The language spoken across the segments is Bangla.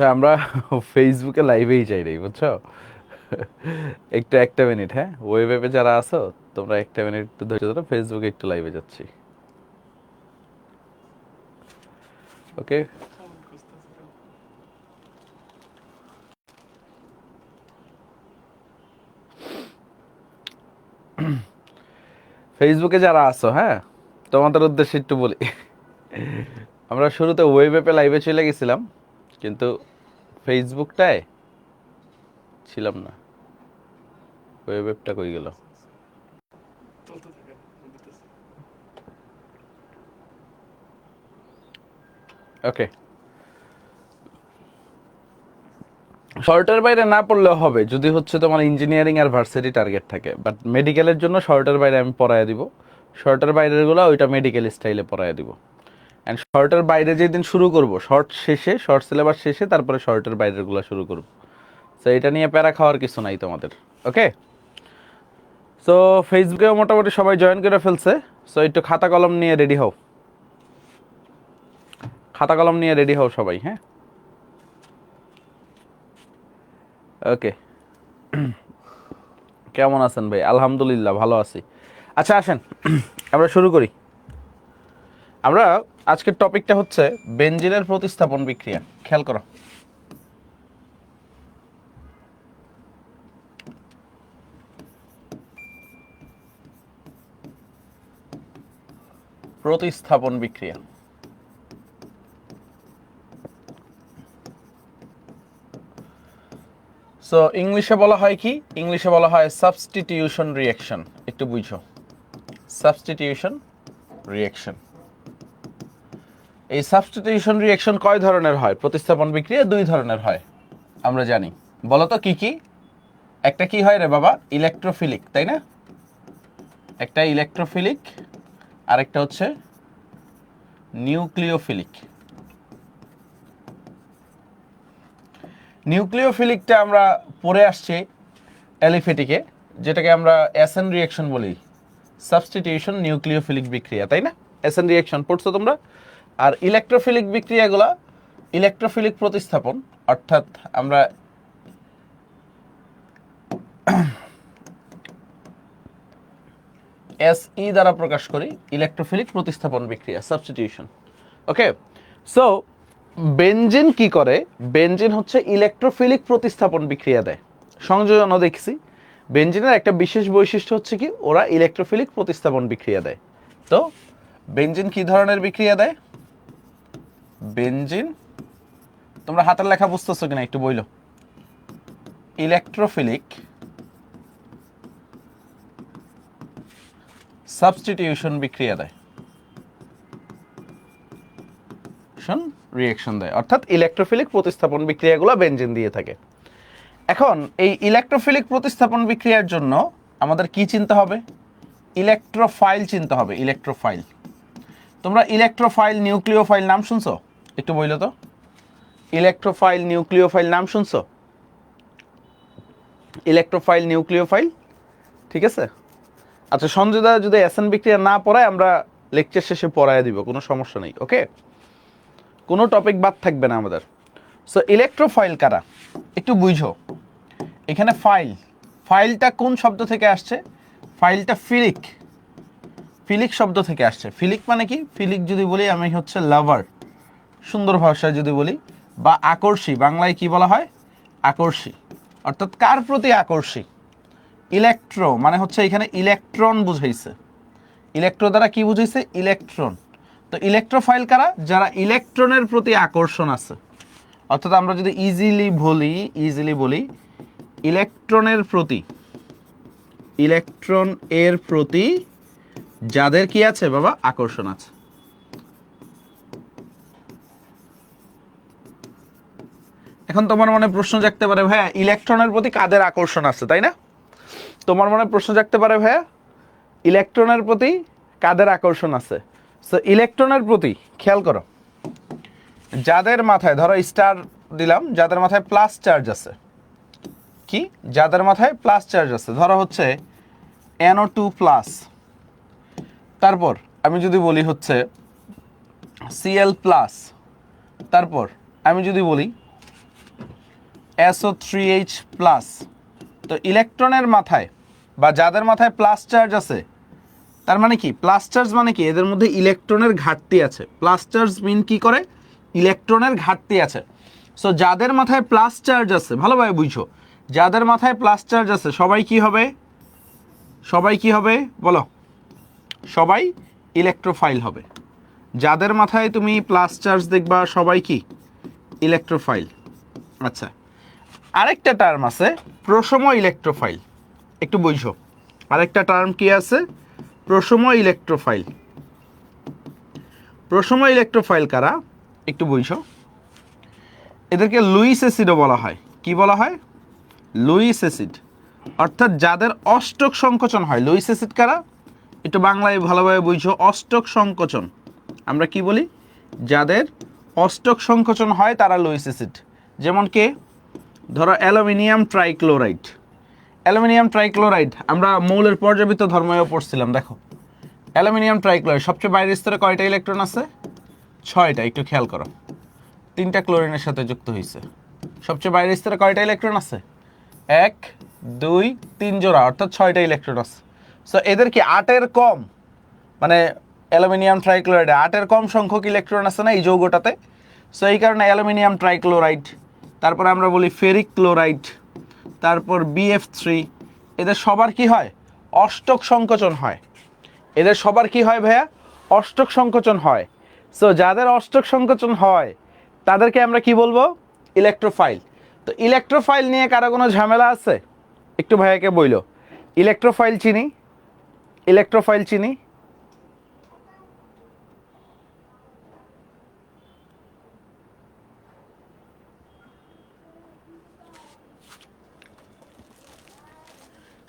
আচ্ছা আমরা ফেসবুকে লাইভেই চাই রে, বুঝছো? একটু একটা মিনিট, হ্যাঁ, ওয়েব অ্যাপে যারা আছো তোমরা একটা মিনিট একটু ধৈর্য ধরো, ফেসবুকে একটু লাইভে যাচ্ছি। ওকে, ফেসবুকে যারা আছো, হ্যাঁ, তোমাদের উদ্দেশ্যে একটু বলি। আমরা শুরুতে ওয়েব অ্যাপে লাইভে চলে গেছিলাম, কিন্তু ফেসবুকটায় ছিলাম না। ওয়েব অ্যাপটা কই গেল? ওকে, শর্টের বাইরে না পড়লেও হবে যদি হচ্ছে তোমার ইঞ্জিনিয়ারিং আর ভার্সিটি টার্গেট থাকে, বাট মেডিকেলের জন্য শর্টের বাইরে আমি পড়ায় দিব। শর্টের বাইরেরগুলো ওইটা মেডিকেল স্টাইলে পড়ায় দিব। অ্যান্ড শর্টের বাইরে যেদিন শুরু করব, শর্ট শেষে, শর্ট সিলেবাস শেষে তারপরে শর্টের বাইরেরগুলো শুরু করব। সো এটা নিয়ে প্যারা খাওয়ার কিছু নাই তোমাদের। ওকে, সো ফেসবুকেও মোটামুটি সবাই জয়েন করে ফেলছে। সো একটু খাতা কলম নিয়ে রেডি হও, খাতা কলম নিয়ে রেডি হও সবাই, হ্যাঁ। ওকে, কেমন আছেন ভাই? আলহামদুলিল্লাহ ভালো আছি। আচ্ছা আসেন আমরা শুরু করি। আমরা আজকের টপিকটা হচ্ছে বেনজিনের প্রতিস্থাপন বিক্রিয়া। খেয়াল করো, প্রতিস্থাপন বিক্রিয়া। সো ইংলিশে বলা হয় কি? ইংলিশে বলা হয় সাবস্টিটিউশন রিঅ্যাকশন। একটু বুঝো, সাবস্টিটিউশন রিঅ্যাকশন। এই সাবস্টিটিউশন রিঅ্যাকশন কয় ধরনের হয়? প্রতিস্থাপন বিক্রিয়া দুই ধরনের হয়, আমরা জানি। বলো তো কি কি? একটা কি হয় রে বাবা? ইলেকট্রোফিলিক, তাই না? একটা ইলেকট্রোফিলিক, আরেকটা হচ্ছে নিউক্লিওফিলিক। নিউক্লিওফিলিকটা আমরা পড়ে আসছি অ্যালিফেটিকে, যেটাকে আমরা অ্যাসেন রিঅ্যাকশন বলি। সাবস্টিটিউশন নিউক্লিওফিলিক বিক্রিয়া, তাই না? অ্যাসেন রিঅ্যাকশন পড়ছো তোমরা। আর ইলেকট্রোফিলিক বিক্রিয়াগুলো ইলেকট্রোফিলিক প্রতিস্থাপন, অর্থাৎ আমরা এসই দ্বারা প্রকাশ করি ইলেকট্রোফিলিক প্রতিস্থাপন বিক্রিয়া, সাবস্টিটিউশন। ওকে, সো বেনজিন কি করে? বেনজিন হচ্ছে ইলেকট্রোফিলিক প্রতিস্থাপন বিক্রিয়া দেয়। সংযোজনও দেখছি। বেনজিনের একটা বিশেষ বৈশিষ্ট্য হচ্ছে কি, ওরা ইলেকট্রোফিলিক প্রতিস্থাপন বিক্রিয়া দেয়। তো বেনজিন কি ধরনের বিক্রিয়া দেয়? বেনজিন, তোমরা হাতের লেখা বুঝতেছো কিনা একটু বইলো। ইলেকট্রোফিলিক সাবস্টিটিউশন বিক্রিয়া দেয়, রিঅ্যাকশন দেয়, অর্থাৎ ইলেকট্রোফিলিক প্রতিস্থাপন বিক্রিয়াগুলো বেনজিন দিয়ে থাকে। এখন এই ইলেকট্রোফিলিক প্রতিস্থাপন বিক্রিয়ার জন্য আমাদের কি চিনতে হবে? ইলেকট্রোফাইল চিনতে হবে। ইলেকট্রোফাইল, তোমরা ইলেকট্রোফাইল নিউক্লিওফাইল নাম শুনছো? একটু বইলো তো, ইলেকট্রোফাইল নিউক্লিওফাইল নাম শুনছো? ইলেকট্রোফাইল নিউক্লিওফাইল, ঠিক আছে। আচ্ছা সঞ্জয় দা যদি অ্যাসেন বিক্রিয়া না পড়ায়, আমরা লেকচার শেষে পড়ায় দিব, কোনো সমস্যা নেই। ওকে, কোনো টপিক বাদ থাকবে না আমাদের। সো ইলেকট্রোফাইল কারা একটু বুঝো। এখানে ফাইল, ফাইলটা কোন শব্দ থেকে আসছে? ফাইলটা ফিলিক, ফিলিক শব্দ থেকে আসছে। ফিলিক মানে কি? ফিলিক যদি বলি আমি হচ্ছে লাভার, সুন্দর ভাষায় যদি বলি, বা আকর্ষী, বাংলায় কি বলা হয়? আকর্ষী। অর্থাৎ কার প্রতি আকর্ষী? ইলেকট্রো মানে হচ্ছে এখানে ইলেকট্রন বুঝাইছে। ইলেকট্রো দ্বারা কি বুঝাইছে? ইলেকট্রন। তো ইলেকট্রোফাইল কারা? যারা ইলেকট্রনের প্রতি আকর্ষণ আছে। অর্থাৎ আমরা যদি ইজিলি বলি ইলেকট্রনের প্রতি, ইলেকট্রন এর প্রতি যাদের কি আছে বাবা? আকর্ষণ আছে। এখন তোমার মনে প্রশ্ন জাগতে পারে, ভাইয়া ইলেকট্রনের প্রতি কাদের আকর্ষণ আছে, তাই না? তোমার মনে প্রশ্ন জাগতে পারে, ভাইয়া ইলেকট্রনের প্রতি কাদের আকর্ষণ আছে? সো ইলেকট্রনের প্রতি খেয়াল করো, যাদের মাথায় ধরো স্টার দিলাম, যাদের মাথায় প্লাস চার্জ আছে। কি? যাদের মাথায় প্লাস চার্জ আছে, ধরো হচ্ছে NO2 প্লাস। তারপর আমি যদি বলি হচ্ছে Cl প্লাস। তারপর আমি যদি বলি SO3H প্লাস। তো ইলেকট্রনের মাথায় বা যাদের মাথায় প্লাস চার্জ আছে, তার মানে কি প্লাস চার্জ মানে কি এদের মধ্যে ইলেকট্রনের ঘাটতি আছে। প্লাস চার্জ মিন কি করে, ইলেকট্রনের ঘাটতি আছে। সো যাদের মাথায় প্লাস চার্জ আছে, ভালোভাবে বুঝছো, যাদের মাথায় প্লাস চার্জ আছে সবাই কি হবে, সবাই কি হবে বলো, সবাই ইলেকট্রোফাইল হবে। যাদের মাথায় তুমি প্লাস চার্জ দেখবা সবাই কি ইলেকট্রোফাইল। আচ্ছা, আরেকটা টার্ম আছে প্রশম ইলেকট্রোফাইল, একটু বুঝো। আরেকটা টার্ম কি আছে, প্রশম ইলেকট্রোফাইল। প্রশম ইলেকট্রোফাইল কারা একটু বুঝো। এদেরকে লুইস অ্যাসিডও বলা হয়। কি বলা হয়, লুইস অ্যাসিড। অর্থাৎ যাদের অষ্টক সংকোচন হয়। লুইস অ্যাসিড কারা একটু বাংলায় ভালোভাবে বুঝো। অষ্টক সংকোচন আমরা কি বলি, যাদের অষ্টক সংকোচন হয় তারা লুইস অ্যাসিড। যেমন কে, ধরো অ্যালুমিনিয়াম ট্রাইক্লোরাইড। অ্যালুমিনিয়াম ট্রাইক্লোরাইড আমরা মৌলের পর্যাবৃত্ত ধর্মও পড়ছিলাম। দেখো অ্যালুমিনিয়াম ট্রাইক্লোরাইড সবচেয়ে বাইরের স্তরে কয়টা ইলেকট্রন আছে, 6টা। একটু খেয়াল করো, 3টা ক্লোরিনের সাথে যুক্ত হয়েছে। সবচেয়ে বাইরের স্তরে কয়টা ইলেকট্রন আছে, 1 2 3 জোড়া, অর্থাৎ 6টা ইলেকট্রন আছে। সো এদের কি 8-এর কম, মানে অ্যালুমিনিয়াম ট্রাইক্লোরাইডে 8-এর কম সংখ্যক ইলেকট্রন আছে না এই যৌগটাতে। সো এই কারণে অ্যালুমিনিয়াম ট্রাইক্লোরাইড। তারপর আমরা বলি ফেরিক ক্লোরাইড, তারপর BF3। এদের সবার কি হয়, অষ্টক সংকোচন হয়। এদের সবার কি হয় ভাইয়া, অষ্টক সংকোচন হয়। সো যাদের অষ্টক সংকোচন হয় তাদেরকে আমরা কি বলবো, ইলেকট্রোফাইল। তো ইলেকট্রোফাইল নিয়ে কারো কোনো ঝামেলা আছে, একটু ভাইয়াকে বইলো। ইলেকট্রোফাইল চিনি, ইলেকট্রোফাইল চিনি।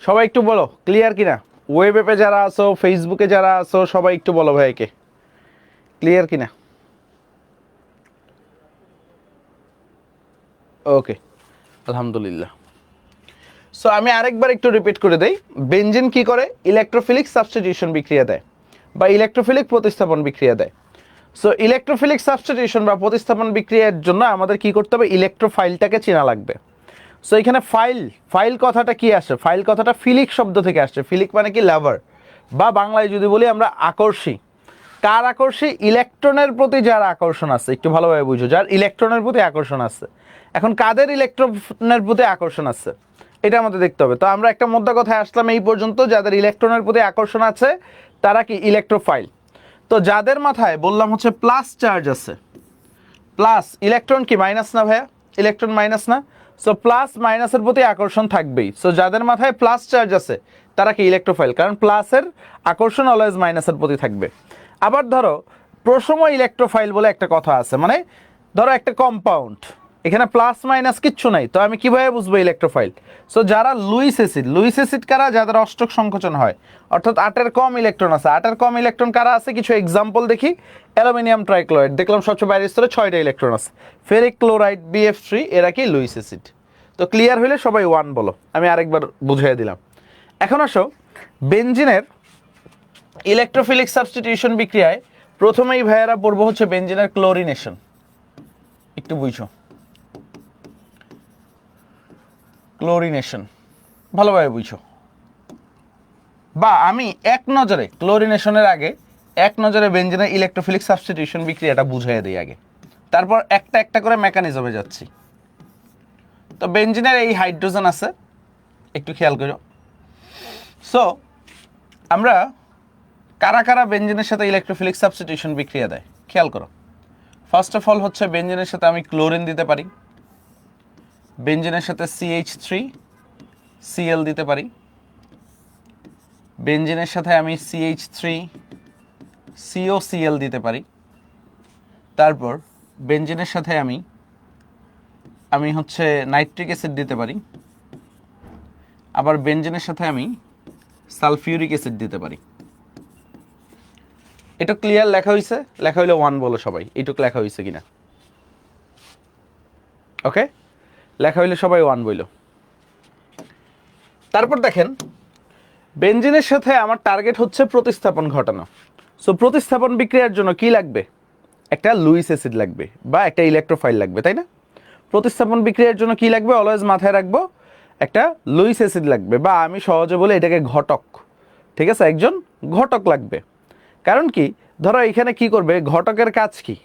সবাই একটু বলো ক্লিয়ার কিনা, ওয়েব অ্যাপে যারা আছো, ফেসবুকে যারা আছো, সবাই একটু বলো ভাইকে ক্লিয়ার কিনা। ওকে, আলহামদুলিল্লাহ। সো আমি আরেকবার একটু রিপিট করে দেই। বেনজিন কি করে, ইলেকট্রোফিলিক সাবস্টিটিউশন বিক্রিয়া দেয় বা ইলেকট্রোফিলিক প্রতিস্থাপন বিক্রিয়া দেয়। সো ইলেকট্রোফিলিক সাবস্টিটিউশন বা প্রতিস্থাপন বিক্রিয়ার জন্য আমাদের কি করতে হবে, ইলেকট্রোফাইলটাকে চেনা লাগবে। সো এখানে ফাইল, ফাইল কথাটা কি আসে, ফাইল কথাটা ফিলিক শব্দ থেকে আসছে। ফিলিক মানে কি লাভার, বা বাংলায় যদি বলি আমরা আকর্ষী। কার আকর্ষী, ইলেকট্রনের প্রতি যার আকর্ষণ আছে। একটু ভালোভাবে বুঝো, যার ইলেকট্রনের প্রতি আকর্ষণ আছে। এখন কাদের ইলেকট্রনের প্রতি আকর্ষণ আছে এটা আমাদের দেখতে হবে। তো আমরা একটা মোদ্দা কথায় আসলাম এই পর্যন্ত, যাদের ইলেকট্রনের প্রতি আকর্ষণ আছে তারা কি ইলেকট্রোফাইল। তো যাদের মাথায় বললাম হচ্ছে প্লাস চার্জ আছে, প্লাস ইলেকট্রন কি মাইনাস না ভাইয়া, ইলেকট্রন মাইনাস না। সো প্লাস মাইনাসের প্রতি আকর্ষণ থাকবেই। সো যাদের মাথায় প্লাস চার্জ আছে তারা কি ইলেকট্রোফাইল, কারণ প্লাসের আকর্ষণ অলওয়েজ মাইনাসের প্রতি থাকবে। আবার ধরো প্রশম ইলেকট্রোফাইল বলে একটা কথা আছে, মানে ধরো একটা কম্পাউন্ড, এখানে প্লাস মাইনাস কিচ্ছু নাই, তো আমি কিভাবে বুঝবো ইলেকট্রোফাইল। সো যারা লুইস অ্যাসিড, লুইস অ্যাসিড কারা, যাদের অষ্টক সংকোচন হয়, অর্থাৎ 8-এর কম ইলেকট্রন আছে। 8-এর কম ইলেকট্রন কারা আছে, কিছু এক্সাম্পল দেখি। অ্যালুমিনিয়াম ট্রাইক্লোরাইড দেখলাম সবচেয়ে বাইরের স্তরে 6টা ইলেকট্রন আছে। ফেরিক ক্লোরাইড, BF3, এরা কি লুইস অ্যাসিড। তো ক্লিয়ার হলে সবাই 1 বলো, আমি আরেকবার বুঝিয়ে দিলাম। এখন আসো বেনজিনের ইলেকট্রোফিলিক সাবস্টিটিউশন বিক্রিয়ায় প্রথমেই ভাইয়ারা পড়বো হচ্ছে বেনজিনের ক্লোরিনেশন। একটু বুঝো ক্লোরিনেশন, ভালোভাবে বুঝো। বা আমি এক নজরে ক্লোরিনেশনের আগে এক নজরে বেনজিনের ইলেকট্রোফিলিক সাবস্টিটিউশন বিক্রিয়াটা বুঝিয়ে দিই আগে, তারপর একটা একটা করে মেকানিজমে যাচ্ছি। তো বেনজিনের এই হাইড্রোজেন আছে, একটু খেয়াল করো। সো আমরা কারা কারা বেনজিনের সাথে ইলেকট্রোফিলিক সাবস্টিটিউশন বিক্রিয়া দেয় খেয়াল করো। ফার্স্ট অফ অল হচ্ছে বেনজিনের সাথে আমি ক্লোরিন দিতে পারি, বেনজিনের সাথে CH3Cl দিতে পারি, বেনজিনের সাথে আমি CH3COCl দিতে পারি। তারপর বেনজিনের সাথে আমি হচ্ছে নাইট্রিক অ্যাসিড দিতে পারি। আবার বেনজিনের সাথে আমি সালফিউরিক অ্যাসিড দিতে পারি। এটা ক্লিয়ার লেখা হয়েছে, লেখা হইলে 1 বলো সবাই, এইটুক লেখা হয়েছে কিনা। ওকে, লেখা হইলে সবাই 1 বইলো। তারপর দেখেন বেনজিনের সাথে আমার টার্গেট হচ্ছে প্রতিস্থাপন ঘটানো। সো প্রতিস্থাপন বিক্রিয়ার জন্য কি লাগবে, একটা লুইস অ্যাসিড লাগবে বা একটা ইলেকট্রোফাইল লাগবে, তাই না। প্রতিস্থাপন বিক্রিয়ার জন্য কি লাগবে অলওয়েজ মাথায় রাখবো, একটা লুইস অ্যাসিড লাগবে, বা আমি সহজে বলে এটাকে ঘটক। ঠিক আছে, একজন ঘটক লাগবে। কারণ কি, ধরো এখানে কি করবে, ঘটকের কাজ কি,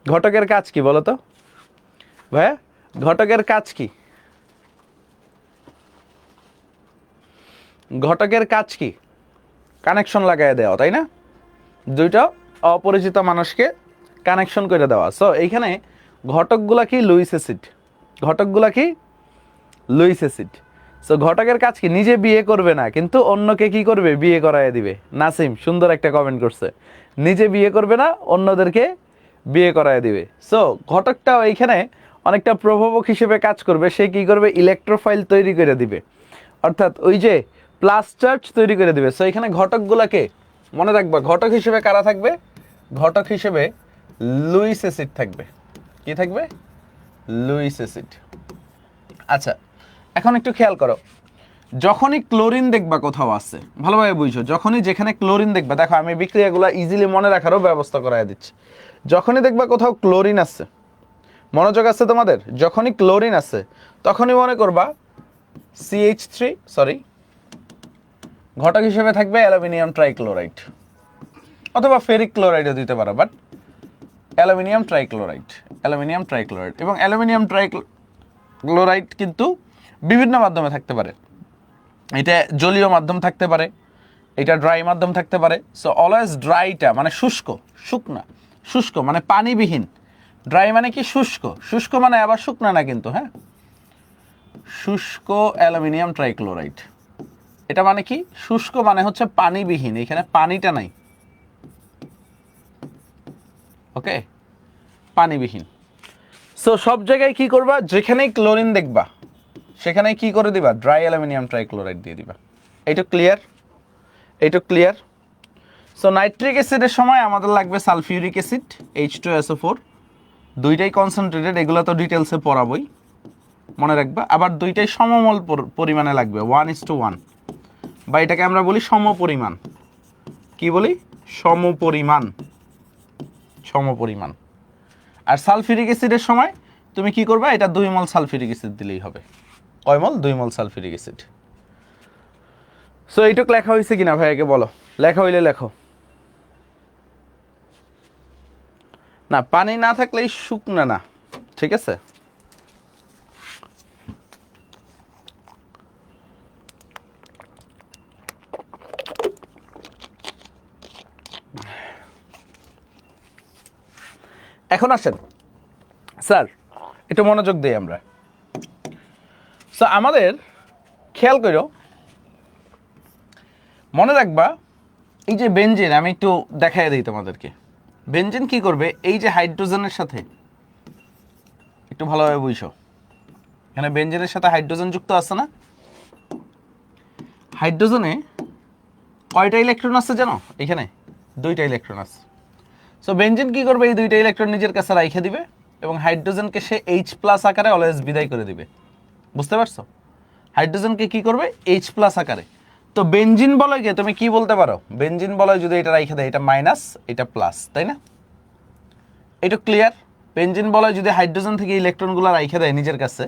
ঘটকের কাজ কি বলো তো ভাইয়া, ঘটকের কাজ কি, ঘটকের কাজ কি, কানেকশন লাগাই দেওয়া, তাই না? দুইটা অপরিচিত মানুষকে কানেকশন করে দেওয়া। সো এইখানে ঘটকগুলা কি লুইস অ্যাসিড, ঘটকগুলা কি লুইস অ্যাসিড। সো ঘটকের কাজ কি, নিজে বিয়ে করবে না কিন্তু অন্যকে কি করবে, বিয়ে করায় দিবে। নাসিম সুন্দর একটা কমেন্ট করছে, নিজে বিয়ে করবে না অন্যদেরকে বিয়ে করায় দিবে। সো ঘটকটাও এইখানে অনেকটা প্রভাবক হিসেবে কাজ করবে। সে কি করবে, ইলেকট্রোফাইল তৈরি করে দিবে, অর্থাৎ ওই যে প্লাস চার্জ তৈরি করে দিবে। সো এখানে ঘটকগুলাকে মনে রাখবা, ঘটক হিসেবে কারা থাকবে, ঘটক হিসেবে লুইস অ্যাসিড থাকবে। কি থাকবে, লুইস অ্যাসিড। আচ্ছা, এখন একটু খেয়াল করো, যখনই ক্লোরিন দেখবা কোথাও আছে, ভালোভাবে বুঝো, যখনই যেখানে ক্লোরিন দেখবা, দেখো আমি বিক্রিয়াগুলো ইজিলি মনে রাখারও ব্যবস্থা করাই দিচ্ছি। যখনই দেখবা কোথাও ক্লোরিন আছে, মনোযোগ আছে তোমাদের, যখনই ক্লোরিন আছে তখনই মনে করবা CH3, সরি, ঘটক হিসেবে থাকবে অ্যালুমিনিয়াম ট্রাইক্লোরাইড, অথবা ফেরিক ক্লোরাইডও দিতে পারো, but aluminium trichloride, aluminium trichloride. এবং অ্যালুমিনিয়াম ট্রাইক্লোরাইড কিন্তু বিভিন্ন মাধ্যমে থাকতে পারে, এটা জলীয় মাধ্যম থাকতে পারে, এটা ড্রাই মাধ্যম থাকতে পারে। সো অলওয়েজ ড্রাইটা মানে শুষ্ক, শুকনা, শুষ্ক মানে পানিবিহীন, ড্রাই মানে কি শুষ্ক, শুষ্ক মানে আবার শুকনা না কিন্তু, হ্যাঁ, শুষ্ক অ্যালুমিনিয়াম ট্রাইক্লোরাইড, এটা মানে কি শুষ্ক মানে হচ্ছে পানিবিহীন, এখানে পানিটা নাই, ওকে, পানিবিহীন। সো সব জায়গায় কি করবা, যেখানেই ক্লোরিন দেখবা সেখানে কি করে দিবা, ড্রাই অ্যালুমিনিয়াম ট্রাইক্লোরাইড দিয়ে দিবা। এইটা ক্লিয়ার, এইটা ক্লিয়ার। সো নাইট্রিক অ্যাসিডের সময় আমাদের লাগবে সালফিউরিক অ্যাসিড H2SO4, দুইটাই কনসেন্ট্রেটেড, এগুলো তো ডিটেলসে পড়াবই, মনে রাখবা। আবার দুইটাই সমমল পরিমাণে লাগবে, 1:1, বা এটাকে আমরা বলি সমপরিমাণ। কি বলি, সমপরিমাণ, সমপরিমাণ। আর সালফিউরিক অ্যাসিডের সময় তুমি কি করবা, এটা 2 মল সালফিউরিক অ্যাসিড দিলেই হবে। কয় মল, 2 মল সালফিউরিক অ্যাসিড। সো এইটুক লেখা হয়েছে কিনা ভাইয়াকে বলো, লেখা হইলে লেখো। না, পানি না থাকলেই শুকনা না, ঠিক আছে। এখন আসেন স্যার, একটু মনোযোগ দিই আমরা। সো আমাদের খেয়াল করো, মনে রাখবা এই যে বেনজিন, আমি একটু দেখাই দিই তোমাদেরকে। বেনজিন কি করবে, এই যে হাইড্রোজেনের সাথে, একটু ভালোভাবে বুঝো, এখানে বেনজিনের সাথে হাইড্রোজেন যুক্ত আছে না, হাইড্রোজেনে কয়টা ইলেকট্রন আছে জানো, এখানে 2টা ইলেকট্রন আছে। সো বেনজিন কি করবে, এই 2টা ইলেকট্রন নিজের কাছে রাইখে দিবে এবং হাইড্রোজেনকে সে H+ আকারে অলওয়েজ বিদায় করে দিবে। বুঝতে পারছো, হাইড্রোজেনকে কি করবে, H+ আকারে। তো বেনজিন বলয়কে তুমি কি বলতে পারো, বেনজিন বলয় যদি এটা রাইখে দেয়, এটা মাইনাস, এটা প্লাস, তাই না? এটা ক্লিয়ার। বেনজিন বলয় যদি হাইড্রোজেন থেকে ইলেকট্রনগুলো রাইখে দেয় নিজের কাছে,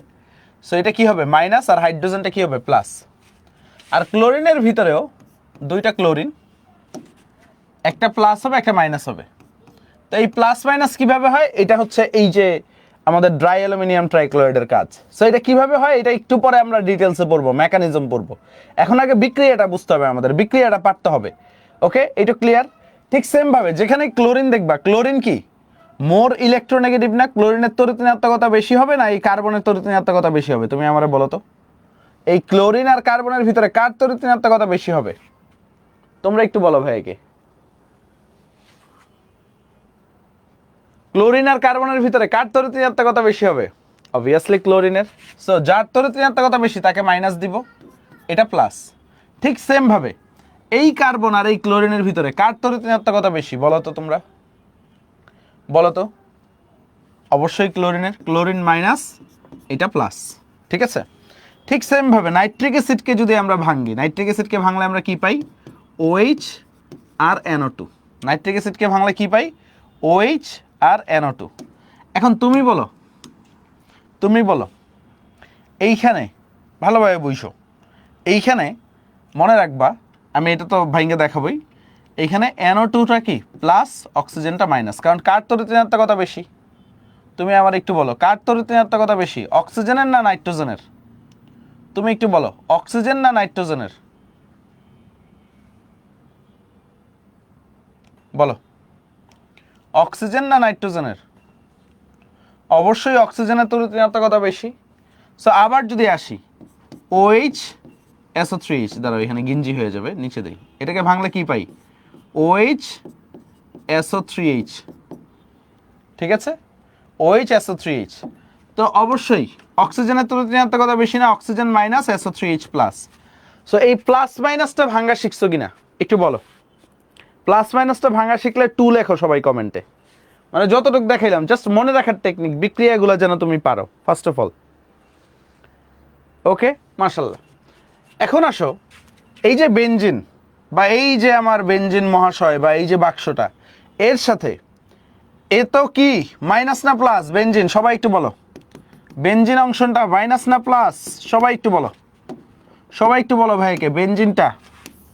সো এটা কি হবে, মাইনাস, আর হাইড্রোজেনটা কি হবে, প্লাস। আর ক্লোরিনের ভিতরেও 2টা ক্লোরিন, একটা প্লাস হবে, একটা মাইনাস হবে। তো এই প্লাস মাইনাস কিভাবে হয়, এটা হচ্ছে এই যে আমাদের ড্রাই অ্যালুমিনিয়াম ট্রাইক্লোরাইডের কাজ। সো এটা কিভাবে হয়, এটা একটু পরে আমরা ডিটেলসে পড়বো, মেকানিজম পড়বো। এখন আগে বিক্রিয়াটা বুঝতে হবে, আমাদের বিক্রিয়াটা পারতে হবে। ওকে, এটা ক্লিয়ার। ঠিক সেম ভাবে যেখানে ক্লোরিন দেখবা, ক্লোরিন কি মোর ইলেকট্রোনেগেটিভ না, ক্লোরিনের তড়িৎ ঋণাত্মকতা বেশি হবে না এই কার্বনের তড়িৎ ঋণাত্মকতা বেশি হবে? তুমি আমারে বলো তো, এই ক্লোরিন আর কার্বনের ভিতরে কার তড়িৎ ঋণাত্মকতা বেশি হবে? তোমরা একটু বলো ভাইকে। ক্লোরিন আর কার্বনের ভিতরে কার তড়িৎ ঋণাত্মকতা বেশি হবে? অবভিয়াসলি ক্লোরিনের। সো যার তড়িৎ ঋণাত্মকতা বেশি তাকে মাইনাস দিব, এটা প্লাস। ঠিক সেম ভাবে এই কার্বন আর এই ক্লোরিনের ভিতরে কার তড়িৎ ঋণাত্মকতা বেশি বলো তো তোমরা, বলো তো। অবশ্যই ক্লোরিনের, ক্লোরিন মাইনাস, এটা প্লাস, ঠিক আছে। ঠিক সেম ভাবে নাইট্রিক অ্যাসিডকে যদি আমরা ভাঙি, নাইট্রিক অ্যাসিডকে ভাঙলে আমরা কি পাই, OH আর NO2। নাইট্রিক অ্যাসিডকে ভাঙলে কি পাই, OH আর NO2। এখন তুমি বলো, তুমি বলো এইখানে ভালোভাবে বুঝো, এইখানে মনে রাখবা, আমি এটা তো ভাইঙ্গে দেখাবই, এইখানে NO2টা কি প্লাস, অক্সিজেনটা মাইনাস, কারণ কার তড়িৎ ঋণাত্মকতা বেশি? তুমি আমার একটু বলো কার তড়িৎ ঋণাত্মকতা বেশি, অক্সিজেনের না নাইট্রোজেনের? তুমি একটু বলো অক্সিজেন না নাইট্রোজেনের? বলো অক্সিজেন না নাইট্রোজেনের? অবশ্যই অক্সিজেনের তড়িৎ ঋণাত্মকতা বেশি। সো আবার যদি আসি OH SO3H, দাঁড়াও এখানে গিঞ্জি হয়ে যাবে, নিচে দেই, এটাকে ভাঙলে কি পাই? OH SO3H, ঠিক আছে, OH SO3H। তো অবশ্যই অক্সিজেনের তড়িৎ ঋণাত্মকতা বেশি না, oxygen minus SO3H plus. So এই প্লাস মাইনাসটা ভাঙা শিখছো কিনা একটু বলো। প্লাস মাইনাসটা ভাঙা শিখলে 2 লেখো সবাই কমেন্টে, মানে যতটুকু দেখাইলাম জাস্ট মনে রাখার টেকনিক, বিক্রিয়াগুলো যেন তুমি পারো ফার্স্ট অফ অল। ওকে, মাশাল্লাহ। এখন আসো, এই যে বেনজিন বা এই যে আমার বেনজিন মহাশয় বা এই যে বাক্সটা, এর সাথে এ তো কি মাইনাস না প্লাস? বেনজিন সবাই একটু বলো, বেনজিন অংশটা মাইনাস না প্লাস? সবাই একটু বলো, সবাই একটু বলো ভাইকে, বেনজিনটা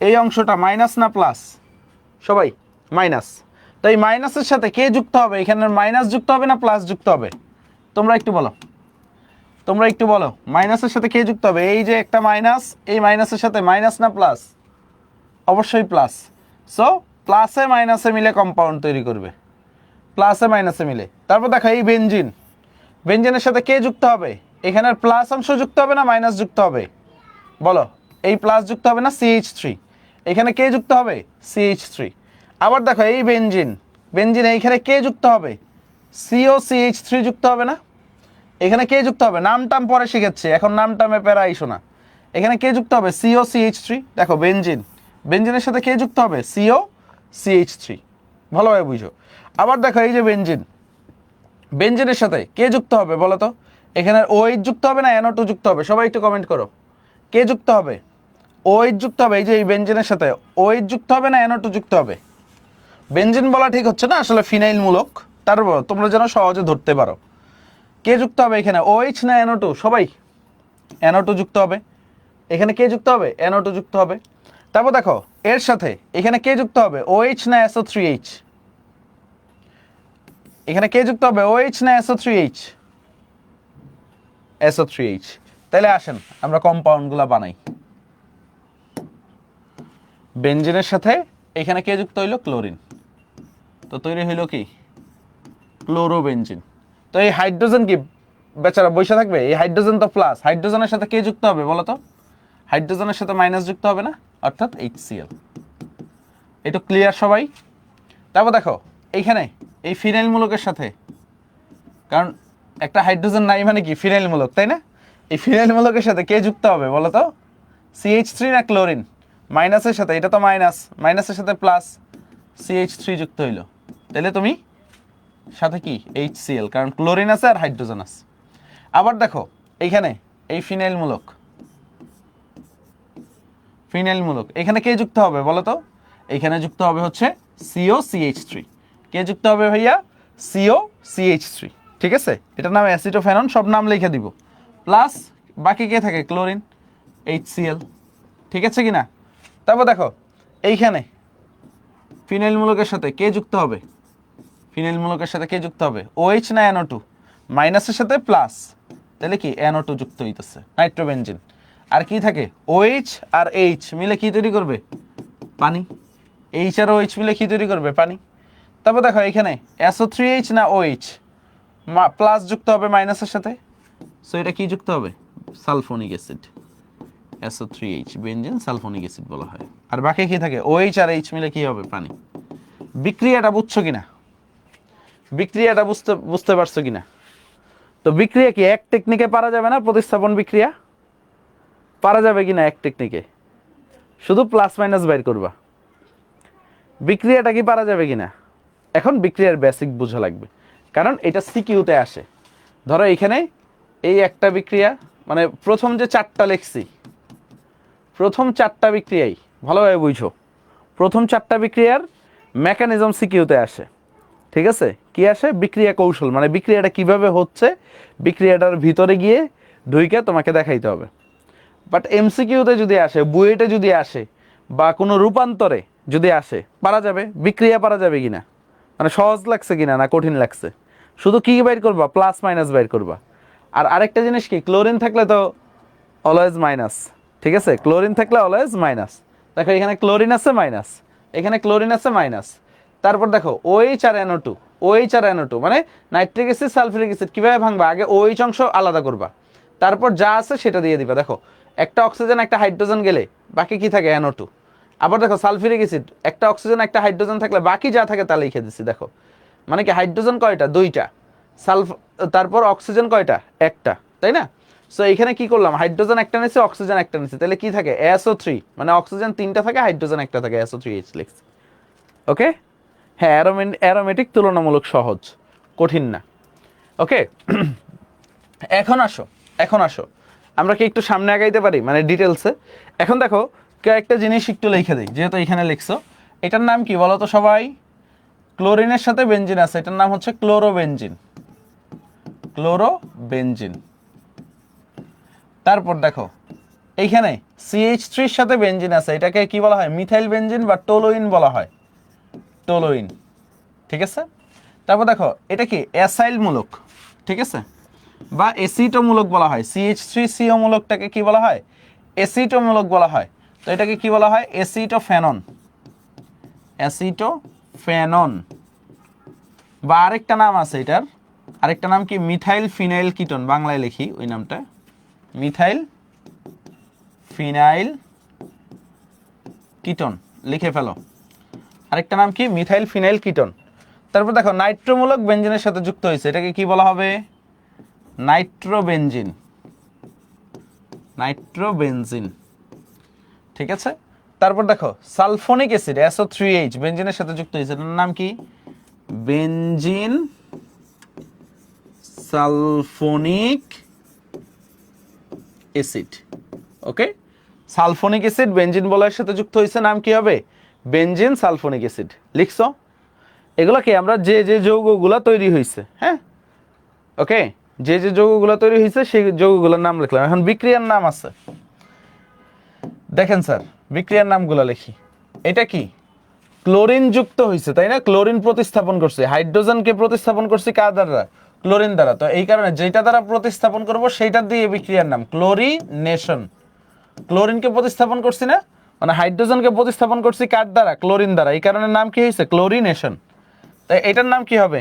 এই অংশটা মাইনাস না প্লাস? সবাই মাইনাস। তো এই মাইনাসের সাথে কে যুক্ত হবে? এখানে মাইনাস যুক্ত হবে না প্লাস যুক্ত হবে? তোমরা একটু বলো, তোমরা একটু বলো মাইনাসের সাথে কে যুক্ত হবে? এই যে একটা মাইনাস, এই মাইনাসের সাথে মাইনাস না প্লাস? অবশ্যই প্লাস। সো প্লাসে মাইনাসে মিলে কম্পাউন্ড তৈরি করবে, প্লাসে মাইনাসে মিলে। তারপর দেখো এই বেনজিন, বেনজিনের সাথে কে যুক্ত হবে? এখানের প্লাস অংশ যুক্ত হবে না মাইনাস যুক্ত হবে? বলো, এই প্লাস যুক্ত হবে না CH3? এখানে কে যুক্ত হবে? CH3। আবার দেখো এই বেনজিন, বেনজিন এইখানে কে যুক্ত হবে? COCH3 যুক্ত হবে না? এখানে কে যুক্ত হবে? নাম টাম পরে শিখেছে, এখন নাম টামে প্যারা আইসো না। এখানে কে যুক্ত হবে? COCH3। দেখো বেনজিন, বেনজিনের সাথে কে যুক্ত হবে? COCH3, ভালোভাবে বুঝো। আবার দেখো এই যে বেনজিন, বেনজিনের সাথে কে যুক্ত হবে বলো তো? এখানে OH যুক্ত হবে না NO2 যুক্ত হবে? সবাই একটু কমেন্ট করো, কে যুক্ত হবে? OH যুক্ত হবে, এই যে এই বেনজিনের সাথে OH যুক্ত হবে না NO2 যুক্ত হবে? বেনজিন বলা ঠিক হচ্ছে না, আসলে ফিনাইল মূলক, তারপর তোমরা যেন সহজে ধরতে পারো। কে যুক্ত হবে এখানে, OH না NO2? সবাই NO2 যুক্ত হবে। এখানে কে যুক্ত হবে? NO2 যুক্ত হবে। তারপর দেখো এর সাথে এখানে কে যুক্ত হবে? OH না SO3H? এখানে কে যুক্ত হবে? OH না SO3H? SO3H। তাহলে আসেন আমরা কম্পাউন্ডগুলো বানাই। বেনজিনের সাথে এখানে কে যুক্ত হইলো? ক্লোরিন। তো তৈরি হইলো কি? ক্লোরোবেনজিন। তো এই হাইড্রোজেন কি বেচারা বসে থাকবে? এই হাইড্রোজেন তো প্লাস, হাইড্রোজেনের সাথে কে যুক্ত হবে বলো তো? হাইড্রোজেনের সাথে মাইনাস যুক্ত হবে না, অর্থাৎ HCl। এটা ক্লিয়ার সবাই? তারপর দেখো এইখানে এই ফিনাইল মূলকের সাথে, কারণ একটা হাইড্রোজেন নাই মানে কি ফিনাইল মূলক, তাই না? এই ফিনাইল মূলকের সাথে কে যুক্ত হবে বলো তো? CH3 না ক্লোরিন? মাইনাসের সাথে, এটা তো মাইনাস, মাইনাসের সাথে প্লাস, CH3 যুক্ত হইলো। তাহলে তুমি সাথে কি HCl, কারণ ক্লোরিন আছে আর হাইড্রোজেন আছে। আবার দেখো এইখানে এই ফিনাইল মূলক, ফিনাইল মূলক এখানে কে যুক্ত হবে বলো তো? এখানে যুক্ত হবে হচ্ছে COCH3। কে যুক্ত হবে ভাইয়া? COCH3, ঠিক আছে? এটার নাম অ্যাসিটোফেনন, সব নাম লিখে দিব, প্লাস বাকি কে থাকে? ক্লোরিন, HCl, ঠিক আছে কিনা? তারপর দেখো এইখানে ফিনাইল মূলকের সাথে কে যুক্ত হবে? ফিনাইল মূলকের সাথে কে যুক্ত হবে? OH না NO2? মাইনাসের সাথে প্লাস, তাহলে কি NO2 যুক্ত হইতেছে, নাইট্রোবেনজিন। আর কি থাকে? OH আর H মিলে কি তৈরি করবে? পানি। H আর OH মিলে কি তৈরি করবে? পানি। তারপর দেখো এখানে SO3H না OH? প্লাস যুক্ত হবে মাইনাসের সাথে, সো এটা কি যুক্ত হবে? Sulphonic acid, SO3H, benzene sulphonic acid বলা হয়। আর বাকি কি থাকে? OH আর H মিলে কি হবে? পানি। বিক্রিয়াটা বুঝছো কিনা? বিক্রিয়াটা বুঝতে পারছো কিনা? তো বিক্রিয়া কি এক টেকনিকে পারা যাবে না? প্রতিস্থাপন বিক্রিয়া পারা যাবে কিনা এক টেকনিকে? শুধু প্লাস মাইনাস বাইর করবা, বিক্রিয়াটা কি পারা যাবে কিনা? এখন বিক্রিয়ার বেসিক বোঝা লাগবে, কারণ এটা সিকিউতে আসে। ধরো এখানে এই একটা বিক্রিয়া, মানে প্রথম যে 4টা লিখছি, প্রথম 4টা বিক্রিয়াই ভালোভাবে বুঝো, প্রথম 4টা বিক্রিয়ার মেকানিজম সিকিউতে আসে। ঠিক আছে, কি আসে বিক্রিয়া কৌশল, মানে বিক্রিয়াটা কিভাবে হচ্ছে বিক্রিয়াটার ভিতরে গিয়ে ঢুইকে তোমাকে দেখাইতে হবে। বাট এমসিকিউতে যদি আসে, বুয়েটে যদি আসে, বা কোনো রূপান্তরে যদি আসে, পারা যাবে, বিক্রিয়া পারা যাবে কিনা, মানে সহজ লাগছে কিনা না কঠিন লাগছে, শুধু কি বাইর করবা, প্লাস মাইনাস বাইর করবা। আর আরেকটা জিনিস কি, ক্লোরিন থাকলে তো অলওয়েজ মাইনাস, ঠিক আছে, ক্লোরিন থাকলে অলওয়েজ মাইনাস। দেখো এখানে ক্লোরিন আছে মাইনাস, এখানে ক্লোরিন আছে মাইনাস। তারপর দেখো OH আর NO2, OH আর NO2 মানে নাইট্রিক অ্যাসিড সালফিউরিক অ্যাসিড, কিভাবে ভাঙবা, আগে OH অংশ আলাদা করবা, তারপর যা আছে সেটা দিয়ে দিবা। দেখো একটা অক্সিজেন একটা হাইড্রোজেন গেলে বাকি কি থাকে, NO2। আবার দেখো সালফিউরিক অ্যাসিড, একটা অক্সিজেন একটা হাইড্রোজেন থাকলে বাকি যা থাকে তা লিখে দিচ্ছি। দেখো মানে কি, হাইড্রোজেন কয়টা, দুইটা, তারপর অক্সিজেন কয়টা, একটা, তাই না? সো এখানে কি করলাম, হাইড্রোজেন একটা নিচ্ছে, অক্সিজেন একটা নিচ্ছে, তাহলে কি থাকে, SO3, মানে অক্সিজেন তিনটা থাকে, হাইড্রোজেন একটা থাকে, SO3H লিখছি। ওকে, হ্যাঁ, অ্যারোমেটিক তুলনামূলক সহজ, কঠিন না। ওকে, এখন আসো, এখন আসো, আমরা কি একটু সামনে আগাইতে পারি, মানে ডিটেলসে। এখন দেখো একটা জিনিস একটু লিখে দিই, যেহেতু এখানে লিখছো, এটার নাম কি বলো তো সবাই, ক্লোরিনের সাথে বেনজিন আছে, এটার নাম হচ্ছে ক্লোরোবেনজিন, ক্লোরোবেনজিন। তারপর দেখো এইখানে CH3 এর সাথে বেনজিন আছে, এটাকে কি বলা হয়, মিথাইল বেনজিন বা টোলোইন বলা হয়, টোলোইন, ঠিক আছে। তারপর দেখো এটা কি অ্যাসাইল মূলক, ঠিক আছে, বা এসিটো মূলক বলা হয়, CH3CO মূলকটাকে কি বলা হয়, এসিটো মূলক বলা হয়। তো এটাকে কি বলা হয়, এসিটোফেনন, অ্যাসিটোফেনন। বা আরেকটা নাম আছে এটার, আরেকটা নাম কি, মিথাইল ফিনাইল কিটোন, বাংলায় লিখি ওই নামটা, মিথাইল ফিনাইল কিটোন, লিখে ফেলো। আরেকটা নাম কি, মিথাইল ফিনাইল কিটোন। তারপর দেখো নাইট্রোমূলক বেনজিনের সাথে যুক্ত হয়েছে, এটাকে কি বলা হবে, নাইট্রোবেনজিন, নাইট্রোবেনজিন, ঠিক আছে। তারপর দেখো সালফোনিক অ্যাসিড SO3H বেনজিনের সাথে যুক্ত হয়েছে, এটার নাম কি, বেনজিন সালফোনিক অ্যাসিড। ওকে, সালফোনিক অ্যাসিড বেনজিন বলয়ের সাথে যুক্ত হয়েছে, নাম কি হবে, বেনজিন সালফোনিক অ্যাসিড, লিখছো। এগুলোকে আমরা যে যে যৌগগুলো তৈরি হয়েছে, হ্যাঁ, ওকে, যে যে যৌগগুলো তৈরি হয়েছে সেই যৌগগুলোর নাম লিখলাম। এখন বিক্রিয়ার নাম আছে, দেখেন স্যার বিক্রিয়ার নামগুলো লিখি। এটা কি, ক্লোরিন যুক্ত হয়েছে, তাই না, ক্লোরিন প্রতিস্থাপন করছে, হাইড্রোজেনকে প্রতিস্থাপন করছে কার দ্বারা, ক্লোরিন দ্বারা। তো এই কারণে যেটা দ্বারা প্রতিস্থাপন করব সেইটা দিয়ে বিক্রিয়ার নাম ক্লোরিনেশন। ক্লোরিনকে প্রতিস্থাপন করছি না, মানে হাইড্রোজেনকে প্রতিস্থাপন করছি কার দ্বারা, ক্লোরিন দ্বারা, এই কারণে নাম কি হয়েছে, ক্লোরিনেশন। তাই এটার নাম কি হবে,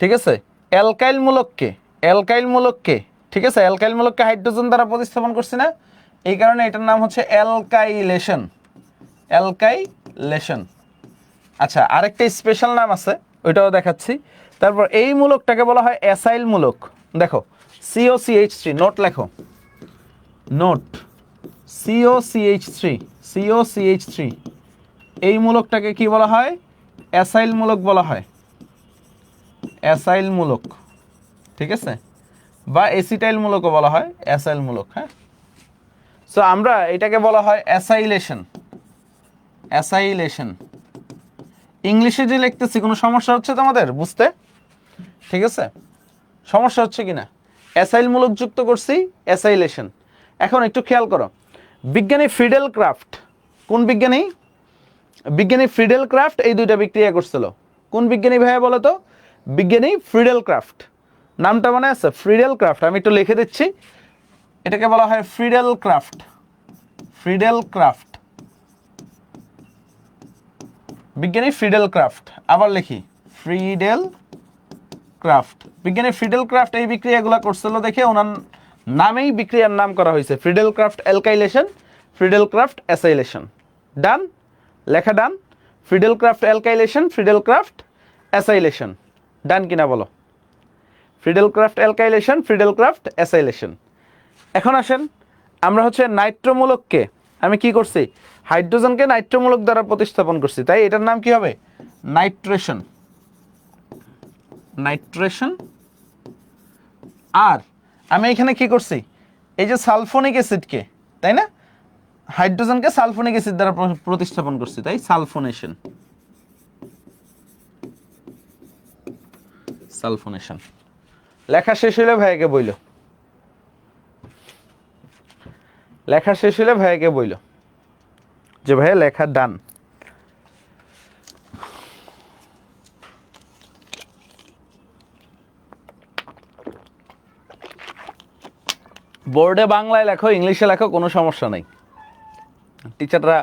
ঠিক আছে, অ্যালকাইল মূলককে, অ্যালকাইল মূলককে, ঠিক আছে, অ্যালকাইল মূলককে হাইড্রোজেন দ্বারা প্রতিস্থাপন করছি না, এই কারণে এটার নাম হচ্ছে অ্যালকাইলেশন, অ্যালকাইলেশন। আচ্ছা, আরেকটা স্পেশাল নাম আছে, ওইটাও দেখাচ্ছি। তারপর এই মূলকটাকে বলা হয় অ্যাসাইল মূলক। দেখো COCH3, নোট লেখো, নোট, COCH3, এই মূলকটাকে কি বলা হয়, অ্যাসাইল মূলক বলা হয়, অ্যাসাইল মূলক, ঠিক আছে, বা এসিটাইল মূলকও বলা হয়, অ্যাসাইল মূলক। হ্যাঁ, সো আমরা এটাকে বলা হয় অ্যাসাইলেশন, অ্যাসাইলেশন। ইংলিশে যে লিখতেছি কোনো সমস্যা হচ্ছে তোমাদের বুঝতে, ঠিক আছে, সমস্যা হচ্ছে কিনা, অ্যাসাইল মূলক যুক্ত করছি, অ্যাসাইলেশন। এখন একটু খেয়াল করো, বিজ্ঞানী ফ্রিডেল ক্রাফট, কোন বিজ্ঞানী, বিজ্ঞানী ফ্রিডেল ক্রাফট এই দুইটা বিক্রিয়া করছিল, কোন বিজ্ঞানী ভাইয়া বলো তো, বিজ্ঞানী ফ্রিডেল ক্রাফট, নামটা মনে আছে, ফ্রিডেল ক্রাফট, আমি একটু লিখে দিচ্ছি, এটাকে বলা হয় ফ্রিডেল ক্রাফট, ফ্রিডেল ক্রাফট, বিজ্ঞানী ফ্রিডেল ক্রাফট। আবার লিখি, ফ্রিডেল ক্রাফট, বিজ্ঞানী ফ্রিডেল ক্রাফট এই বিক্রিয়াগুলো করছিল দেখে ওনার নামেই বিক্রিয়ার নাম করা হয়েছে, Friedel Crafts alkylation, Friedel Crafts acylation. Done, লেখা done, Friedel Crafts alkylation, Friedel Crafts acylation, done কিনা বলো, Friedel Crafts alkylation, Friedel Crafts acylation. এখন আসেন, আমরা হচ্ছে নাইট্রোমূলককে আমি কি করছি, হাইড্রোজেনকে নাইট্রোমূলক দ্বারা প্রতিস্থাপন করছি, তাই এটার নাম কি হবে, নাইট্রেশন, নাইট্রেশন। আর আমি এখানে কি করছি, এই যে সালফোনিক অ্যাসিডকে, তাই না, হাইড্রোজেনকে সালফোনিক অ্যাসিড দ্বারা প্রতিস্থাপন করছি, তাই সালফোনেশন। সালফোনেশন। লেখা শেষ হলে ভাইয়াকে বইল, লেখা শেষ হলে ভাইয়াকে বইল যে ভাইয়া লেখা ডান। বোর্ডে বাংলায় লেখো, ইংলিশে লেখো, কোনো সমস্যা নেই, টিচাররা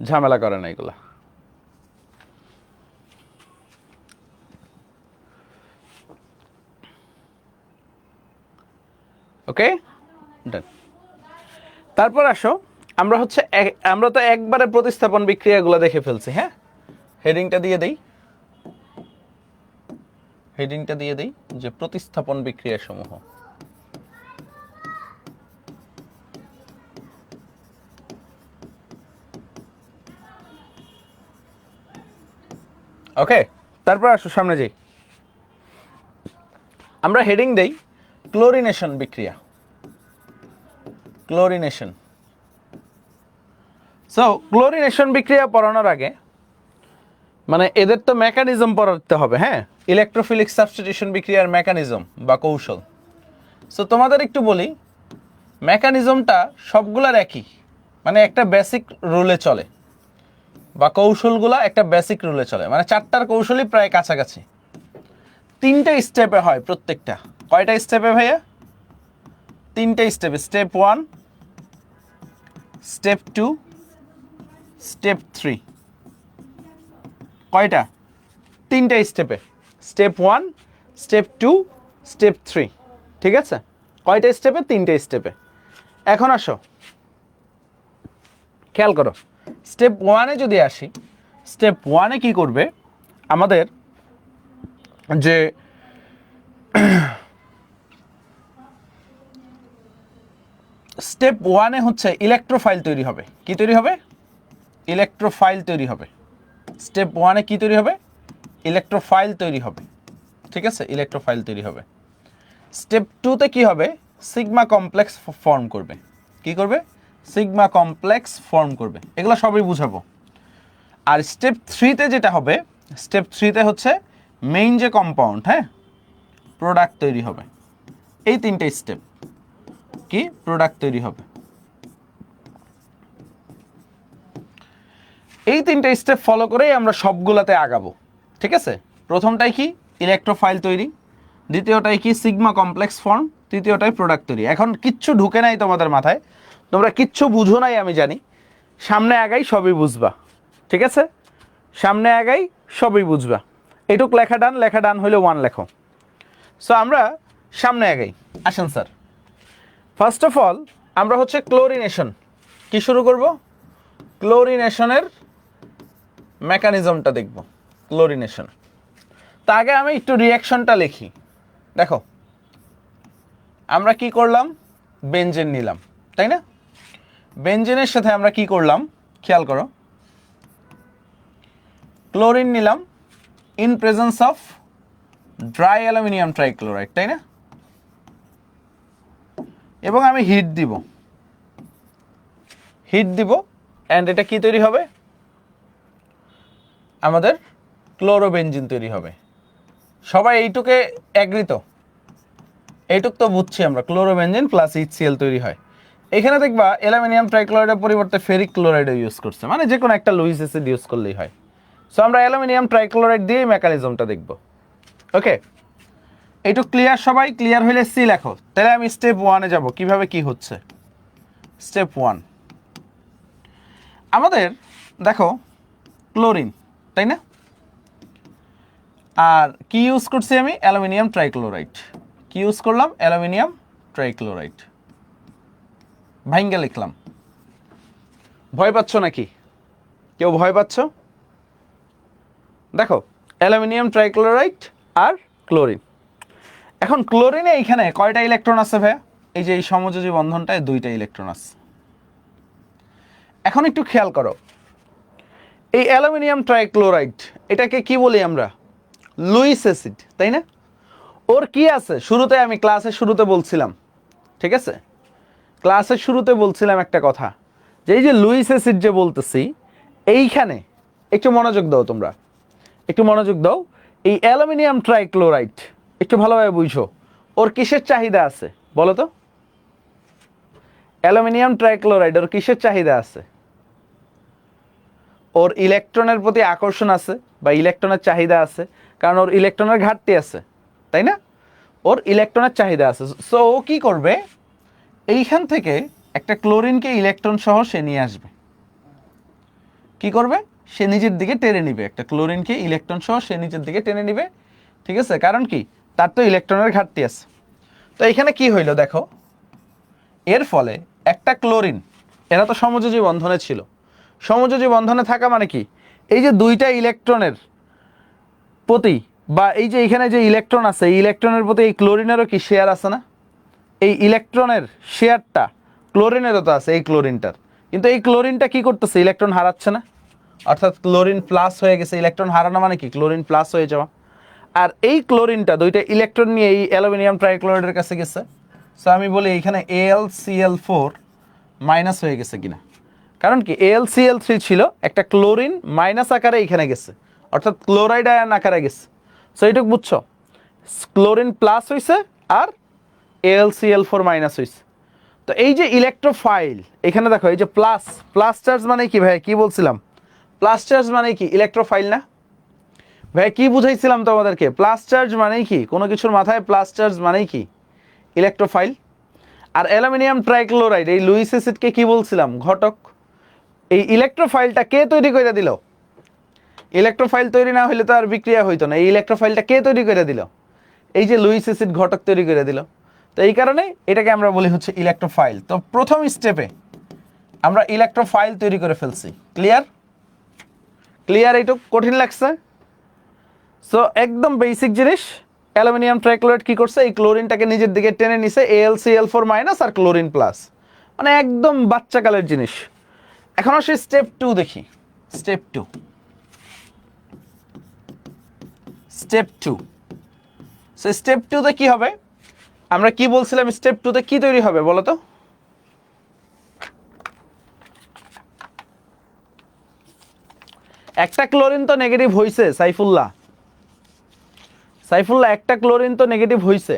ঝামেলা করে না এগুলা। ওকে ডান। তারপর আসো, আমরা তো একবারে প্রতিস্থাপন বিক্রিয়াগুলো দেখে ফেলছি। হ্যাঁ, হেডিংটা দিয়ে দেই, হেডিংটা দিয়ে দেই যে প্রতিস্থাপন বিক্রিয়া সমূহ। ওকে, তারপর আসো সামনে যাই। আমরা হেডিং দেই ক্লোরিনেশন বিক্রিয়া, ক্লোরিনেশন। সো ক্লোরিনেশন বিক্রিয়া পড়ানোর আগে মানে এদের তো মেকানিজম পড়াতে হবে। হ্যাঁ, ইলেকট্রোফিলিক সাবস্টিটিউশন বিক্রিয়ার মেকানিজম বা কৌশল। সো তোমাদের একটু বলি, মেকানিজমটা সবগুলার একই, মানে একটা বেসিক রুলে চলে, বা কৌশলগুলা একটা বেসিক রুলে চলে, মানে চারটার কৌশলই প্রায় কাছাকাছি। 3টে স্টেপে হয় প্রত্যেকটা। কয়টা স্টেপে ভাইয়া? 3টে স্টেপে। Step 1, step 2, step 3। কয়টা? 3টে স্টেপে। Step 1, step 2, step 3। ঠিক আছে, কয়টা স্টেপে? 3টে স্টেপে। এখন আসো খেয়াল করো, স্টেপ 1-এ যদি আসি, স্টেপ 1-এ কি করবে আমাদের, যে স্টেপ 1-এ হচ্ছে ইলেকট্রোফাইল তৈরি হবে। কি তৈরি হবে? ইলেকট্রোফাইল তৈরি হবে। স্টেপ 1-এ কি তৈরি হবে? ইলেকট্রোফাইল তৈরি হবে। ঠিক আছে, ইলেকট্রোফাইল তৈরি হবে। স্টেপ 2-তে কি হবে? সিগমা কমপ্লেক্স ফর্ম করবে। কি করবে? সিগমা কমপ্লেক্স ফর্ম করবে। এগুলো সবই বুঝাবো। আর স্টেপ 3-তে যেটা হবে, স্টেপ 3-তে হচ্ছে মেইন যে কম্পাউন্ড, হ্যাঁ, প্রোডাক্ট তৈরি হবে। এই 3টে স্টেপ কি? প্রোডাক্ট তৈরি হবে। এই 3টে স্টেপ ফলো করেই আমরা সবগুলাতে আগাবো। ঠিক আছে, প্রথমটাই কি? ইলেকট্রোফাইল তৈরি। দ্বিতীয়টাই কি? Sigma complex form. তৃতীয়টাই প্রোডাক্ট তৈরি। এখন কিচ্ছু ঢুকে নাই তোমাদের মাথায়, তোমরা কিচ্ছু বুঝো নাই আমি জানি, সামনে আগাই সবই বুঝবা। ঠিক আছে, সামনে আগাই সবই বুঝবা। এটুক লেখা ডান, লেখা ডান হইলে 1 লেখো। সো আমরা সামনে আগাই। আসেন স্যার, ফার্স্ট অফ অল আমরা হচ্ছে ক্লোরিনেশন কি শুরু করব? ক্লোরিনেশনের মেকানিজমটা দেখব। ক্লোরিনেশন, তা আগে আমি একটু রিয়াকশনটা লিখি। দেখো, আমরা কি করলাম? বেনজেন নিলাম, তাই না? বেনজেনের সাথে আমরা কি করলাম খেয়াল করো, ক্লোরিন নিলাম in presence of dry aluminium trichloride, তাই না? এবং আমি হিট দিব, হিট দিব, অ্যান্ড এটা কি তৈরি হবে? আমাদের ক্লোরোবেনজিন তৈরি হবে। সবাই এইটুকে এগ্রি তো? এইটুক তো বুঝছি আমরা, ক্লোরোবেনজিন প্লাস HCl তৈরি হয়। এখানে দেখবা অ্যালুমিনিয়াম ট্রাইক্লোরাইডের পরিবর্তে ফেরিক ক্লোরাইড ইউজ করছে, মানে যে কোনো একটা লুইস অ্যাসিড ইউজ করলেই হয়। সো আমরা অ্যালুমিনিয়াম ট্রাইক্লোরাইড দিয়ে মেকানিজমটা দেখব। ওকে, এইটুক ক্লিয়ার? সবাই ক্লিয়ার হইলে সি লেখো। তাহলে আমি স্টেপ 1-এ যাব, কিভাবে কি হচ্ছে। স্টেপ 1 আমাদের দেখো ক্লোরিন, তাই না? আর কি ইউজ করছি আমি? Aluminium trichloride. কি ইউজ করলাম? Aluminium trichloride. ভাইঙ্গা লিখলাম। ভয় পাচ্ছ নাকি? কেউ ভয় পাচ্ছ? দেখো, অ্যালুমিনিয়াম ট্রাইক্লোরাইড আর ক্লোরিন। এখন ক্লোরিনে এইখানে কয়টা ইলেকট্রন আছে ভাইয়া? এই যে এই সমযোজী বন্ধনটায় 2টা ইলেকট্রন আছে। এখন একটু খেয়াল করো, এই অ্যালুমিনিয়াম ট্রাইক্লোরাইড এটাকে কি বলি আমরা? লুইস অ্যাসিড, তাই না? ওর কি আছে? শুরুতে আমি ক্লাসের শুরুতে বলছিলাম, ঠিক আছে, ক্লাসের শুরুতে বলছিলাম একটা কথা, যে এই যে লুইস অ্যাসিড যে বলতেছি, এইখানে একটু মনোযোগ দাও, তোমরা একটু মনোযোগ দাও। এই অ্যালুমিনিয়াম ট্রাইক্লোরাইড একটু ভালোভাবে বুঝো, ওর কিসের চাহিদা আছে বলো তো? অ্যালুমিনিয়াম ট্রাইক্লোরাইড ওর কিসের চাহিদা আছে? ওর ইলেকট্রনের প্রতি আকর্ষণ আছে বা ইলেকট্রনের চাহিদা আছে, কারণ ওর ইলেকট্রনের ঘাটতি আছে, তাই না? ওর ইলেকট্রনের চাহিদা আছে। সো ও কী করবে, এইখান থেকে একটা ক্লোরিনকে ইলেকট্রন সহ সে নিয়ে আসবে। কি করবে? সে নিজের দিকে টেনে নিবে, একটা ক্লোরিনকে ইলেকট্রন সহ সে নিজের দিকে টেনে নিবে, ঠিক আছে? কারণ কি, তার তো ইলেকট্রনের ঘাটতি আছে। তো এখানে কি হইলো দেখো, এর ফলে একটা ক্লোরিন, এরা তো সমযোজী বন্ধনে ছিল, সমযোজী বন্ধনে থাকা মানে কি, এই যে দুইটা ইলেকট্রনের প্রতি বা এই যে এখানে যে ইলেকট্রন আছে, এই ইলেকট্রনের প্রতি এই ক্লোরিনেরও কি শেয়ার আছে না? এই ইলেকট্রনের শেয়ারটা ক্লোরিনেরও তো আছে, এই ক্লোরিনটার। কিন্তু এই ক্লোরিনটা কি করতেছে, ইলেকট্রন হারাচ্ছে না, অর্থাৎ ক্লোরিন প্লাস হয়ে গেছে। ইলেকট্রন হারানো মানে কি, ক্লোরিন প্লাস হয়ে যাওয়া। আর এই ক্লোরিনটা দুইটা ইলেকট্রন নিয়ে এই অ্যালুমিনিয়াম ট্রাইক্লোরাইডের কাছে গেছে। সো আমি বলি এইখানে AlCl4 মাইনাস হয়ে গেছে কিনা, কারণ কি AlCl3 ছিল, একটা ক্লোরিন মাইনাস আকারে এখানে গেছে, অর্থাৎ ক্লোরাইড আয়ন আকারে গেছে। সো এইটুকু বুঝছো, ক্লোরিন প্লাস হয়েছে আর AlCl4 মাইনাস হয়েছে। তো এই যে ইলেকট্রোফাইল, এখানে দেখো এই যে প্লাস, প্লাস চার্জ মানে কি ভাই, কি বলছিলাম? প্লাস চার্জ মানে কি, ইলেকট্রোফাইল না ভাই? কি বুঝাইছিলাম তোমাদেরকে? প্লাস চার্জ মানেই কি, কোনো কিছুর মাথায় প্লাস চার্জ মানেই কি, ইলেকট্রোফাইল। আর অ্যালুমিনিয়াম ট্রাইক্লোরাইড, এই লুইস অ্যাসিডকে কি বলছিলাম, ঘটক। এই ইলেকট্রোফাইলটা কে তৈরি করে দিল? ইলেকট্রোফাইল তৈরি না হইলে তো আর বিক্রিয়া হইতো না। এই ইলেকট্রোফাইলটা কে তৈরি করে দিল? এই যে লুইস অ্যাসিড ঘটক তৈরি করে দিল। তো এই কারণে এটাকে আমরা বলি হচ্ছে ইলেকট্রোফাইল। তো প্রথম স্টেপে আমরা ইলেকট্রোফাইল তৈরি করে ফেলছি। ক্লিয়ার? ক্লিয়ার? এইটুকু কঠিন লাগছে? সো একদম বেসিক জিনিস, অ্যালুমিনিয়াম ট্রাইক্লোরাইড কি করছে, এই ক্লোরিনটাকে নিজের দিকে টেনে নিছে, AlCl4 মাইনাস আর ক্লোরিন প্লাস, মানে একদম বাচ্চাকালের জিনিস। এখন আসি স্টেপ 2 দেখি। Step 2, step 2। সো স্টেপ 2 তে কি হবে, আমরা কি বলছিলাম, স্টেপ 2 তে কি তৈরি হবে বলো তো? একটা ক্লোরিন তো নেগেটিভ হইছে সাইফুল্লাহ, সাইফুল্লাহ একটা ক্লোরিন তো নেগেটিভ হইছে।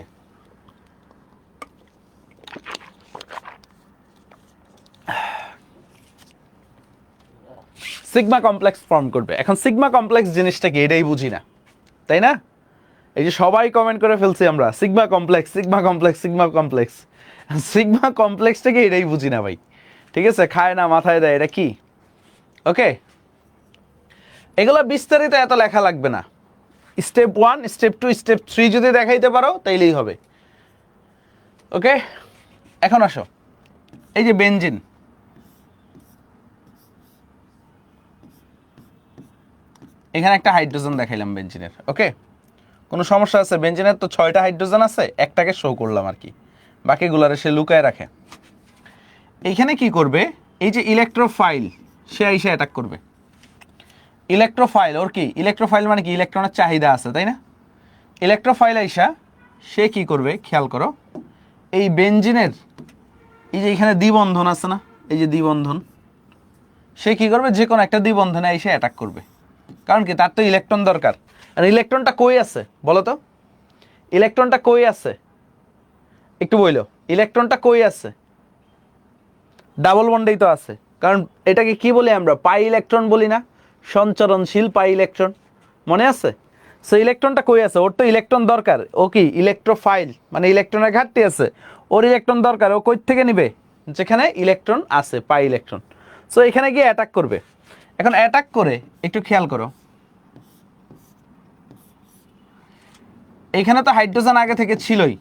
সিগমা কমপ্লেক্স ফর্ম করবে। এখন সিগমা কমপ্লেক্স জিনিসটা কি, এটাই বুঝি না, তাই না? এই যে সবাই কমেন্ট করে ফেলছি আমরা, sigma complex, sigma complex, sigma complex. Sigma কমপ্লেক্সটাকে এটাই বুঝি না ভাই, ঠিক আছে? খায় না মাথায় দেয়, এটা কি? ওকে, এগুলো বিস্তারিত এত লেখা লাগবে না। স্টেপ 1, স্টেপ 2, স্টেপ 3 যদি দেখাইতে পারো তাইলেই হবে। ওকে, এখন আসো, এই যে বেনজিন, এখানে একটা হাইড্রোজেন দেখাইলাম বেনজিনের। ওকে, কোনো সমস্যা আছে? বেনজিনের তো 6টা হাইড্রোজেন আছে, একটাকে শো করলাম আর কি, বাকিগুলারে সে লুকায় রাখে। এইখানে কি করবে, এই যে ইলেকট্রোফাইল, সে আইসা অ্যাটাক করবে। ইলেকট্রোফাইল, ওর কি ইলেকট্রোফাইল মানে কি, ইলেকট্রনের চাহিদা আছে, তাই না? ইলেকট্রোফাইল আইসা সে কি করবে, খেয়াল করো, এই বেনজিনের এই যে এখানে দ্বিবন্ধন আছে না, এই যে দ্বিবন্ধন, সে কি করবে, যে কোনো একটা দ্বিবন্ধনে এসে অ্যাটাক করবে। কারণ কি, তার তো ইলেকট্রন দরকার। আর ইলেকট্রনটা কই আছে বলো তো? ইলেকট্রনটা কই আছে একটু বইলো, ইলেকট্রনটা কই আছে? ডাবল বন্ডেই তো আছে। কারণ এটাকে কি বলি আমরা, পাই ইলেকট্রন বলি না, সঞ্চরণশীল পাই ইলেকট্রন, মনে আছে? সো ইলেকট্রনটা কই আছে? ওর তো ইলেকট্রন দরকার, ও কি ইলেকট্রোফাইল, মানে ইলেকট্রনের ঘাটতি আছে, ওর ইলেকট্রন দরকার, ও কই থেকে নিবে, যেখানে ইলেকট্রন আছে, পাই ইলেকট্রন। সো এখানে গিয়ে অ্যাটাক করবে। এখন অ্যাটাক করে একটু খেয়াল করো, এইখানে তো হাইড্রোজেন আগে থেকে ছিলই।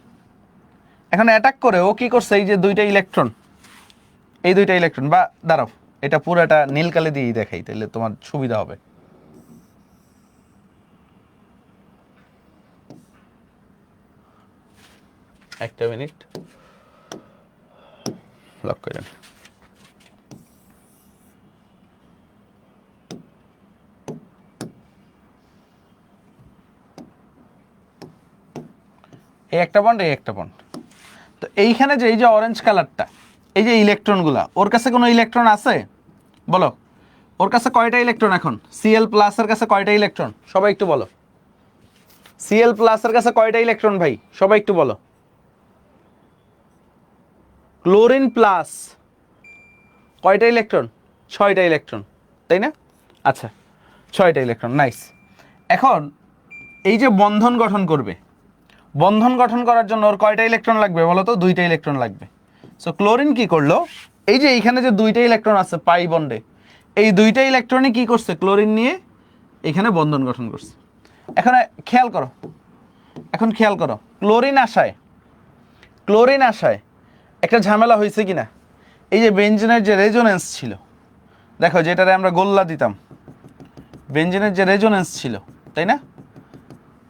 এখন অ্যাটাক করে ও কি করছে, এই যে দুইটা ইলেকট্রন, এই দুইটা ইলেকট্রন, বা দাঁড়াও এটা পুরোটা নীল কালি দিয়েই দেখাই, তাহলে তোমার সুবিধা হবে। একটা মিনিট, লক করেন। এই একটা বন্ড, এই একটা বন্ড। তো এইখানে যে এই যে অরেঞ্জ কালারটা, এই যে ইলেকট্রনগুলা, ওর কাছে কোনো ইলেকট্রন আছে বলো? ওর কাছে কয়টা ইলেকট্রন এখন? Cl প্লাস এর কাছে কয়টা ইলেকট্রন, সবাই একটু বলো। Cl প্লাসের কাছে কয়টা ইলেকট্রন ভাই সবাই একটু বলো। ক্লোরিন প্লাস কয়টা ইলেকট্রন? 6টা ইলেকট্রন, তাই না? আচ্ছা, 6টা ইলেকট্রন, নাইস। এখন এই যে বন্ধন গঠন করবে, বন্ধন গঠন করার জন্য ওর কয়টা ইলেকট্রন লাগবে বলো তো? 2টা ইলেকট্রন লাগবে। সো ক্লোরিন কি করলো, এই যে এইখানে যে 2টা ইলেকট্রন আছে পাই বন্ডে, এই 2টা ইলেকট্রনই কি করছে, ক্লোরিন নিয়ে এখানে বন্ধন গঠন করছে। এখন খেয়াল করো, এখন খেয়াল করো, ক্লোরিন আসায় একটা ঝামেলা হয়েছে কিনা। এই যে বেঞ্জিনের যে রেজোনেন্স ছিল, দেখো যেটারে আমরা গোল্লা দিতাম, বেঞ্জিনের যে রেজোনেন্স ছিল, তাই না?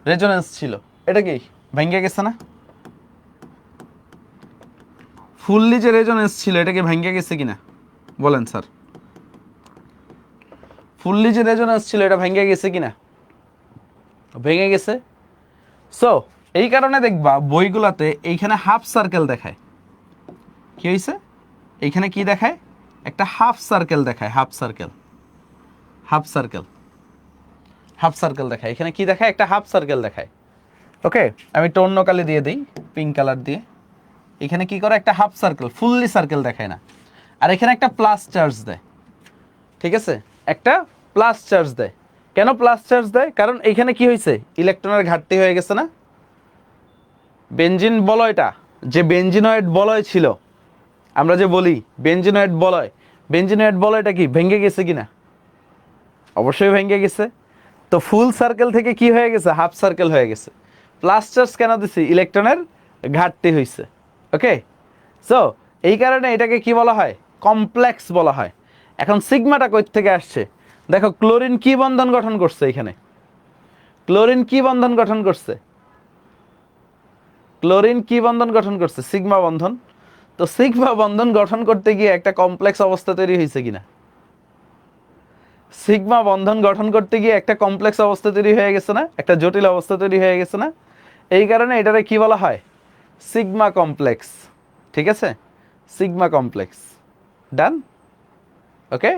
রেজোনেন্স ছিল, এটা কি ভেঙে গেছে না? ফুললি যে রেজোনেন্স ছিল এটা কি ভেঙে গেছে কিনা বলেন স্যার? ফুললি যে রেজোনেন্স ছিল এটা ভেঙে গেছে কিনা? ভেঙে গেছে। সো এই কারণে দেখবা বইগুলাতে এইখানে হাফ সার্কেল দেখায়। কি হয়েছে? এইখানে কি দেখায়? একটা হাফ সার্কেল দেখায়, half circle, half circle, half circle দেখায়। এখানে কি দেখায়? একটা হাফ সার্কেল দেখায়। ওকে, আমি একটু অন্য কালে দিয়ে দিই, পিঙ্ক কালার দিয়ে। এখানে কি করে? একটা হাফ সার্কেল, ফুললি সার্কেল দেখায় না। আর এখানে একটা প্লাস চার্জ দেয়, ঠিক আছে? একটা প্লাস চার্জ দেয়। কেন প্লাস চার্জ দেয়? কারণ এইখানে কি হয়েছে, ইলেকট্রনের ঘাটতি হয়ে গেছে না? বেঞ্জিন বলয়টা, যে বেঞ্জিনয়েড বলয় ছিল, আমরা যে বলি বেঞ্জিনয়েড বলয়, বেঞ্জিনয়েড বলয়টা কি ভেঙে গেছে কিনা? অবশ্যই ভেঙে গেছে। তো ফুল সার্কেল থেকে কি হয়ে গেছে, হাফ সার্কেল হয়ে গেছে। প্লাস চার্জ কেন দিছি? ইলেকট্রনের ঘাটতি হয়েছে। ওকে, সো এই কারণে এটাকে কি বলা হয়, কমপ্লেক্স বলা হয়। এখন সিগমাটা কই থেকে আসছে? দেখো ক্লোরিন কি বন্ধন গঠন করছে এখানে, ক্লোরিন কি বন্ধন গঠন করছে, ক্লোরিন কি বন্ধন গঠন করছে? সিগমা বন্ধন। তো সিগমা বন্ধন গঠন করতে গিয়ে একটা কমপ্লেক্স অবস্থা তৈরি হয়েছে কিনা? সিগমা বন্ধন গঠন করতে গিয়ে একটা কমপ্লেক্স অবস্থা তৈরি হয়ে গেছে না? একটা জটিল অবস্থা তৈরি হয়ে গেছে না? এই কারণে এটারে কি বলা হয়, সিগমা কমপ্লেক্স। ঠিক আছে, সিগমা কমপ্লেক্স। ডান? ওকে,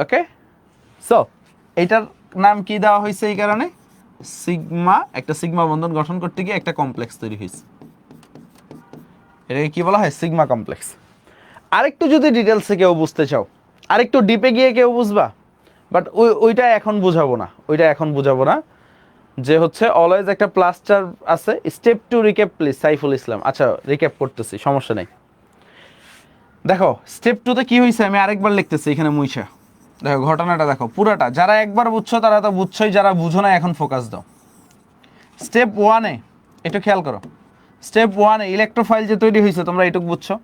ওকে। সো এইটার নাম কি দেওয়া হয়েছে? এই কারণে সিগমা, একটা সিগমা বন্ধন গঠন করতে গিয়ে একটা কমপ্লেক্স তৈরি হয়েছে, এটাকে কি বলা হয়, সিগমা কমপ্লেক্স। আরেকটু যদি ডিটেলসে কেউ বুঝতে চাও, আরেকটু ডিপে গিয়ে কেউ বুঝবা, বাট ওইটা এখন বুঝাবো না, ওইটা এখন বুঝাবো না। যে হচ্ছে অলওয়েজ একটা প্লাস চার্জ আছে। Step two recap please Saiful Islam. আচ্ছা রিক্যাপ করতেছি, সমস্যা নেই। দেখো স্টেপ টুতে কি হয়েছে আমি আরেকবার লিখতেছি এখানে মুইছা। দেখো ঘটনাটা দেখো পুরাটা, যারা একবার বুঝছো তারা তো বুঝছোই, যারা বুঝো না এখন ফোকাস দাও। স্টেপ ওয়ানে একটু খেয়াল করো, স্টেপ ওয়ানে ইলেকট্রোফাইল যে তৈরি হয়েছে তোমরা এটুকু বুঝছো।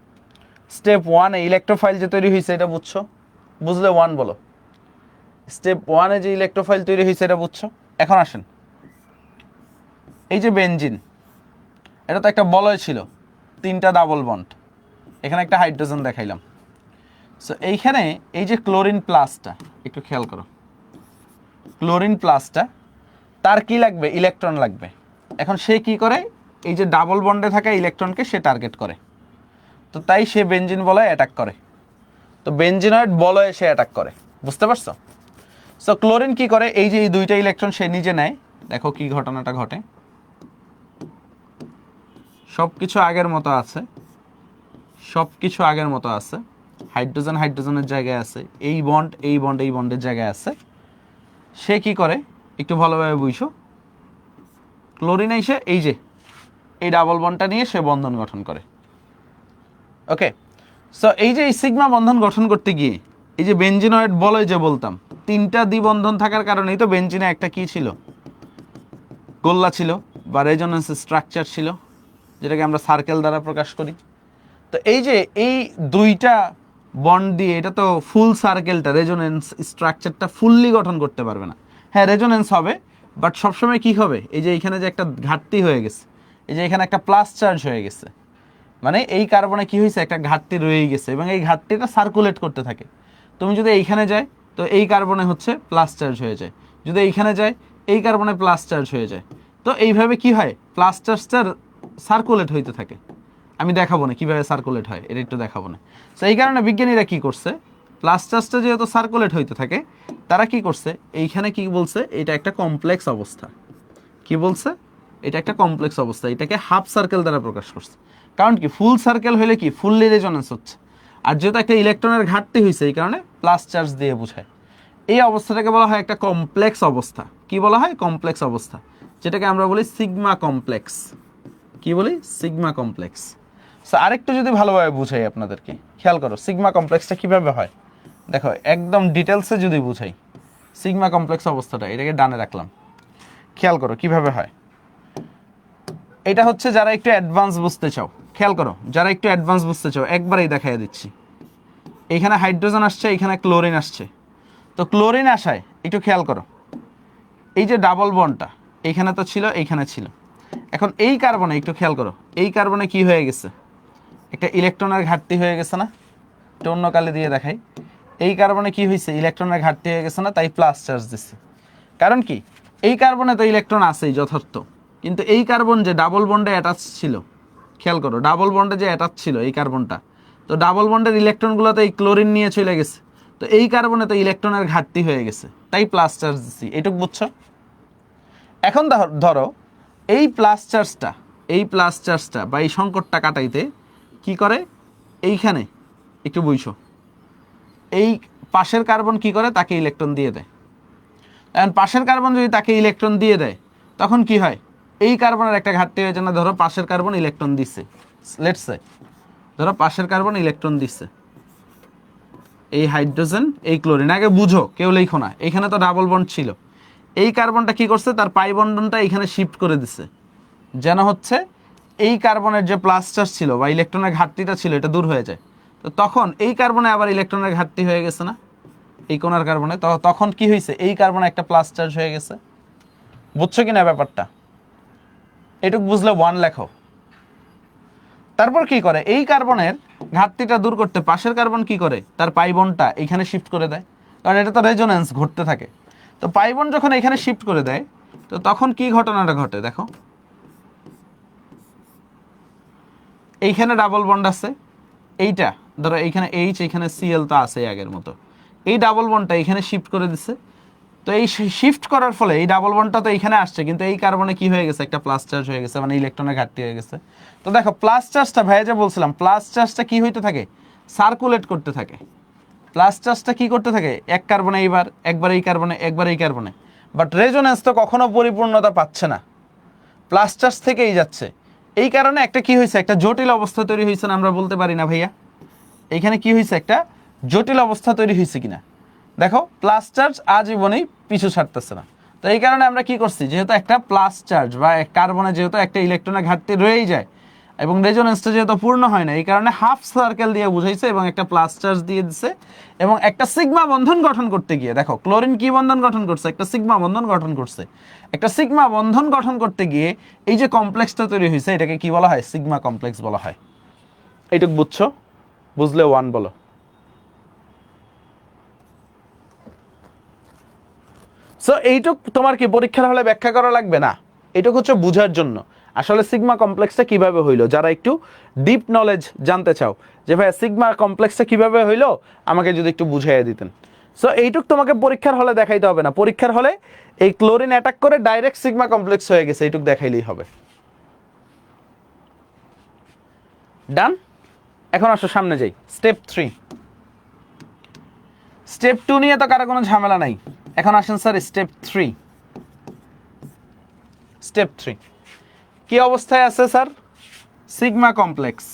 স্টেপ ওয়ানে ইলেকট্রোফাইল যে তৈরি হয়েছে এটা বুঝছো? বুঝলে ওয়ান বলো। স্টেপ ওয়ানে যে ইলেকট্রোফাইল তৈরি হয়েছে এটা বুঝছো। এখন আসেন, এই যে বেনজিন, এটা তো একটা বলয় ছিল, 3টা ডাবল বন্ড, এখানে একটা হাইড্রোজেন দেখাইলাম। সো এইখানে এই যে ক্লোরিন প্লাসটা একটু খেয়াল করো, ক্লোরিন প্লাসটা তার কি লাগবে, ইলেকট্রন লাগবে। এখন সে কি করে, এই যে ডাবল বন্ডে থাকা ইলেকট্রনকে সে টার্গেট করে, তো তাই সে বেনজিন বলয় অ্যাটাক করে। তো বেনজিনয়েড বলয়ে সে অ্যাটাক করে, বুঝতে পারছো? সো ক্লোরিন কি করে, এই যে এই 2টা ইলেকট্রন সে নিজে নেয়। দেখো কি ঘটনাটা ঘটে, সব কিছু আগের মতো আছে, সব কিছু আগের মতো আছে। হাইড্রোজেন হাইড্রোজেনের জায়গায় আছে, এই বন্ড এই বন্ড এই বন্ডের জায়গায় আছে। সে কি করে একটু ভালোভাবে বুঝো, ক্লোরিন এসে এই যে এই ডাবল বন্ডটা নিয়ে সে বন্ধন গঠন করে। ওকে, সো এই যে এই সিগমা বন্ধন গঠন করতে গিয়ে এই যে বেনজিনয়েড বলয় যে বলতাম, 3টা দ্বিবন্ধন থাকার কারণেই তো বেনজিনে একটা কি ছিল, গোল্লা ছিল বা রেজোনেন্স স্ট্রাকচার ছিল, যেটাকে আমরা সার্কেল দ্বারা প্রকাশ করি। তো এই যে এই 2টা বন্ড দিয়ে এটা তো ফুল সার্কেলটা, রেজোনেন্স স্ট্রাকচারটা ফুললি গঠন করতে পারবে না। হ্যাঁ রেজোনেন্স হবে, বাট সবসময় কি হবে, এই যে এখানে যে একটা ঘাটতি হয়ে গেছে, এই যে এখানে একটা প্লাস চার্জ হয়ে গেছে, মানে এই কার্বনে কি হয়েছে, একটা ঘাটতি রয়েই গেছে, এবং এই ঘাটতিটা সার্কুলেট করতে থাকে। তুমি যদি এইখানে যায় তো এই কার্বনে হচ্ছে প্লাস চার্জ হয়ে যায়, যদি এইখানে যায় এই কার্বনে প্লাস চার্জ হয়ে যায়। তো এইভাবে কি হয়, প্লাস চার্জটা সার্কুলেট হইতে থাকে। আমি দেখাবো না কীভাবে সার্কুলেট হয়, এটা একটু দেখাবো না। সো এই কারণে বিজ্ঞানীরা কি করছে, প্লাস চার্জটা যেহেতু সার্কুলেট হইতে থাকে, তারা কি করছে, এইখানে কি বলছে, এটা একটা কমপ্লেক্স অবস্থা। কি বলছে, এটা একটা কমপ্লেক্স অবস্থা, এটাকে হাফ সার্কেল দ্বারা প্রকাশ করছে। কারণ কি, ফুল সার্কেল হলে কি ফুললি রেজোনেন্স হচ্ছে, আর যেহেতু একটা ইলেকট্রনের ঘাটতি হয়েছে এই কারণে প্লাস চার্জ দিয়ে বোঝায়। এই অবস্থাটাকে বলা হয় একটা কমপ্লেক্স অবস্থা। কি বলা হয়, কমপ্লেক্স অবস্থা, যেটাকে আমরা বলি সিগমা কমপ্লেক্স। কি বলি, সিগমা কমপ্লেক্স। সো আরেকটু যদি ভালোভাবে বুঝাই আপনাদেরকে, খেয়াল করো সিগমা কমপ্লেক্সটা কিভাবে হয়। দেখো একদম ডিটেলসে যদি বুঝাই সিগমা কমপ্লেক্স অবস্থাটা, এটাকে ডানে রাখলাম, খেয়াল করো কিভাবে হয়। এটা হচ্ছে যারা একটু অ্যাডভান্স বুঝতে চাও, খেয়াল করো, যারা একটু অ্যাডভান্স বুঝতে চাও একবারেই দেখাই দিচ্ছি। এইখানে হাইড্রোজেন আসছে, এইখানে ক্লোরিন আসছে। তো ক্লোরিন আসায় একটু খেয়াল করো, এই যে ডাবল বন্ডটা এইখানে তো ছিল, এইখানে ছিল। এখন এই কার্বনে একটু খেয়াল করো, এই কার্বনে কি হয়ে গেছে, একটা ইলেকট্রনের ঘাটতি হয়ে গেছে না। এটা অন্য কালে দিয়ে দেখাই, এই কার্বনে কি হয়েছে, ইলেকট্রনের ঘাটতি হয়ে গেছে না, তাই প্লাস চার্জ দিচ্ছে। কারণ কি, এই কার্বনে তো ইলেকট্রন আছেই যথার্থ, কিন্তু এই কার্বন যে ডাবল বন্ডে অ্যাটাচ ছিল, খেয়াল করো ডাবল বন্ডে যে অ্যাটাচ ছিল এই কার্বনটা, তো ডাবল বন্ডের ইলেকট্রনগুলো তো এই ক্লোরিন নিয়ে চলে গেছে, তো এই কার্বনে তো ইলেকট্রনের ঘাটতি হয়ে গেছে, তাই প্লাস চার্জ দিচ্ছি। এইটুকু বুঝছো। এখন ধরো এই প্লাস চার্জটা বা এই সংকটটা কাটাইতে কি করে, এইখানে একটু বুঝছো, এই পাশের কার্বন কি করে, তাকে ইলেকট্রন দিয়ে দেয়। এখন পাশের কার্বন যদি তাকে ইলেকট্রন দিয়ে দেয়, তখন কি হয়, এই কার্বনের একটা ঘাটতি হয়েছে না। ধরো পাশের কার্বন ইলেকট্রন দিচ্ছে, লেটস সে ধরো পাশের কার্বন ইলেকট্রন দিচ্ছে, এই হাইড্রোজেন এই ক্লোরিন, আগে বুঝো কেউ লেখো না, এখানে তো ডাবল বন্ড ছিল, এই কার্বনটা কি করছে, তার পাই বন্ডনটা এখানে শিফট করে দিচ্ছে, যেন হচ্ছে এই কার্বনের যে প্লাস চার্জ ছিল বা ইলেকট্রনের ঘাটতিটা ছিল এটা দূর হয়ে যায়। তো তখন এই কার্বনে আবার ইলেকট্রনের ঘাটতি হয়ে গেছে না, এই কোনার কার্বনে, তখন কি হয়েছে, এই কার্বনে একটা প্লাস চার্জ হয়ে গেছে। বুঝছো কিনা ব্যাপারটা, এটুকু বুঝলে 1 লেখো। তারপর কি করে, এই কার্বনের ঘাটতিটা দূর করতে পাশের কার্বন কি করে, তার পাই বন্ডটা এখানে শিফট করে দেয়, কারণ এটা তো রেজোনেন্স ঘটতে থাকে। তো পাই বন্ড যখন এখানে শিফট করে দেয়, তো তখন কি ঘটনাটা ঘটে দেখো, এইখানে ডাবল বন্ড আছে, এইটা ধরো এইখানে এইচ, এইখানে সিএল তো আছে আগের মতো, এই ডাবল বন্ডটা এইখানে শিফট করে দিচ্ছে। তো এই শিফট করার ফলে এই ডাবল বন্ডটা তো এইখানে আসছে, কিন্তু এই কার্বনে কি হয়ে গেছে, একটা প্লাস চার্জ হয়ে গেছে, মানে ইলেকট্রনের ঘাটতি হয়ে গেছে। তো দেখো প্লাস চার্জটা, ভাইয়া যে বলছিলাম প্লাস চার্জটা কি হইতে থাকে, সার্কুলেট করতে থাকে। প্লাস চার্জটা কি করতে থাকে, এক কার্বনে এইবার, একবার এই কার্বনে, একবার এই কার্বনে, বাট রেজোনেন্স তো কখনো পরিপূর্ণতা পাচ্ছে না, প্লাস চার্জ থেকেই যাচ্ছে। এই কারণে একটা কি হয়েছে, একটা জটিল অবস্থা তৈরি হয়েছে না, আমরা বলতে পারি না ভাইয়া, এইখানে কি হয়েছে, একটা জটিল অবস্থা তৈরি হয়েছে কিনা। দেখো প্লাস চার্জ আজীবনেই পিছু ছাড়তেছে না। তো এই কারণে আমরা কি করছি, যেহেতু একটা প্লাস চার্জ বা কার্বনে যেহেতু একটা ইলেকট্রনের ঘাটতি রয়েই যায় এবং রেজোনেন্সটা যেহেতু পূর্ণ হয় না, এই কারণে হাফ সার্কেল দিয়ে বুঝাইছে এবং একটা প্লাস চার্জ দিয়ে দিছে। এবং একটা সিগমা বন্ধন গঠন করতে গিয়ে দেখো ক্লোরিন কি বন্ধন গঠন করছে, একটা সিগমা বন্ধন গঠন করছে। একটা সিগমা বন্ধন গঠন করতে গিয়ে এই যে কমপ্লেক্সটা তৈরি হয়েছে, এটাকে কি বলা হয়, সিগমা কমপ্লেক্স বলা হয়। এইটুকু বুঝছো, বুঝলে 1 বলো। সো এইটুক তোমার কি পরীক্ষার হলে ব্যাখ্যা করা লাগবে না, এইটুক হচ্ছে বুঝার জন্য আসলে সিগমা কমপ্লেক্সটা কিভাবে হইলো। যারা একটু ডিপ নলেজ জানতে চাও যে ভাই সিগমা কমপ্লেক্সটা কিভাবে হইলো, আমাকে যদি একটু বুঝাইয়া দিতেন। সো এইটুক তোমাকে পরীক্ষার হলে দেখাইতে হবে না, পরীক্ষার হলে এই ক্লোরিন অ্যাটাক করে ডাইরেক্ট সিগমা কমপ্লেক্স হয়ে গেছে, এইটুক দেখাইলেই হবে। ডান। এখন আসো সামনে যাই, স্টেপ 3। স্টেপ 2 নিয়ে তো কারো কোনো ঝামেলা নাই। এখন আসেন স্যার স্টেপ 3। স্টেপ 3 কি অবস্থায় আছে স্যার, সিগমা কমপ্লেক্স,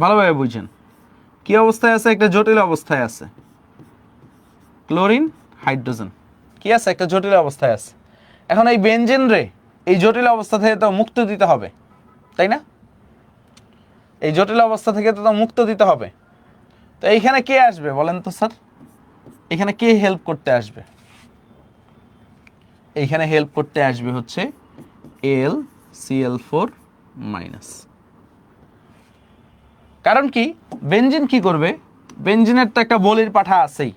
ভালোভাবে বুঝেন কি অবস্থায় আছে, একটা জটিল অবস্থায় আছে। ক্লোরিন হাইড্রোজেন কি আছে, একটা জটিল অবস্থায় আছে। এখন এই বেনজিন রে এই জটিল অবস্থা থেকে তো মুক্ত দিতে হবে, তাই না? এই জটিল অবস্থা থেকে তো মুক্ত দিতে হবে। তো এইখানে কে আসবে বলেন তো স্যার, এখানে কে হেল্প করতে আসবে? এইখানে হেল্প করতে আসবে হচ্ছে LCl4-। কারণ কি, বেনজিন কি করবে, বেনজিনের তো একটা বলির পাঠা আছেই,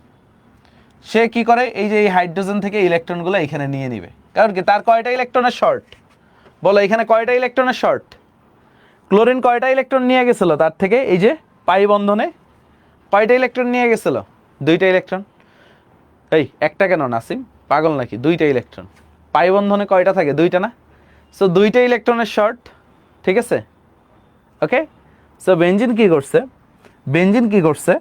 সে কি করে এই যে এই হাইড্রোজেন থেকে ইলেকট্রনগুলো এখানে নিয়ে নিবে। কারণ কি, তার কয়টা ইলেকট্রনের শর্ট বলো, এখানে কয়টা ইলেকট্রনের শর্ট, ক্লোরিন কয়টা ইলেকট্রন নিয়ে গেছিল তার থেকে, এই যে পাই বন্ধনে কয়টা ইলেকট্রন নিয়ে গেছিল, দুইটা ইলেকট্রন। এই একটা কেন নাসিম, পাগল নাকি? দুইটা ইলেকট্রন। পাই বন্ধনে কয়টা থাকে? দুইটা না? সো দুইটা ইলেকট্রনের শর্ট, ঠিক আছে? ওকে, সো বেঞ্জিন কি করছে,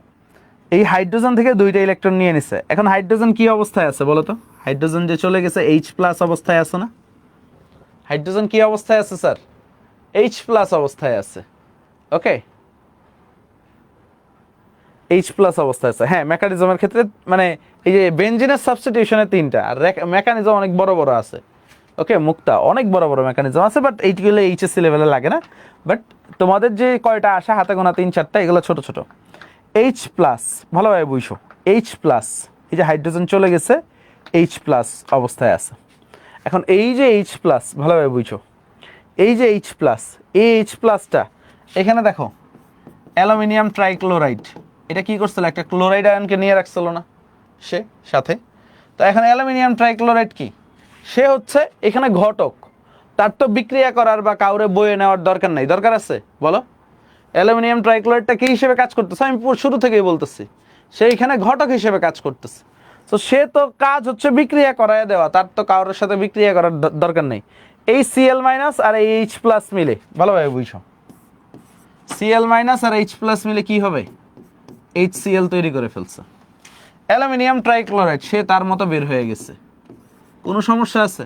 এই হাইড্রোজেন থেকে দুইটা ইলেকট্রন নিয়ে নিছে। এখন হাইড্রোজেন কি অবস্থায় আছে বলো তো? হাইড্রোজেন যে চলে গেছে H+ অবস্থায় আছে না? হাইড্রোজেন কি অবস্থায় আছে স্যার? H+ অবস্থায় আছে। ওকে, H+ অবস্থায় আছে। হ্যাঁ, মেকানিজমের ক্ষেত্রে মানে এই যে বেনজিনের সাবস্টিটিউশনে 3টা, আর মেকানিজম অনেক বড় বড় আছে। ওকে, মুক্তা অনেক বড় বড় মেকানিজম আছে, বাট এইগুলো এইচএসসি লেভেলে লাগে না। বাট তোমাদের যে কয়টা আসে হাতে গোনা 3-4টা, এগুলো ছোট ছোট। H+, ভালোভাবে বুঝো, H+, এই যে হাইড্রোজেন চলে গেছে, H+ অবস্থায় আছে। এখন এই যে H+, ভালোভাবে বুঝো, এই যে H+, এই H+টা এখানে দেখো অ্যালুমিনিয়াম ট্রাইক্লোরাইড, এটা কি করছিল? একটা ক্লোরাইড আয়নকে নিয়ে রাখছিল না সে সাথে? তো এখন অ্যালুমিনিয়াম ট্রাইক্লোরাইড কি? সে হচ্ছে এখানে ঘটক, তার তো বিক্রিয়া করার বা কাউরে বয়ে নেওয়ার দরকার নাই। দরকার আছে বলো? অ্যালুমিনিয়াম ট্রাইক্লোরাইডটা কি হিসেবে কাজ করতেছে? আমি শুরু থেকেই বলতেছি, সে এখানে ঘটক হিসেবে কাজ করতেছে। তো সে তো কাজ হচ্ছে বিক্রিয়া করায় দেওয়া, তার তো কারোর সাথে বিক্রিয়া করার দরকার নেই। এই Cl- আর এই H+ মিলে, ভালোভাবে বুঝো, Cl- আর H+ মিলে কি হবে? HCl তৈরি করে ফেলছে। অ্যালুমিনিয়াম ট্রাইক্লোরাইড সে তার মতো বের হয়ে গেছে। কোনো সমস্যা আছে?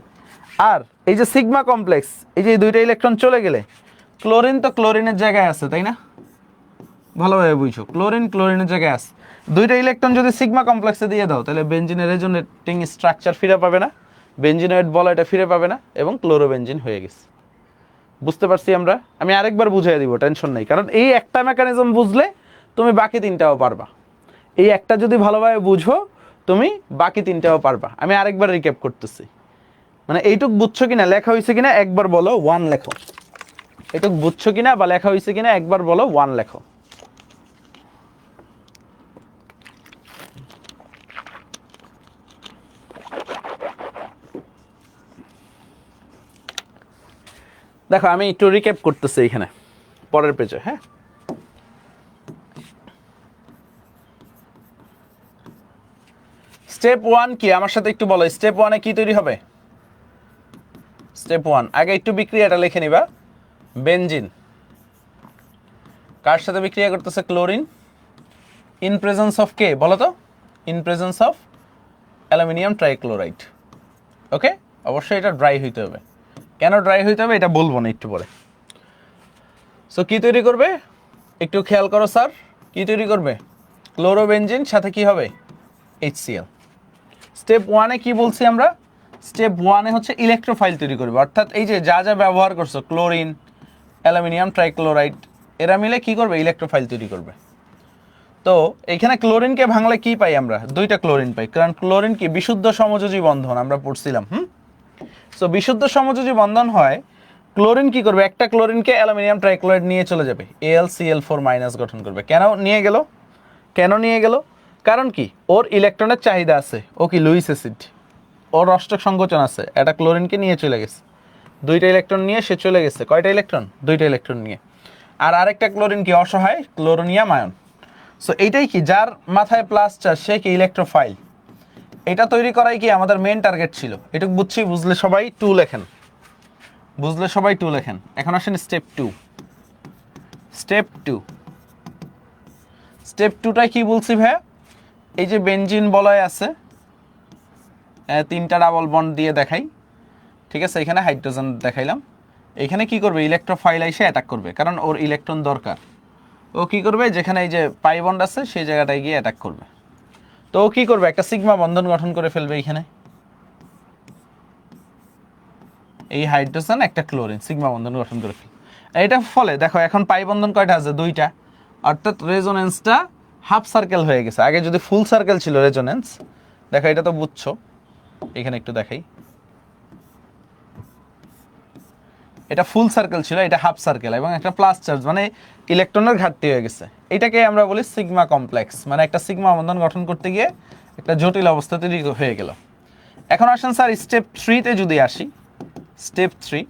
আর এই যে সিগমা কমপ্লেক্স, এই যে দুইটা ইলেকট্রন চলে গেলে ক্লোরিন তো ক্লোরিনের জায়গায় আছে, তাই না? ভালোভাবে বুঝো, ক্লোরিন ক্লোরিনের জায়গায় আছে। দুইটা ইলেকট্রন যদি সিগমা কমপ্লেক্সে দিয়ে দাও, তাহলে বেনজিনের রেজোনেটিং স্ট্রাকচার ফিরে পাবে না, বেনজিনয়েড বলয়টা ফিরে পাবে না, এবং ক্লোরোবেনজিন হয়ে গেছে। বুঝতে পারছি আমরা? আমি আরেকবার বুঝিয়ে দিব, টেনশন নেই, কারণ এই একটা মেকানিজম বুঝলে তুমি বাকি তিনটাও পারবা। এই একটা যদি ভালোভাবে বুঝো, তুমি বাকি তিনটাও পারবা। আমি আরেকবার রিক্যাপ করতেছি, মানে এইটুক বুঝছো কিনা, লেখা হয়েছে কিনা একবার বলো, 1 লেখো। এইটুক বুঝছো কিনা বা লেখা হয়েছে কিনা একবার বলো, 1 লেখো। দেখো আমি একটু রিক্যাপ করতেছি এখানে পরের পেজে। হ্যাঁ, স্টেপ 1 কি আমার সাথে একটু বলো? স্টেপ 1-এ কি তৈরি হবে? স্টেপ 1 আগে একটু বিক্রিয়াটা লিখে নিবা। বেনজিন কার সাথে বিক্রিয়া করতেছে? ক্লোরিন। ইন প্রেজেন্স অফ কে বলো তো? In presence of aluminium trichloride. Okay, অবশ্যই এটা ড্রাই হইতে হবে। কেন ড্রাই হইতে হবে এটা বলবো না একটু পরে। সো কি তৈরি করবে একটু খেয়াল করো স্যার, কি তৈরি করবে? ক্লোরোবেনজিন সাথে কি হবে? HCl। স্টেপ 1-এ কি বলছি আমরা? স্টেপ 1-এ হচ্ছে ইলেকট্রোফাইল তৈরি করবে, অর্থাৎ এই যে যা যা ব্যবহার করছো, ক্লোরিন, অ্যালুমিনিয়াম ট্রাইক্লোরাইড, এরা মিলে কি করবে? ইলেকট্রোফাইল তৈরি করবে। তো এখানে ক্লোরিনকে ভাঙলে কি পাই আমরা? দুইটা ক্লোরিন পাই, কারণ ক্লোরিন কি বিশুদ্ধ সমযোজী বন্ধন, আমরা পড়ছিলাম। সো বিশুদ্ধ সমযোজী বন্ধন হয়, ক্লোরিন কি করবে? একটা ক্লোরিনকে অ্যালুমিনিয়াম ট্রাইক্লোরাইড নিয়ে চলে যাবে, AlCl4- গঠন করবে। কেন নিয়ে গেল? কেন নিয়ে গেল? কারণ কি, ওর ইলেকট্রনের চাহিদা আছে, ও কি লুইস অ্যাসিড, ওর অষ্টক সংকোচন আছে, একটা ক্লোরিনকে নিয়ে চলে গেছে, দুইটা ইলেকট্রন নিয়ে সে চলে গেছে। কয়টা ইলেকট্রন? দুইটা ইলেকট্রন নিয়ে। আর আরেকটা ক্লোরিন কি অসহায়, ক্লোরোনিয়াম আয়ন। সো এইটাই কি, যার মাথায় প্লাস চার্জ সে কি ইলেকট্রোফাইল। এটা তৈরি করাই কি আমাদের মেন টার্গেট ছিল। এটুকু বুঝছি, বুঝলে সবাই 2 লেখেন, বুঝলে সবাই 2 লেখেন। এখন আসেন স্টেপ 2। স্টেপ 2, স্টেপ 2টাই কি বলছি ভাইয়া? এই যে বেনজিন বলয় আছে, 3টা ডাবল বন্ড দিয়ে দেখাই, ঠিক আছে? এখানে হাইড্রোজেন দেখাইলাম। এখানে কি করবে? ইলেকট্রোফাইল এসে অ্যাটাক করবে, কারণ ওর ইলেকট্রন দরকার। ও কি করবে? যেখানে এই যে পাই বন্ড আছে সেই জায়গাটায় গিয়ে অ্যাটাক করবে। তো ও কি করবে? একটা সিগমা বন্ধন গঠন করে ফেলবে এখানে। এই হাইড্রোজেন একটা ক্লোরিন সিগমা বন্ধন গঠন করে ফেলবে। এটা ফলে দেখো এখন পাই বন্ধন কয়টা আছে? 2টা, অর্থাৎ রেজোনেন্সটা হাফ সার্কেল হয়ে গেছে। আগে যদি ফুল সার্কেল ছিল রেজোনেন্স, দেখো এটা তো বুঝছো, এখানে একটু দেখাই, এটা ফুল সার্কেল ছিল, এটা হাফ সার্কেল, এবং একটা প্লাস চার্জ, মানে ইলেকট্রনের ঘাটতি হয়ে গেছে। এটাকে আমরা বলি সিগমা কমপ্লেক্স, মানে একটা সিগমা বন্ধন গঠন করতে গিয়ে একটা জটিল অবস্থা তৈরি হয়ে গেল। এখন আসেন স্যার স্টেপ 3-তে যদি আসি, স্টেপ 3,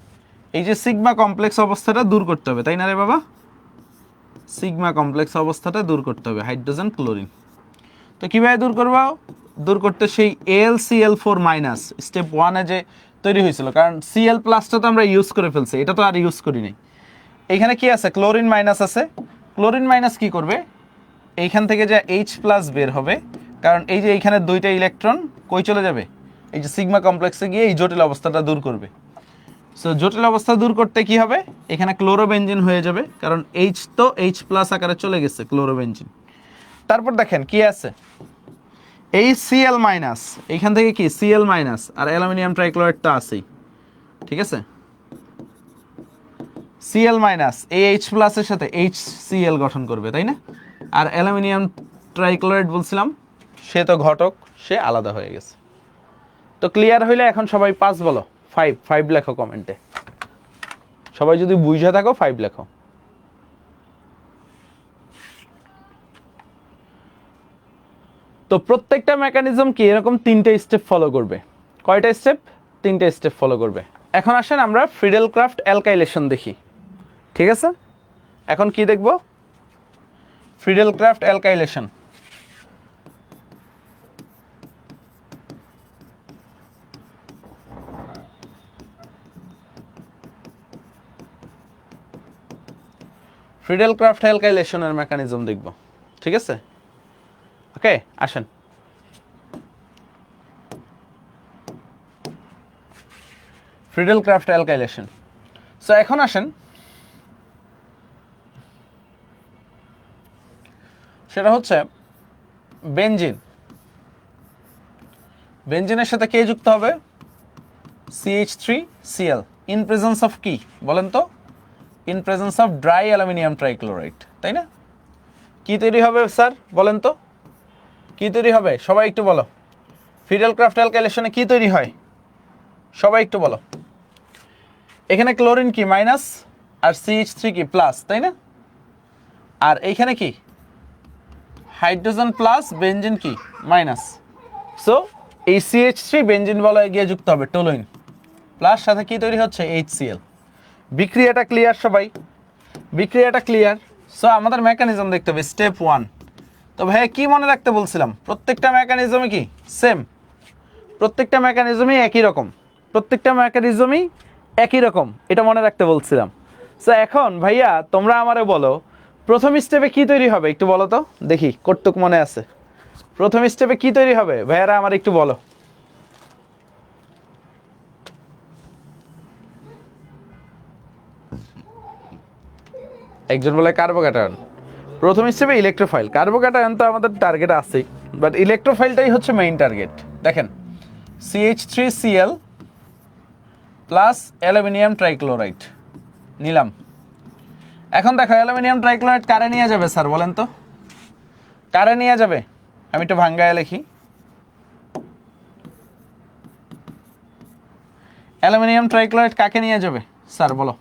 এই যে সিগমা কমপ্লেক্স অবস্থাটা দূর করতে হবে, তাই না রে বাবা? সিগমা কমপ্লেক্স অবস্থাটা দূর করতে হবে, হাইড্রোজেন ক্লোরিন। তো তো কীভাবে দূর করবো? দূর করতে সেই AlCl4 মাইনাস স্টেপ 1-এ যে তৈরি হয়েছিল, কারণ Cl প্লাসটা তো আমরা ইউজ করে ফেলছি, এটা তো আর ইউজ করি নাই। এইখানে কি আছে? ক্লোরিন মাইনাস আছে। ক্লোরিন মাইনাস কি করবে? এইখান থেকে যে H প্লাস বের হবে, কারণ এই যে এইখানে দুইটা ইলেকট্রন কই চলে যাবে? এই যে সিগমা কমপ্লেক্সে গিয়ে এই জটিল অবস্থাটা দূর করবে। সো জটিল অবস্থা দূর করতে কি হবে? এখানে ক্লোরোবেনজিন হয়ে যাবে, কারণ H তো H প্লাস আকারে চলে গেছে ক্লোরোবেনজিন। তারপর দেখেন কি আছে, এই Cl মাইনাস, এইখান থেকে কি Cl মাইনাস আর অ্যালুমিনিয়াম ট্রাইক্লোরাইডটা আছেই, ঠিক আছে? Cl মাইনাস এই H প্লাসের সাথে HCl গঠন করবে, তাই না? আর অ্যালুমিনিয়াম ট্রাইক্লোরাইড বলছিলাম সে তো ঘটক, সে আলাদা হয়ে গেছে। তো ক্লিয়ার হইলে এখন সবাই 5 বলো, 5 লেখো কমেন্টে। সবাই যদি বুঝে থাকো 5 লেখো। তো প্রত্যেকটা মেকানিজম কি এরকম 3টে স্টেপ ফলো করবে। কয়টা স্টেপ? 3টে স্টেপ ফলো করবে। এখন আসেন আমরা ফ্রিডেল ক্রাফট অ্যালকাইলেশন দেখি, ঠিক আছে? এখন কি দেখব? Friedel Crafts alkylation. Friedel Crafts অ্যালকাইলেশনের মেকানিজম দেখব, ঠিক আছে? ওকে, আসেন। Friedel Crafts alkylation. সো এখন আসেন, সেটা হচ্ছে বেনজিন। বেনজিনের সাথে কে যুক্ত হবে? CH3Cl ইন প্রেজেন্স অফ কি বলেন তো? In presence of dry aluminium trichloride, তাই না? কি তৈরি হবে স্যার বলেন তো? কি তৈরি হবে সবাই একটু বলো। ফ্রিডেল ক্রাফট অ্যালকাইলেশনে কি তৈরি হয় সবাই একটু বলো। এখানে ক্লোরিন কি মাইনাস আর CH3 কি প্লাস, তাই না? আর এইখানে কি হাইড্রোজেন প্লাস, বেনজিন কি মাইনাস। সো এই CH3 বেনজিন বলয়ে গিয়ে যুক্ত হবে টলুইন, প্লাস সাথে কি তৈরি হচ্ছে HCl। বিক্রিয়াটা ক্লিয়ার সবাই? বিক্রিয়াটা ক্লিয়ার? সো আমাদের মেকানিজম দেখতে হবে স্টেপ 1। তো ভাই কি মনে রাখতে বলছিলাম? প্রত্যেকটা মেকানিজমই কি সেম, প্রত্যেকটা মেকানিজমই একই রকম, প্রত্যেকটা মেকানিজমই একই রকম, এটা মনে রাখতে বলছিলাম। সো এখন ভাইয়া তোমরা আমারে বলো প্রথম স্টেপে কি তৈরি হবে একটু বলো তো দেখি, কতটুক মনে আছে। প্রথম স্টেপে কি তৈরি হবে ভাইয়ারা আমার একটু বলো। একজন বলে কার্বোক্যাটায়ন। প্রথম স্টেপে ইলেকট্রোফাইল। কার্বোক্যাটায়ন তো আমাদের টার্গেট আছেই, বাট ইলেকট্রোফাইলটাই হচ্ছে মেইন টার্গেট। দেখেন CH3Cl প্লাস অ্যালুমিনিয়াম ট্রাইক্লোরাইড নিলাম। এখন দেখো অ্যালুমিনিয়াম ট্রাইক্লোরাইড কারে নিয়ে যাবে স্যার বলেন তো? কারে নিয়ে যাবে? আমি একটু ভাঙ্গায় লিখি। অ্যালুমিনিয়াম ট্রাইক্লোরাইড কাকে নিয়ে যাবে স্যার বলো?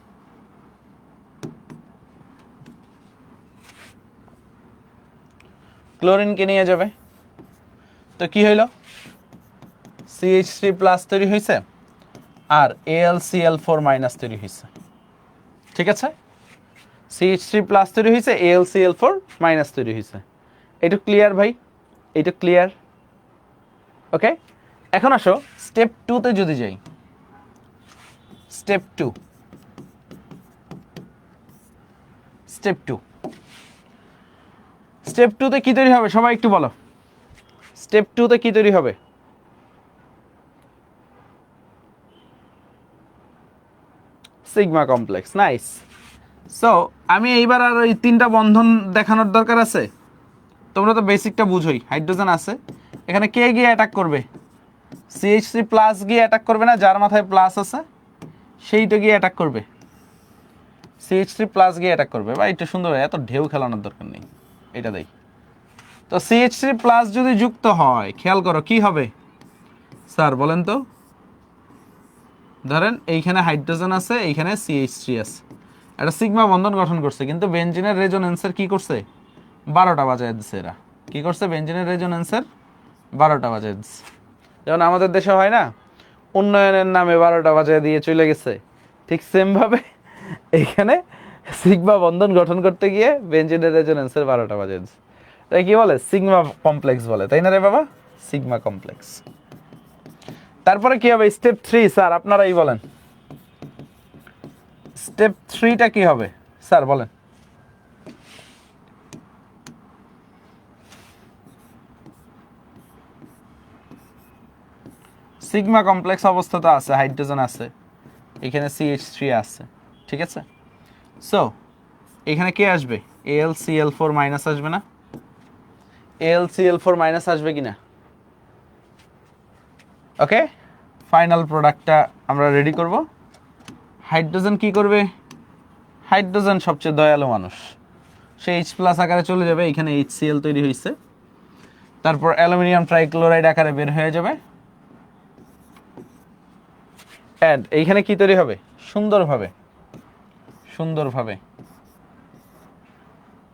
ক্লোরিনকে নিয়ে যাবে। তো কি হইল? CH3 প্লাস তৈরি হয়েছে আর AlCl4 মাইনাস তৈরি হয়েছে, ঠিক আছে? CH3 প্লাস তৈরি হয়েছে, AlCl4 মাইনাস তৈরি হয়েছে। এটা ক্লিয়ার ভাই? এটা ক্লিয়ার? ওকে, এখন আসো স্টেপ 2-তে যদি যাই। স্টেপ 2, স্টেপ 2, স্টেপ 2-তে কি তৈরি হবে সবাই একটু বলো। স্টেপ 2-তে কি তৈরি হবে? Sigma complex, nice. সো আমি এইবার আর ওই 3টা বন্ধন দেখানোর দরকার আছে? তোমরা তো বেসিকটা বুঝোই। হাইড্রোজেন আছে, এখানে কে গিয়ে অ্যাটাক করবে? CH3 প্লাস গিয়ে অ্যাটাক করবে না? যার মাথায় প্লাস আছে সেইটা গিয়ে অ্যাটাক করবে। CH3 প্লাস গিয়ে অ্যাটাক করবে। বা একটু সুন্দর, এত ঢেউ খেলানোর দরকার নেই, এটা দেই। তো CH3 প্লাস যদি যুক্ত হয় খেয়াল করো কি হবে স্যার বলেন তো? ধরেন এইখানে হাইড্রোজেন আছে, এইখানে CH3 আছে, একটা সিগমা বন্ধন গঠন করছে, কিন্তু বেনজিনের রেজোনেন্সের কি করছে? 12টা বাজায় দিচ্ছে। এরা কি করছে? বেনজিনের রেজোনেন্সের 12টা বাজায় দিচ্ছে। যেমন আমাদের দেশে হয় না, উন্নয়নের নামে 12টা বাজায় দিয়ে চলে গেছে, ঠিক সেমভাবে এইখানে সিগমা বন্ধন গঠন করতে গিয়ে বেনজিনের রেজোনেন্সের 12টা বাজায় দিচ্ছে। তাই কি বলে সিগমা কমপ্লেক্স বলে, তাই না রে বাবা? Sigma complex. তারপরে কি হবে স্টেপ 3 স্যার আপনারাই বলেন, স্টেপ 3টা কি হবে স্যার বলেন? সিগমা কমপ্লেক্স অবস্থাতে আছে, হাইড্রোজেন আছে, এখানে CH3 আছে, ঠিক আছে? সো এখানে কে আসবে? AlCl4 মাইনাস আসবে না? AlCl4 মাইনাস আসবে কিনা? ওকে, ফাইনাল প্রোডাক্টটা আমরা রেডি করব। হাইড্রোজেন কি করবে? হাইড্রোজেন সবচেয়ে দয়ালু মানুষ, সে H+ আকারে চলে যাবে, এখানে HCl তৈরি হয়েছে, তারপর অ্যালুমিনিয়াম ট্রাইক্লোরাইড আকারে বের হয়ে যাবে, অ্যান্ড এইখানে কি তৈরি হবে? সুন্দরভাবে সুন্দরভাবে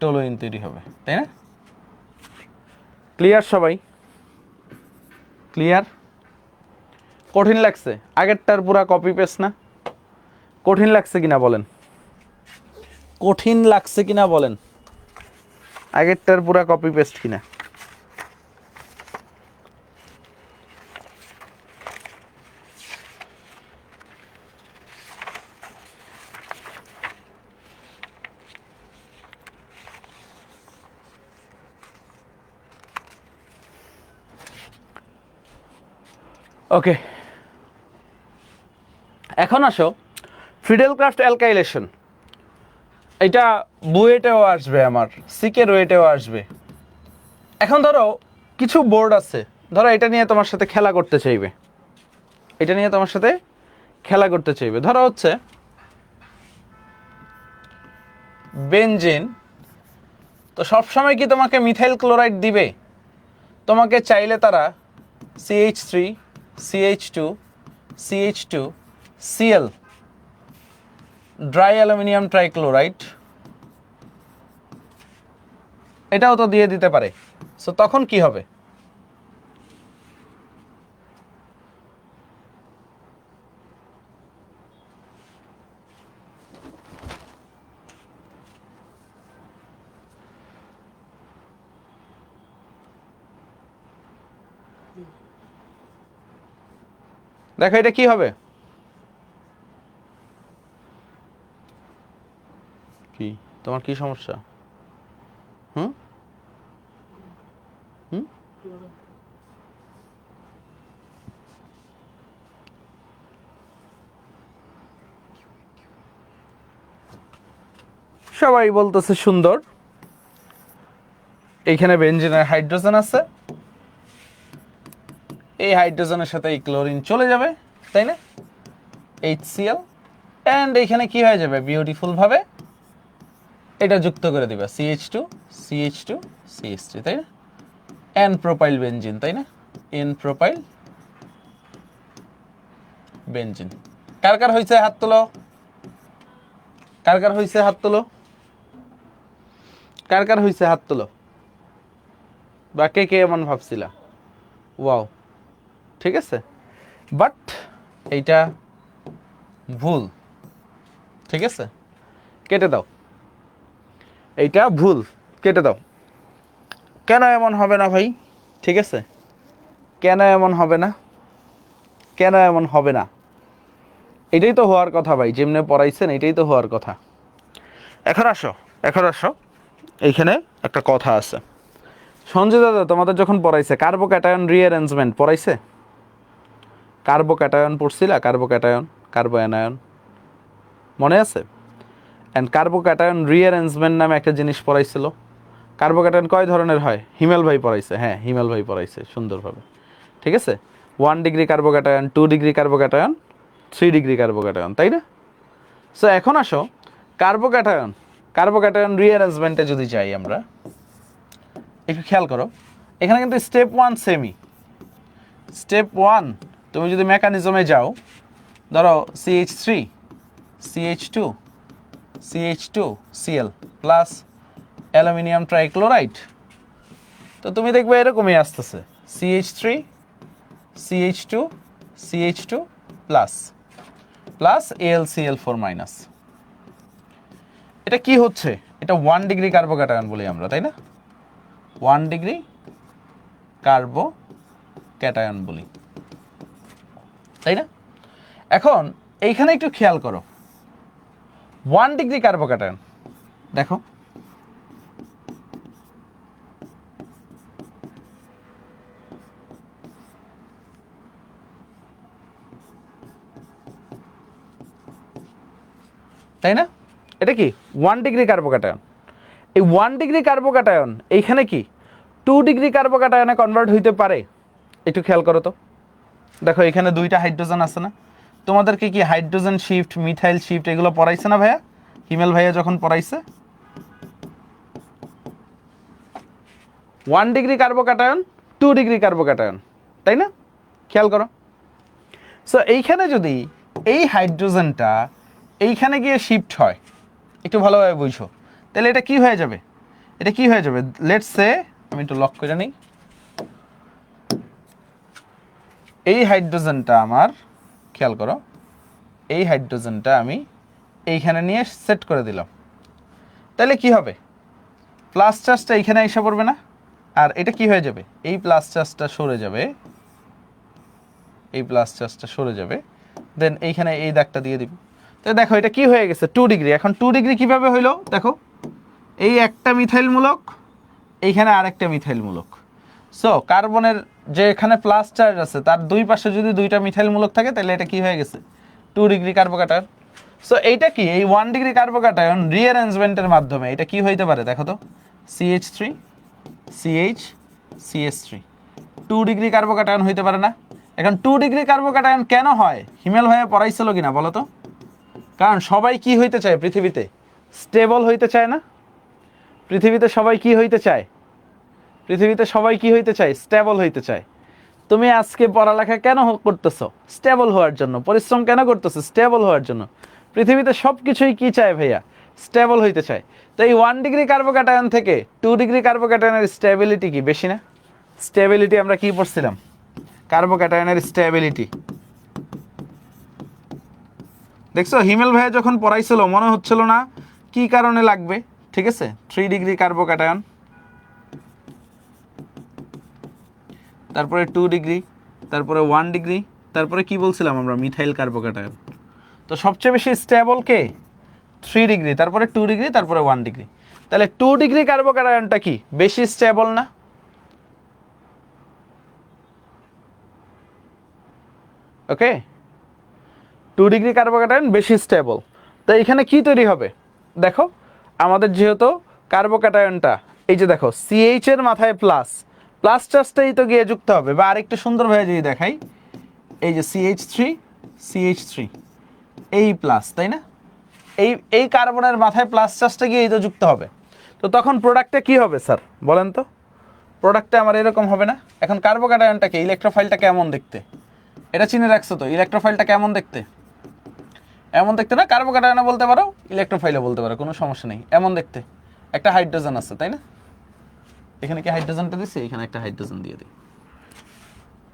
টলুইন তৈরি হবে, তাই না? ক্লিয়ার সবাই? ক্লিয়ার? কঠিন লাগছে? আগেরটার পুরা কপি পেস্ট না? কঠিন লাগছে কিনা বলেন? কঠিন লাগছে কিনা বলেন? আগেরটার পুরা কপি পেস্ট কিনা? ওকে, এখন আসো ফ্রিডেলক্রাফট অ্যালকাইলেশন। এটা বুয়েটেও আসবে, আমার সিকে রুয়েটেও আসবে। এখন ধরো কিছু বোর্ড আছে, ধরো এটা নিয়ে তোমার সাথে খেলা করতে চাইবে, এটা নিয়ে তোমার সাথে খেলা করতে চাইবে। ধরো হচ্ছে বেনজিন, তো সবসময় কি তোমাকে মিথাইল ক্লোরাইড দিবে? তোমাকে চাইলে তারা CH3 CH2 CH2 Cl dry aluminium trichloride এটাও তো দিয়ে দিতে পারে। সো তখন কি হবে? দেখো এটা কি হবে? কি তোমার কি সমস্যা? হুম হুম সবাই বলতেছে সুন্দর। এইখানে বেনজিনের হাইড্রোজেন আছে, এই হাইড্রোজেনের সাথে এই ক্লোরিন চলে যাবে, তাই না? HCl, অ্যান্ড এইখানে কি হয়ে যাবে? বিউটিফুল ভাবে এটা যুক্ত করে দিবে CH2 CH2 CH3, তাই না? এন প্রোপাইল বেনজিন, তাই না? N propyl benzene. কার কার হয়েছে হাত তোলো? কার কার হয়েছে হাত তোলো? কার কার হয়েছে হাত তোলো? বা কে কে এমন ভাবছিলা? ওয়াও, ঠিক আছে, বাট এইটা ভুল, ঠিক আছে, কেটে দাও, এইটা ভুল, কেটে দাও। কেন এমন হবে না ভাই? ঠিক আছে, কেন এমন হবে না? কেন এমন হবে না? এটাই তো হওয়ার কথা ভাই, যেমনে পড়াইছেন এটাই তো হওয়ার কথা। এখন আসো, এখন আসো, এইখানে একটা কথা আছে। সঞ্জয় দাদা তোমাদের যখন পড়াইছে কার্বোক্যাটায়ন রিঅ্যারেঞ্জমেন্ট পড়াইছে? কার্বোক্যাটায়ন পড়ছিলা? কার্বোক্যাটায়ন, কার্বোঅ্যানায়ন মনে আছে? অ্যান্ড কার্বোক্যাটায়ন রিঅ্যারেঞ্জমেন্ট নামে একটা জিনিস পড়াইছিল। কার্বোক্যাটায়ন কয় ধরনের হয়? হিমেল ভাই পড়াইছে, হ্যাঁ হিমেল ভাই পড়াইছে সুন্দরভাবে, ঠিক আছে? 1 degree carbocation, 2 degree carbocation, 3 degree carbocation, তাই না? সো এখন আসো কার্বোক্যাটায়ন, কার্বোক্যাটায়ন রিঅ্যারেঞ্জমেন্টে যদি যাই আমরা, একটু খেয়াল করো, এখানে কিন্তু স্টেপ 1 সেমি। স্টেপ 1 তুমি যদি মেকানিজমে যাও, ধরো CH3 CH2 CH2 Cl plus aluminium trichloride, তো তুমি দেখবে এরকমই আসতেছে CH3 CH2 CH2 plus plus AlCl4 minus. এটা কি হচ্ছে? এটা 1 ডিগ্রি কার্বোক্যাটায়ন বলি আমরা, তাই না? 1 ডিগ্রি কার্বোক্যাটায়ন বলি, তাই না? এখন এইখানে একটু খেয়াল করো, 1 ডিগ্রি কার্বোক্যাটায়ন দেখো, তাই না? এটা কি 1 ডিগ্রি কার্বোক্যাটায়ন। এই 1 ডিগ্রি কার্বোক্যাটায়ন এইখানে কি 2 ডিগ্রি কার্বোক্যাটায়নে কনভার্ট হইতে পারে? একটু খেয়াল করো তো, দেখো এখানে দুইটা হাইড্রোজেন আছে না? তোমাদেরকে কি হাইড্রোজেন শিফট, মিথাইল শিফট এগুলো পড়াইছে না ভাইয়া? হিমেল ভাইয়া যখন পড়াইছে, 1 ডিগ্রি কার্বোক্যাটায়ন 2 ডিগ্রি কার্বোক্যাটায়ন, তাই না? খেয়াল করো। সো এইখানে যদি এই হাইড্রোজেনটা এইখানে গিয়ে শিফট হয়, একটু ভালোভাবে বুঝো, তাহলে এটা কি হয়ে যাবে? এটা কি হয়ে যাবে? লেটস সে, আমি একটু লক করে নিই, এই হাইড্রোজেনটা আমার, খেয়াল করো, এই হাইড্রোজেনটা আমি এইখানে নিয়ে সেট করে দিলাম, তাহলে কি হবে? প্লাস চার্জটা এইখানে এসে পড়বে না? আর এটা কি হয়ে যাবে? এই প্লাস চার্জটা সরে যাবে, এই প্লাস চার্জটা সরে যাবে, দেন এইখানে এই দাগটা দিয়ে দিব। তো দেখো এটা কি হয়ে গেছে? 2 ডিগ্রি। এখন 2 ডিগ্রি কিভাবে হইলো দেখো, এই একটা মিথাইল মূলক, এইখানে আরেকটা মিথাইল মূলক। সো কার্বনের যে এখানে প্লাস চার্জ আছে তার দুই পাশে যদি দুইটা মিথাইল মূলক থাকে, তাহলে এটা কি হয়ে গেছে? 2 ডিগ্রি কার্বোক্যাটায়ন। সো এইটা কি, এই 1 ডিগ্রি কার্বোক্যাটায়ন রিঅ্যারেঞ্জমেন্টের মাধ্যমে এটা কি হইতে পারে দেখো তো, CH3 CH CH3, 2 degree carbocation হইতে পারে না? এখন 2 ডিগ্রি কার্বোক্যাটায়ন কেন হয়? হিমেল ভাইয়া পড়াইছিল কিনা বলো তো? কারণ সবাই কি হইতে চায় পৃথিবীতে? স্টেবল হইতে চায় না? পৃথিবীতে সবাই কি হইতে চায়? পৃথিবীতে সবাই কি হইতে চায়? স্টেবল হইতে চায়। তুমি আজকে পড়ালেখা কেন করতেছো? স্টেবল হওয়ার জন্য। পরিশ্রম কেন করতেছো? স্টেবল হওয়ার জন্য। পৃথিবীতে সব কিছুই কি চায় ভাইয়া? স্টেবল হইতে চায়। তো এই 1 ডিগ্রি কার্বোক্যাটায়ন থেকে 2 ডিগ্রি কার্বোক্যাটায়নের স্টেবিলিটি কি বেশি না? স্টেবিলিটি আমরা কি পড়ছিলাম? কার্বোক্যাটায়নের স্টেবিলিটি দেখছো হিমেল ভাইয়া যখন পড়াইছিল মনে হচ্ছিল না কি কারণে লাগবে, ঠিক আছে? 3 ডিগ্রি কার্বোক্যাটায়ন, তারপরে 2 ডিগ্রি, তারপরে 1 ডিগ্রি, তারপরে কি বলছিলাম আমরা? Methyl carbocation. তো সবচেয়ে বেশি স্টেবল কে? 3 ডিগ্রি, তারপরে 2 ডিগ্রি, তারপরে 1 ডিগ্রি। তাহলে 2 ডিগ্রি কার্বোক্যাটায়নটা কি বেশি স্টেবল না? ওকে, 2 ডিগ্রি কার্বোক্যাটায়ন বেশি স্টেবল। তো এখানে কি তৈরি হবে দেখো, আমাদের যেহেতু কার্বোক্যাটায়নটা এই যে দেখো CH এর মাথায় প্লাস, প্লাস চার্জটাই তো গিয়ে যুক্ত হবে, বা আরেকটু সুন্দরভাবে যদি দেখাই, এই যে CH3 এই প্লাস, তাই না? এই এই কার্বনের মাথায় প্লাস চার্জটা গিয়ে এই তো যুক্ত হবে। তো তখন প্রোডাক্টটা কি হবে স্যার বলেন তো? প্রোডাক্টটা আমার এরকম হবে না? এখন কার্বোক্যাটায়নটাকে, ইলেকট্রোফাইলটা কেমন দেখতে? এটা চিনে রাখছো তো? ইলেকট্রোফাইলটা কেমন দেখতে? এমন দেখতে না? কার্বোক্যাটায়নও বলতে পারো, ইলেকট্রোফাইলও বলতে পারো, কোনো সমস্যা নেই। এমন দেখতে, একটা হাইড্রোজেন আছে, তাই না? এখানে কি হাইড্রোজেনটা দিচ্ছি, এখানে একটা হাইড্রোজেন দিয়ে দিই।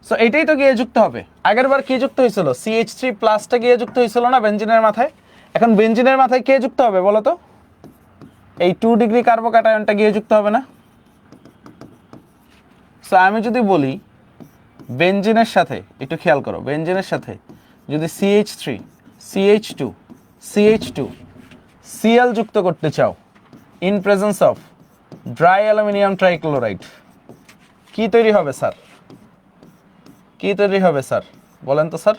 সো এইটাই তো গিয়ে যুক্ত হবে। আগের বার কি যুক্ত হয়েছিল? CH3 প্লাসটা গিয়ে যুক্ত হয়েছিল না বেনজিনের মাথায়? এখন বেনজিনের মাথায় কে যুক্ত হবে বলো তো? এই 2 ডিগ্রি কার্বোক্যাটায়নটা গিয়ে যুক্ত হবে না? সো আমি যদি বলি বেনজিনের সাথে, একটু খেয়াল করো, বেনজিনের সাথে যদি CH3 CH2 CH2 Cl যুক্ত করতে চাও in presence of dry aluminium trichloride, কি তৈরি হবে স্যার? কি তৈরি হবে স্যার বলেন তো স্যার?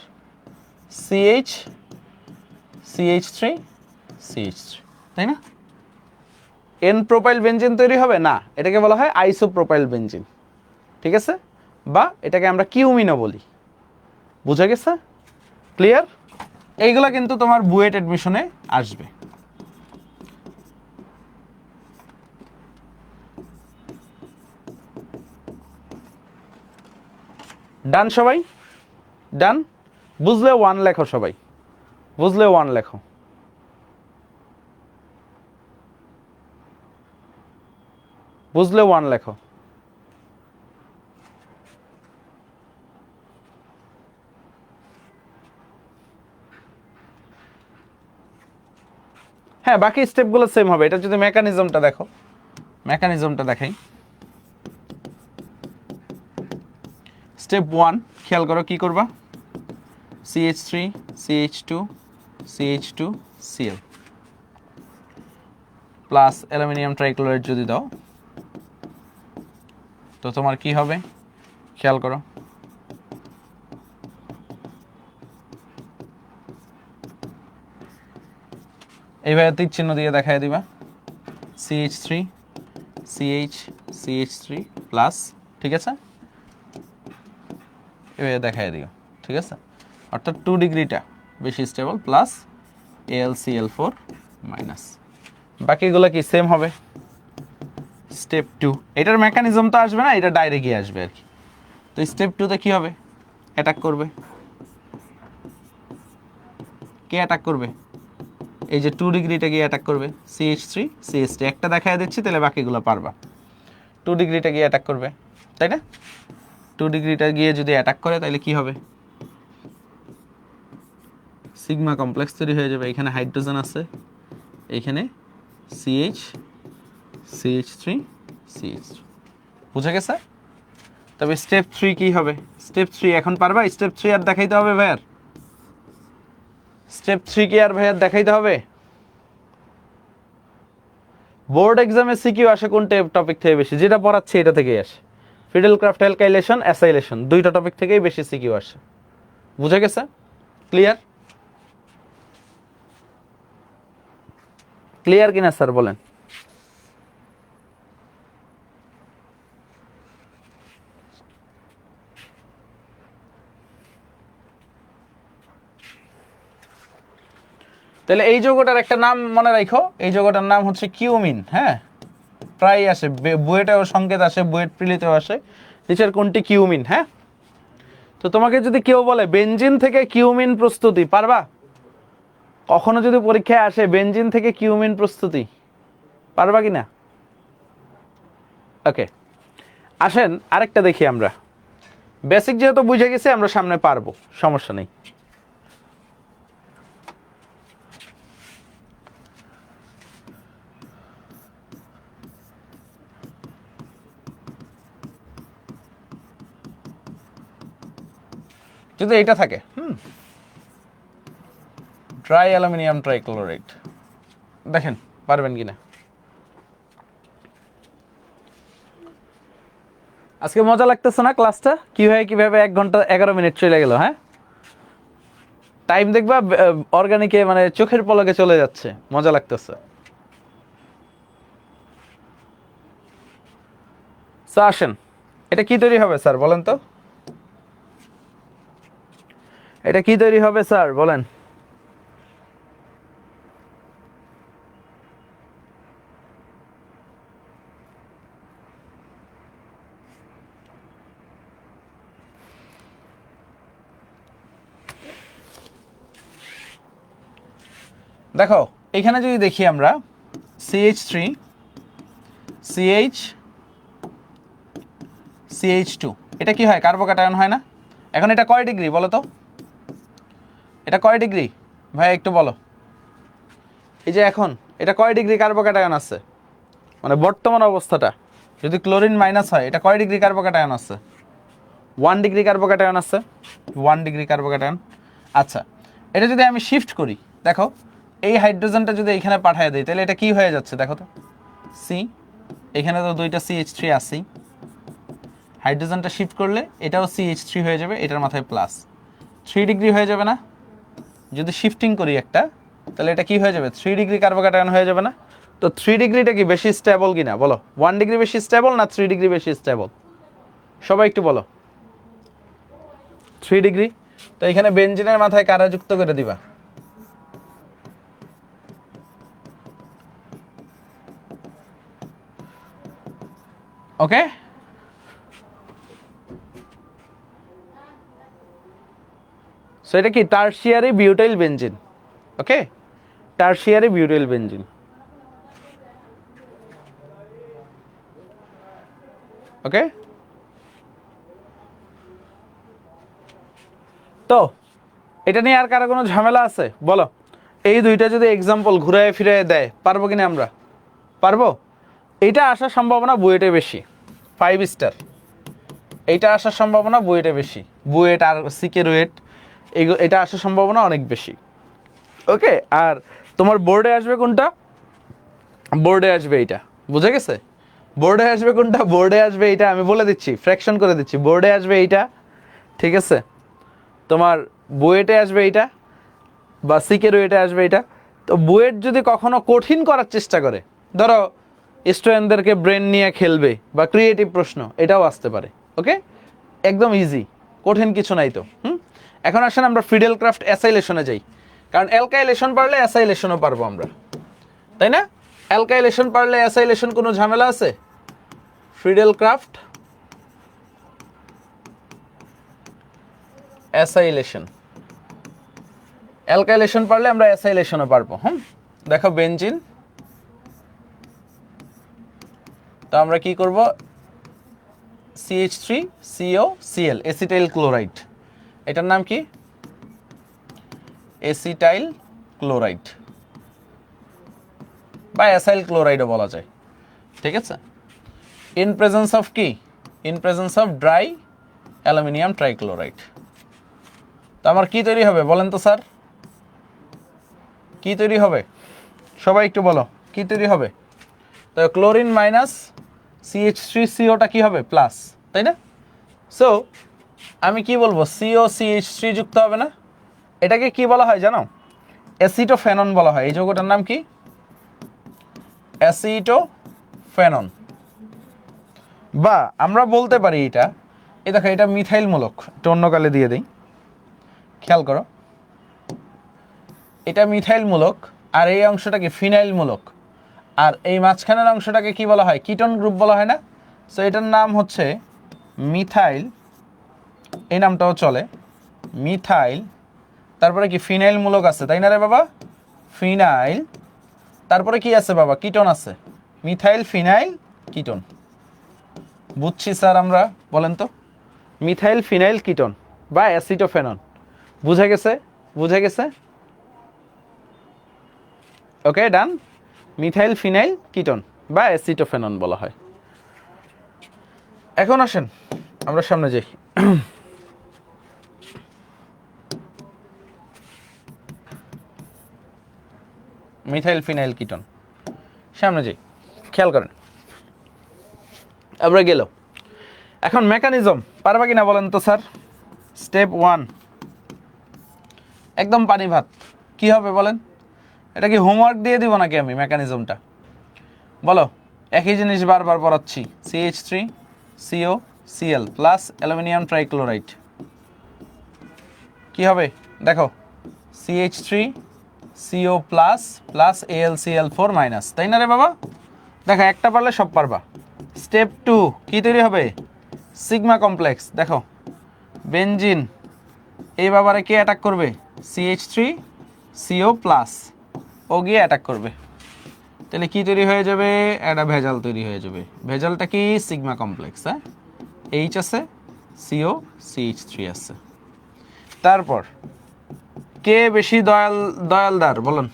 CH3 তাই না? এন প্রোপাইল বেনজিন তৈরি হবে না, এটাকে বলা হয় আইসোপ্রোপাইল বেনজিন, ঠিক আছে? বা এটাকে আমরা কিউমিনও বলি। বুঝা গেছে? ক্লিয়ার? এইগুলা কিন্তু তোমার বুয়েট অ্যাডমিশনে আসবে। ডান সবাই? ডান? বুঝলে 1 লেখো সবাই, বুঝলে 1 লেখো। বুঝলে 1 লেখো। হ্যাঁ, বাকি স্টেপগুলো সেম হবে। এটা যদি মেকানিজমটা দেখো, মেকানিজমটা দেখাই, স্টেপ 1 খেয়াল করো কি করবা, CH3 CH2 CH2 Cl plus aluminium trichloride যদি দাও তো তোমার কি হবে খেয়াল করো, এইভাবে তীর চিহ্ন দিয়ে দেখায় দিবা CH3 CH3 প্লাস, ঠিক আছে, এভাবে দেখায় দিও, ঠিক আছে, অর্থাৎ 2 ডিগ্রিটা বেশি স্টেবল প্লাস AlCl4 মাইনাস, বাকিগুলো কি সেম হবে। স্টেপ 2 এটার মেকানিজম তো আসবে না, এটা ডাইরেক্টই আসবে আর কি। তো স্টেপ 2তে কি হবে, অ্যাটাক করবে, কে অ্যাটাক করবে, এই যে 2 ডিগ্রিটা গিয়ে অ্যাটাক করবে CH3 CH3 একটা দেখায় দিচ্ছি তাহলে বাকিগুলো পারবা। 2 ডিগ্রিটা গিয়ে অ্যাটাক করবে, তাই না, 2 ডিগ্রিটা গিয়ে যদি অ্যাটাক করে তাহলে কি হবে, সিগমা কমপ্লেক্স তৈরি হয়ে যাবে, এখানে হাইড্রোজেন আছে, এখানে CH3 CH3, বুঝা গেছে। তবে স্টেপ 3 কি হবে, স্টেপ 3 এখন পারবা, স্টেপ 3 আর দেখাইতে হবে ভাইয়ার, স্টেপ 3 কি আর ভাইয়ার দেখাইতে হবে। বোর্ড এক্সামে সিকিউ আসে কোন টপিক থেকে বেশি, যেটা পড়াচ্ছে এটা থেকেই আসে, ফিডেলক্রাফট অ্যালকাইলেশন অ্যাসাইলেশন, দুইটা টপিক থেকেই বেশি সিকিউ আসে, বুঝা গেছে, ক্লিয়ার, ক্লিয়ার কিনা স্যার বলেন। তাহলে এই যৌগটার একটা নাম মনে রাখো, এই যৌগটার নাম হচ্ছে কিউমিন, হ্যাঁ, প্রায় আসে বুয়েটেও সংকেত আসে, বুয়েট প্রিলিতেও আসে, নিচের কোনটি কিউমিন, হ্যাঁ। তো তোমাকে যদি কেউ বলে বেনজিন থেকে কিউমিন প্রস্তুতি, পারবা, কখনো যদি পরীক্ষায় আসে বেনজিন থেকে কিউমিন প্রস্তুতি, পারবা কিনা, ওকে। আসেন আরেকটা দেখি আমরা, বেসিক যেহেতু বুঝে গেছি আমরা সামনে পারবো, সমস্যা নেই। যদি এইটা থাকে, ড্রাই অ্যালুমিনিয়াম ট্রাইক্লোরাইড, দেখেন পারবেন কিনা। আজকে মজা লাগতেছে না ক্লাসটা, কিভাবে 1 ঘন্টা 11 মিনিট চলে গেল, হ্যাঁ, টাইম দেখবা অর্গানিকে মানে চোখের পলকে চলে যাচ্ছে, মজা লাগতেছে। আসেন এটা কি তৈরি হবে স্যার বলেন তো, এটা কি তৈরি হবে স্যার বলেন। দেখো এখানে যদি দেখি আমরা CH3 CH2, এটা কি হয়, কার্বোক্যাটায়ন হয় না। এখন এটা কয় ডিগ্রি বলো তো, এটা কয় ডিগ্রি ভাই একটু বলো, এই যে এখন এটা কয় ডিগ্রি কার্বোক্যাটায়ন আছে, মানে বর্তমান অবস্থাটা যদি ক্লোরিন মাইনাস হয়, এটা কয় ডিগ্রি কার্বোক্যাটায়ন আছে, 1 ডিগ্রি কার্বোক্যাটায়ন আছে, 1 ডিগ্রি কার্বোক্যাটায়ন। আচ্ছা এটা যদি আমি শিফট করি, দেখো এই হাইড্রোজেনটা যদি এখানে পাঠিয়ে দিই তাহলে এটা কি হয়ে যাচ্ছে দেখো তো, সি, এখানে তো দুইটা CH3 আছেই, হাইড্রোজেনটা শিফট করলে এটাও CH3 হয়ে যাবে, এটার মাথায় প্লাস 3 ডিগ্রি হয়ে যাবে না। যদি শিফটিং করি একটা তাহলে এটা কি হয়ে যাবে, 3 ডিগ্রি কার্বোক্যাটায়ন হয়ে যাবে না। তো 3 ডিগ্রিটা কি বেশি স্টেবল কিনা বলো, 1 ডিগ্রি বেশি স্টেবল না 3 ডিগ্রি বেশি স্টেবল, সবাই একটু বলো। 3 ডিগ্রি। তো এখানে বেনজিনের মাথায় কারা যুক্ত করে দিবা, ওকে। সো এটা কি টারশিয়ারি বিউটাইল বেনজিন, ওকে, টারশিয়ারি বিউটাইল বেনজিন, ওকে। তো এটা নিয়ে আর কারো কোনো ঝামেলা আছে বলো, এই দুইটা যদি এক্সাম্পল ঘুরায় ফিরে দেয় পারবো কিনা আমরা, পারবো। এটা আসার সম্ভাবনা বুয়েটে বেশি, 5 স্টার, এইটা আসার সম্ভাবনা বুয়েটে বেশি, বুয়েট আর সিকে রুয়েট এটা আসার সম্ভাবনা অনেক বেশি। ওকে, আর তোমার বোর্ডে আসবে কোনটা? বোর্ডে আসবে এইটা, বুঝে গেছে? বোর্ডে আসবে কোনটা? বোর্ডে আসবে এইটা, আমি বলে দিচ্ছি, ফ্র্যাকশন করে দিচ্ছি। বোর্ডে আসবে এইটা, ঠিক আছে? তোমার বুয়েটে আসবে এইটা, বা সিকে রুয়েটে আসবে এইটা। তো বুয়েট যদি কখনো কঠিন করার চেষ্টা করে, ধরো স্টুডেন্টদেরকে ব্রেন নিয়ে খেলবে বা ক্রিয়েটিভ প্রশ্ন, এটাও আসতে পারে। ওকে, একদম ইজি, কঠিন কিছু নাই তো। এখন আসেন আমরা ফ্রিডেল ক্রাফট অ্যাসাইলেশনে যাই, কারণ অ্যালকাইলেশন পারলে অ্যাসাইলেশনও পারবো আমরা, তাই না? অ্যালকাইলেশন পারলে অ্যাসাইলেশন কোনো ঝামেলা আছে? ফ্রিডেল ক্রাফট অ্যাসাইলেশন, অ্যালকাইলেশন পারলে আমরা অ্যাসাইলেশনও পারবো। দেখো বেনজিন, তো আমরা কি করব? CH3COCl, এসিটাইল ক্লোরাইড, এটার নাম কি? এসিটাইল ক্লোরাইড বা অ্যাসাইল ক্লোরাইডও বলা যায়, ঠিক আছে? ইন প্রেজেন্স অফ কি? In presence of dry aluminium trichloride. তো আমার কি তৈরি হবে বলেন তো স্যার? কি তৈরি হবে? সবাই একটু বলো, কি তৈরি হবে? তো ক্লোরিন মাইনাস CH3COটা কি হবে? প্লাস, তাই না? সো আমি কি বলবো? COCH3 যুক্ত হবে না? এটাকে কি বলা হয় জানো? অ্যাসিটোফেনন বলা হয়। এই যৌগটার নাম কি? অ্যাসিটোফেনন। বা আমরা বলতে পারি এটা, এই দেখো এটা মিথাইল মূলক, এটা অন্য কালে দিয়ে দিই, খেয়াল করো, এটা মিথাইল মূলক, আর এই অংশটাকে ফিনাইল মূলক, আর এই মাঝখানের অংশটাকে কি বলা হয়? কিটোন গ্রুপ বলা হয় না? সো এটার নাম হচ্ছে মিথাইল, এই নামটাও চলে, মিথাইল। তারপরে কি ফিনাইল মূলক আছে, তাই না রে বাবা? ফিনাইল, তারপরে কি আছে বাবা? কিটোন আছে, মিথাইল ফিনাইল কিটোন। বুঝছি স্যার আমরা, বলেন তো? মিথাইল ফিনাইল কিটোন বা অ্যাসিটোফেনন, বুঝে গেছে? বুঝে গেছে? ওকে, ডান। মিথাইল ফিনাইল কিটোন বা অ্যাসিটোফেনন বলা হয়। এখন আসেন আমরা সামনে যাই। মিথাইল ফিনাইল কিটোন, সামনে যাই, খেয়াল করেন। আমরা গেল, এখন মেকানিজম পারবা কিনা বলেন তো স্যার? স্টেপ 1 একদম পানি ভাত, কি হবে বলেন? এটা কি হোমওয়ার্ক দিয়ে দিব নাকি আমি মেকানিজমটা? বলো, একই জিনিস বারবার পড়াচ্ছি। CH3COCl প্লাস অ্যালুমিনিয়াম ট্রাইক্লোরাইড কি হবে? দেখো CH3CO plus plus AlCl4 minus, তাই না রে বাবা? দেখো একটা পারলে সব পারবা। স্টেপ 2 কি তৈরি হবে? Sigma complex. দেখো বেনজিন, এই বাবারে কে অ্যাটাক করবে? CH3CO প্লাস, ও গিয়ে অ্যাটাক করবে, তাহলে কি তৈরি হয়ে যাবে? একটা ভেজাল তৈরি হয়ে যাবে। ভেজালটা কি? Sigma complex. হ্যাঁ, H আছে, CO CH3 আছে। তারপর কে বেশি দয়ালদার বলুন?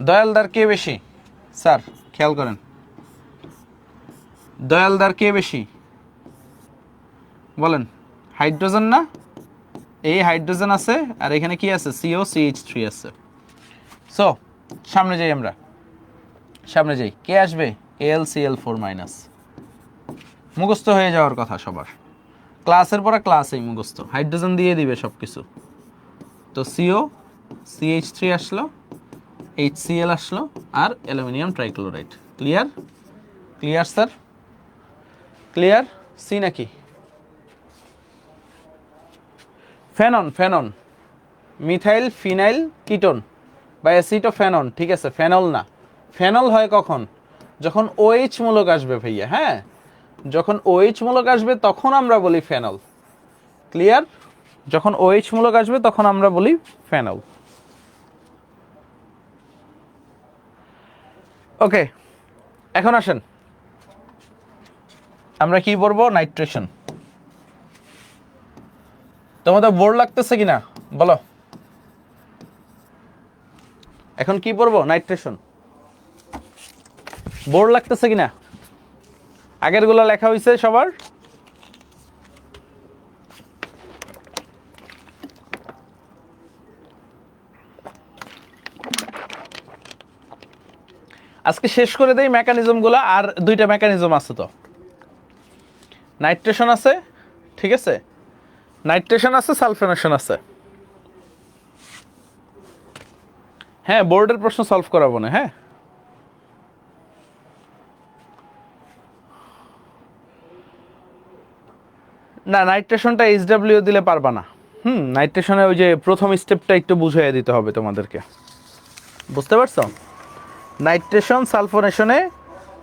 দয়ালদার কে বেশি স্যার? খেয়াল করেন, দয়ালদার কে বেশি বলেন? হাইড্রোজেন না? এই হাইড্রোজেন আছে, আর এখানে কি আছে? CO CH3 আছে। সো সামনে যাই আমরা, সামনে যাই, কে আসবে? AlCl4 minus. মুখস্থ হয়ে যাওয়ার কথা সবার, ক্লাসের পরে ক্লাসেই মুখস্থ, হাইড্রোজেন দিয়ে দিবে সব কিছু। তো CO CH3 আসলো, HCl আসলো, আর aluminium trichloride. Clear? Clear sir? Clear? C নাকি? Phenone, phenone methyl phenyl ketone বা অ্যাসিটোফেনন, ঠিক আছে? ফেনল না, ফেনল হয় কখন? যখন OH মূলক আসবে ভাইয়া। হ্যাঁ, যখন OH মূলক আসবে তখন আমরা বলি ফেনল। ক্লিয়ার? যখন OH মূলক আসবে তখন আমরা বলি ফেনল। ওকে, এখন আসেন আমরা কি পড়বো? নাইট্রেশন। তোমাদের বোর লাগতেছে কিনা বলো? এখন কি পড়বো? নাইট্রেশন। বোর লাগতেছে কিনা? আগের গুলো লেখা হয়েছে সবার? আজকে শেষ করে দেই মেকানিজমগুলো, আর দুইটা মেকানিজম আছে তো। নাইট্রেশন আছে, ঠিক আছে, নাইট্রেশন আছে, সালফোনেশন আছে। হ্যাঁ, বোর্ডের প্রশ্ন সলভ করাবো না। হ্যাঁ, না নাইট্রেশনটা এইচডব্লিউ দিলে পারবা না। নাইট্রেশনে ওই যে প্রথম স্টেপটা একটু বুঝিয়ে দিতে হবে তোমাদেরকে, বুঝতে পারছো? নাইট্রেশন সালফোনেশনে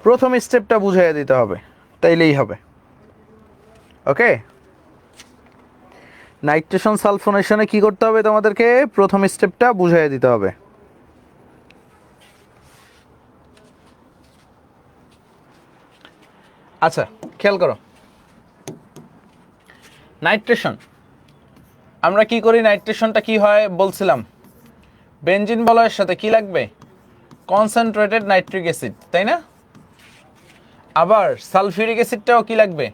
প্রথম স্টেপটা বুঝিয়ে দিতে হবে, তাইলেই হবে। ওকে, নাইট্রেশন সালফোনেশনে কি করতে হবে তোমাদেরকে? প্রথম স্টেপটা বুঝিয়ে দিতে হবে। আচ্ছা, খেয়াল করো, নাইট্রেশন আমরা কি করি? নাইট্রেশনটা কি হয় বলছিলাম, বেনজিন বলয়ের সাথে কি লাগবে? কনসেন্ট্রেটেড নাইট্রিক অ্যাসিড, তাই না? আবার সালফিউরিক অ্যাসিডটাও কি লাগবে?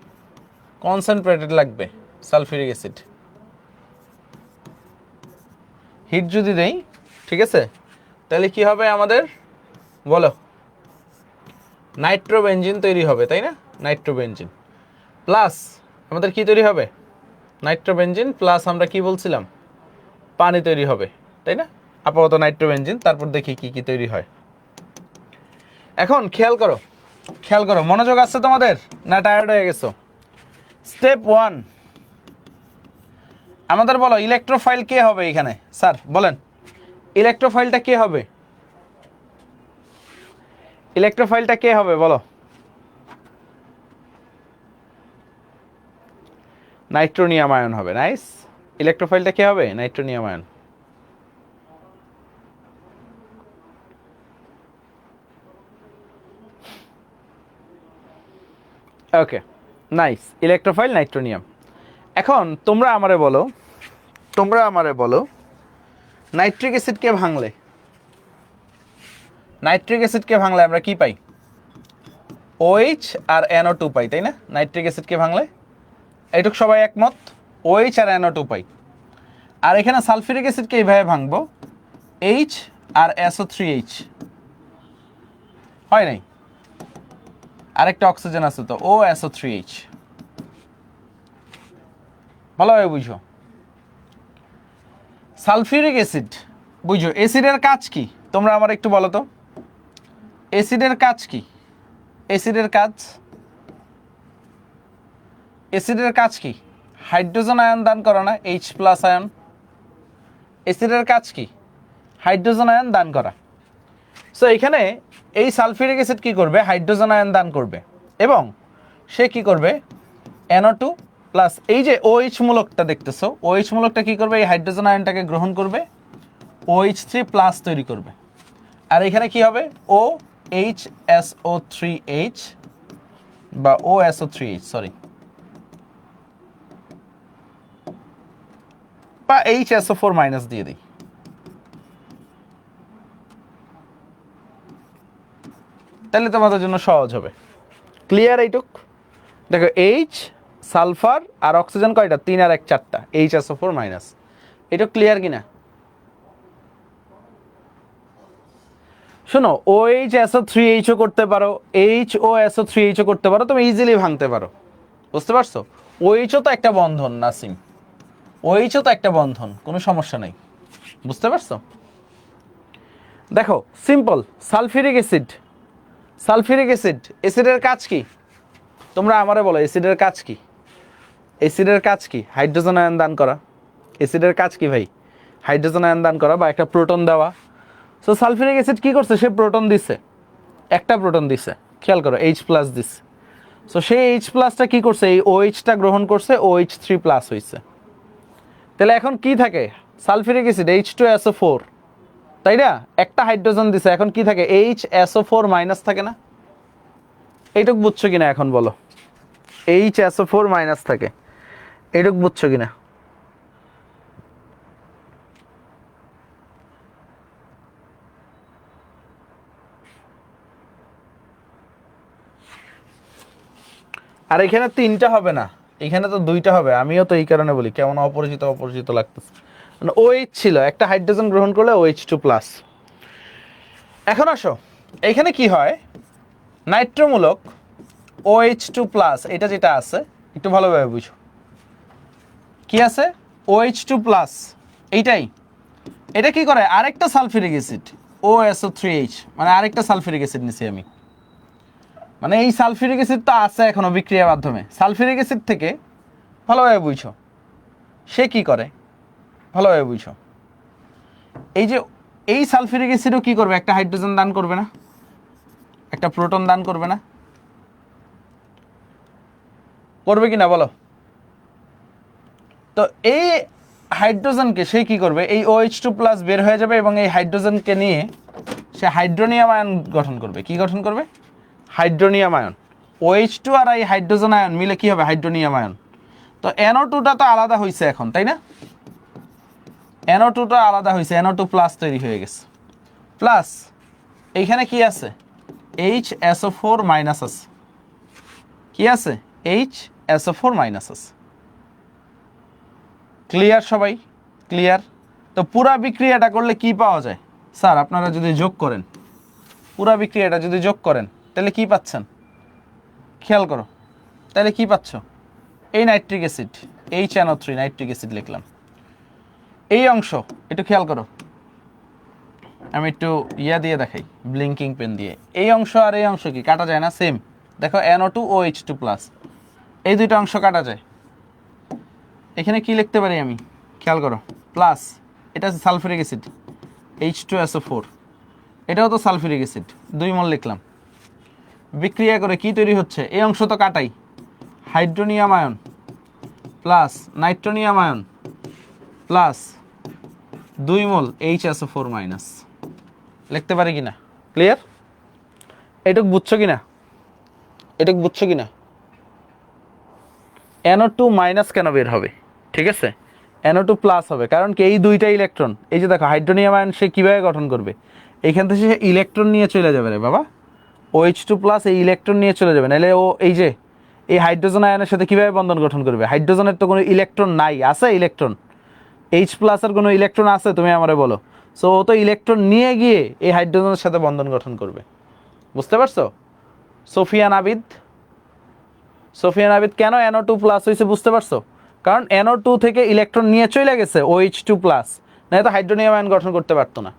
কনসেন্ট্রেটেড লাগবে সালফিউরিক অ্যাসিড। হিট যদি দেই, ঠিক আছে, তাহলে কি হবে আমাদের বলো? নাইট্রোবেনজিন তৈরি হবে, তাই না? নাইট্রোবেনজিন প্লাস আমাদের কি তৈরি হবে? নাইট্রোবেনজিন প্লাস আমরা কি বলছিলাম? পানি তৈরি হবে, তাই না? আপাতত নাইট্রোবেনজিন, তারপর দেখি কি কি তৈরি হয়। এখন খেয়াল করো, খেয়াল করো, মনোযোগ আছে তোমাদের না টায়ার্ড হয়ে গেছো? স্টেপ 1 আমাদের বলো, ইলেকট্রোফাইল কে হবে এখানে? স্যার বলেন, ইলেকট্রোফাইলটা কে হবে? ইলেকট্রোফাইলটা কে হবে বলো? নাইট্রোনিয়াম আয়ন হবে। নাইস। ইলেকট্রোফাইলটা কে হবে? Nitronium ion. Okay, nice, electrophile nitronium. এখন তোমরা আমারে বলো নাইট্রিক অ্যাসিডকে ভাঙলে, নাইট্রিক অ্যাসিডকে ভাঙলে আমরা কি পাই? OH আর NO2 পাই, তাই না? নাইট্রিক অ্যাসিডকে ভাঙলে এইটুক সবাই একমত, OH আর NO2 পাই। আর এখানে সালফিউরিক অ্যাসিডকে এইভাবে ভাঙবো, H আর SO3H, হয় নাই? আরেকটা অক্সিজেন আছে তো, OSO3H। ভালোভাবে বুঝো, সালফিউরিক অ্যাসিড বুঝো, অ্যাসিডের কাজ কি তোমরা আমার একটু বলো তো? অ্যাসিডের কাজ কি? অ্যাসিডের কাজ, অ্যাসিডের কাজ কি? হাইড্রোজেন আয়ন দান করা না, H+ আয়ন। অ্যাসিডের কাজ কি? হাইড্রোজেন আয়ন দান করা। সো এখানে এই সালফিউরিক অ্যাসিড কি করবে? হাইড্রোজেন আয়ন দান করবে, এবং সে কি করবে? NO2 প্লাস এই যে OH মূলকটা দেখতেছো, OH মূলকটা কি করবে? এই হাইড্রোজেন আয়নটাকে গ্রহণ করবে, OH3+ তৈরি করবে। আর এখানে কি হবে? OHSO3H বা OSO3H, সরি, বা HSO4- দিয়ে দিই। তাহলে তোমাদের জন্য সহজ হবে। ক্লিয়ার এইটুক? দেখো, H সালফার আর অক্সিজেন কয়টা? 3 আর 1 4টা, HSO4-। এটা ক্লিয়ার কিনা? শোনো, OHSO3H করতে পারো, HOSO3H করতে পারো, তুমি ইজিলি ভাঙতে পারো, বুঝতে পারছো? OH তো একটা বন্ধন নাসিম, OH তো একটা বন্ধন, কোনো সমস্যা নেই, বুঝতে পারছো? দেখো simple, sulphuric acid, sulphuric acid, অ্যাসিডের কাজ কি? তোমরা আমারে বলো, অ্যাসিডের কাজ কি? অ্যাসিডের কাজ কি? হাইড্রোজেন আয়ন দান করা। অ্যাসিডের কাজ কি ভাই? হাইড্রোজেন আয়ন দান করা বা একটা প্রোটন দেওয়া। সো সালফিউরিক অ্যাসিড কি করছে? সে প্রোটন দিছে, একটা প্রোটন দিছে, খেয়াল করো, H+ দিছে। সো সেই H+টা কি করছে? এই OH-টা গ্রহণ করছে, OH3+ হইছে। তাহলে এখন কি থাকে? সালফিউরিক অ্যাসিড H2SO4, তাই না? একটা হাইড্রোজেন দিছে, এখন কি থাকে? HSO4- থাকে না? এইটুক বুঝছো কিনা এখন বলো? HSO4- থাকে, এইটুক বুঝছো কিনা? আর এখানে 3টা হবে না, এখানে তো 2টা হবে। আমিও তো এই কারণে বলি কেমন অপরিচিত অপরিচিত লাগতেছে। মানে OH ছিল, একটা হাইড্রোজেন গ্রহণ করলে OH2+। এখন আসো, এইখানে কি হয়, নাইট্রোমূলক OH2 প্লাস, এটা যেটা আছে একটু ভালোভাবে বুঝো, কি আছে OH2 প্লাস, এইটাই, এটা কি করে আরেকটা সালফিউরিক অ্যাসিড OSO3H, মানে আরেকটা সালফিউরিক অ্যাসিড নিছি আমি, মানে এই সালফিউরিক অ্যাসিড তো আছে এখনো বিক্রিয়ার মাধ্যমে, সালফিউরিক অ্যাসিড থেকে ভালোভাবে বুঝো সে কি করে, ভালোভাবে বুঝো, এই যে এই সালফিউরিক অ্যাসিডও কি করবে, একটা হাইড্রোজেন দান করবে না, একটা প্রোটন দান করবে না, করবে কি না বলো? তো এই হাইড্রোজেনকে সে কি করবে, এই OH2 প্লাস বের হয়ে যাবে এবং এই হাইড্রোজেনকে নিয়ে সে হাইড্রোনিয়াম আয়ন গঠন করবে। কি গঠন করবে? Hydronium ion. OH2 আর এই হাইড্রোজেন আয়ন মিলে কি হবে? Hydronium ion. তো NO2টা তো আলাদা হয়েছে এখন, তাই না? NO2টা আলাদা হয়েছে, NO2 প্লাস তৈরি হয়ে গেছে। প্লাস এইখানে কি আছে? HSO4 মাইনাস আছে। কি আছে? HSO4 মাইনাস আছে। ক্লিয়ার সবাই? ক্লিয়ার? তো পুরা বিক্রিয়াটা করলে কি পাওয়া যায়? স্যার আপনারা যদি যোগ করেন, পুরা বিক্রিয়াটা যদি যোগ করেন তাহলে কি পাচ্ছেন? খেয়াল করো, তাহলে কি পাচ্ছ? এই nitric acid, HNO3 nitric acid লিখলাম। এই অংশ একটু খেয়াল করো, আমি একটু ইয়া দিয়ে দেখাই, ব্লিঙ্কিং পেন দিয়ে। এই অংশ আর এই অংশ কি কাটা যায় না? সেম। দেখো NO2 OH2 প্লাস, এই দুইটা অংশ কাটা যায়। এখানে কি লিখতে পারি আমি? খেয়াল করো, প্লাস এটা হচ্ছে সালফিউরিক অ্যাসিড H2SO4, এটাও তো সালফিউরিক অ্যাসিড, 2 মোল লিখলাম। বিক্রিয়া করে কি তৈরি হচ্ছে? এই অংশ তো কাটাই, hydronium ion plus নাইট্রোনিয়াম ion plus 2 মোল HSO4 মাইনাস। লিখতে পারি কিনা? ক্লিয়ার? এটুক বুঝছো কিনা? এটুক বুঝছো কিনা? NO2 মাইনাস কেন বের হবে? ঠিক আছে, NO2 প্লাস হবে কারণ কি? এই দুইটা ইলেকট্রন, এই যে দেখো হাইড্রোনিয়াম আয়ন সে কিভাবে গঠন করবে? এইখান থেকে সে ইলেকট্রন নিয়ে চলে যাবে রে বাবা, OH2 প্লাস এই ইলেকট্রন নিয়ে চলে যাবে, নাহলে ও এই যে এই হাইড্রোজেন আয়নের সাথে কিভাবে বন্ধন গঠন করবে? হাইড্রোজেনের তো কোনো ইলেকট্রন নাই, আছে ইলেকট্রন? H প্লাসের কোনো ইলেকট্রন আছে? তুমি আমারে বলো। সো ও তো ইলেকট্রন নিয়ে গিয়ে এই হাইড্রোজেনের সাথে বন্ধন গঠন করবে। বুঝতে পারছো? সোফিয়ান আবিদ, সোফিয়ান আবিদ কেন NO2 প্লাস হয়েছে বুঝতে পারছো? কারণ NO2 থেকে ইলেকট্রন নিয়ে চলে গেছে OH2 প্লাস, না তো হাইড্রোনিয়াম আয়ন গঠন করতে পারতো না।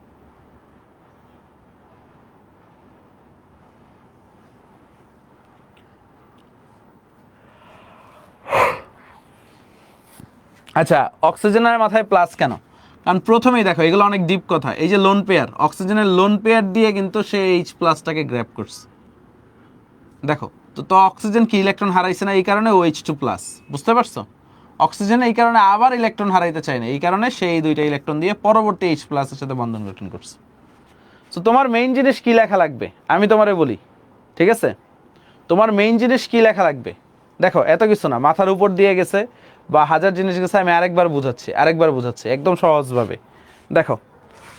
আচ্ছা, অক্সিজেনের মাথায় প্লাস কেন? কারণ প্রথমেই দেখো, এগুলো অনেক ডিপ কথা। এই যে লোন পেয়ার, অক্সিজেনের লোন পেয়ার দিয়ে কিন্তু সে H প্লাসটাকে গ্র্যাব করছে। দেখো তো অক্সিজেন কি ইলেকট্রন হারাইছে না? এই কারণে OH2 প্লাস। বুঝতে পারছো? অক্সিজেন এই কারণে আবার ইলেকট্রন হারাইতে চায় না, এই কারণে সেই দুইটা ইলেকট্রন দিয়ে পরবর্তী H প্লাসের সাথে বন্ধন গঠন করছে। তো তোমার মেইন জিনিস কি লেখা লাগবে আমি তোমারে বলি, ঠিক আছে? তোমার মেইন জিনিস কি লেখা লাগবে? দেখো এত কিছু না, মাথার উপর দিয়ে গেছে বা হাজার জিনিস গেছে, আমি আরেকবার বুঝাচ্ছি একদম সহজভাবে। দেখো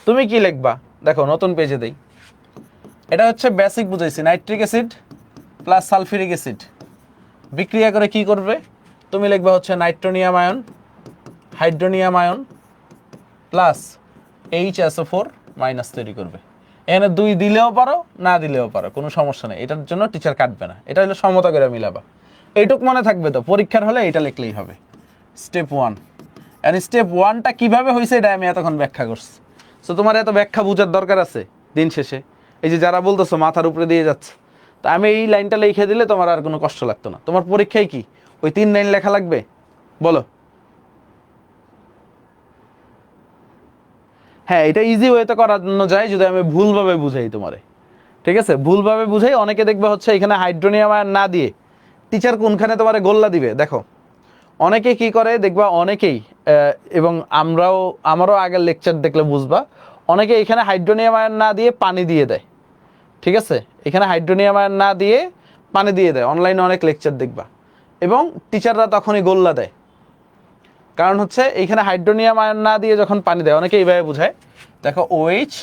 তুমি কি লিখবা, দেখো নতুন পেজে দেই। এটা হচ্ছে বেসিক বুঝাইছি, nitric acid plus sulphuric acid বিক্রিয়া করে কি করবে? তুমি লিখবা হচ্ছে nitronium ion, hydronium ion plus HSO4 minus তৈরি করবে। এখানে 2 দিলেও পারো, না দিলেও পারো, কোনো সমস্যা নেই, এটার জন্য টিচার কাটবে না। এটা হলো সমতা করে মিলাবা, এইটুক মনে থাকবে তো, পরীক্ষার হলে এটা লিখলেই হবে। স্টেপ 1, আর স্টেপ 1টা কিভাবে হয়েছে এটা আমি এতক্ষণ ব্যাখ্যা করছি। সো তোমার এত ব্যাখ্যা বোঝার দরকার আছে দিন শেষে? এই যে যারা বলতেছো মাথার উপরে দিয়ে যাচ্ছে, তো আমি এই লাইনটা লিখে দিলে তোমার আর কোনো কষ্ট লাগতো না। তোমার পরীক্ষায় কি ওই 3 লাইন লেখা লাগবে? বলো। হ্যাঁ, এটা ইজি ওয়েতে করানো যায় যদি আমি ভুলভাবে বুঝাই তোমারে, ঠিক আছে? ভুলভাবে বুঝাই। অনেকে দেখবে হচ্ছে এখানে হাইড্রোনিয়াম আয়ন না দিয়ে টিচার কোনখানে তোমারে গোল্লা দিবে। দেখো অনেকে কি করে দেখবা, অনেকেই এবং আমারও আগের লেকচার দেখলে বুঝবা, অনেকে এখানে হাইড্রোনিয়াম আয়ন না দিয়ে পানি দিয়ে দেয়, ঠিক আছে? এখানে হাইড্রোনিয়াম আয়ন না দিয়ে পানি দিয়ে দেয়, অনলাইনে অনেক লেকচার দেখবা, এবং টিচাররা তখনই গোল্লা দেয়। কারণ হচ্ছে এইখানে হাইড্রোনিয়াম আয়ন না দিয়ে যখন পানি দেয়, অনেকে এইভাবে বুঝায়। দেখো OH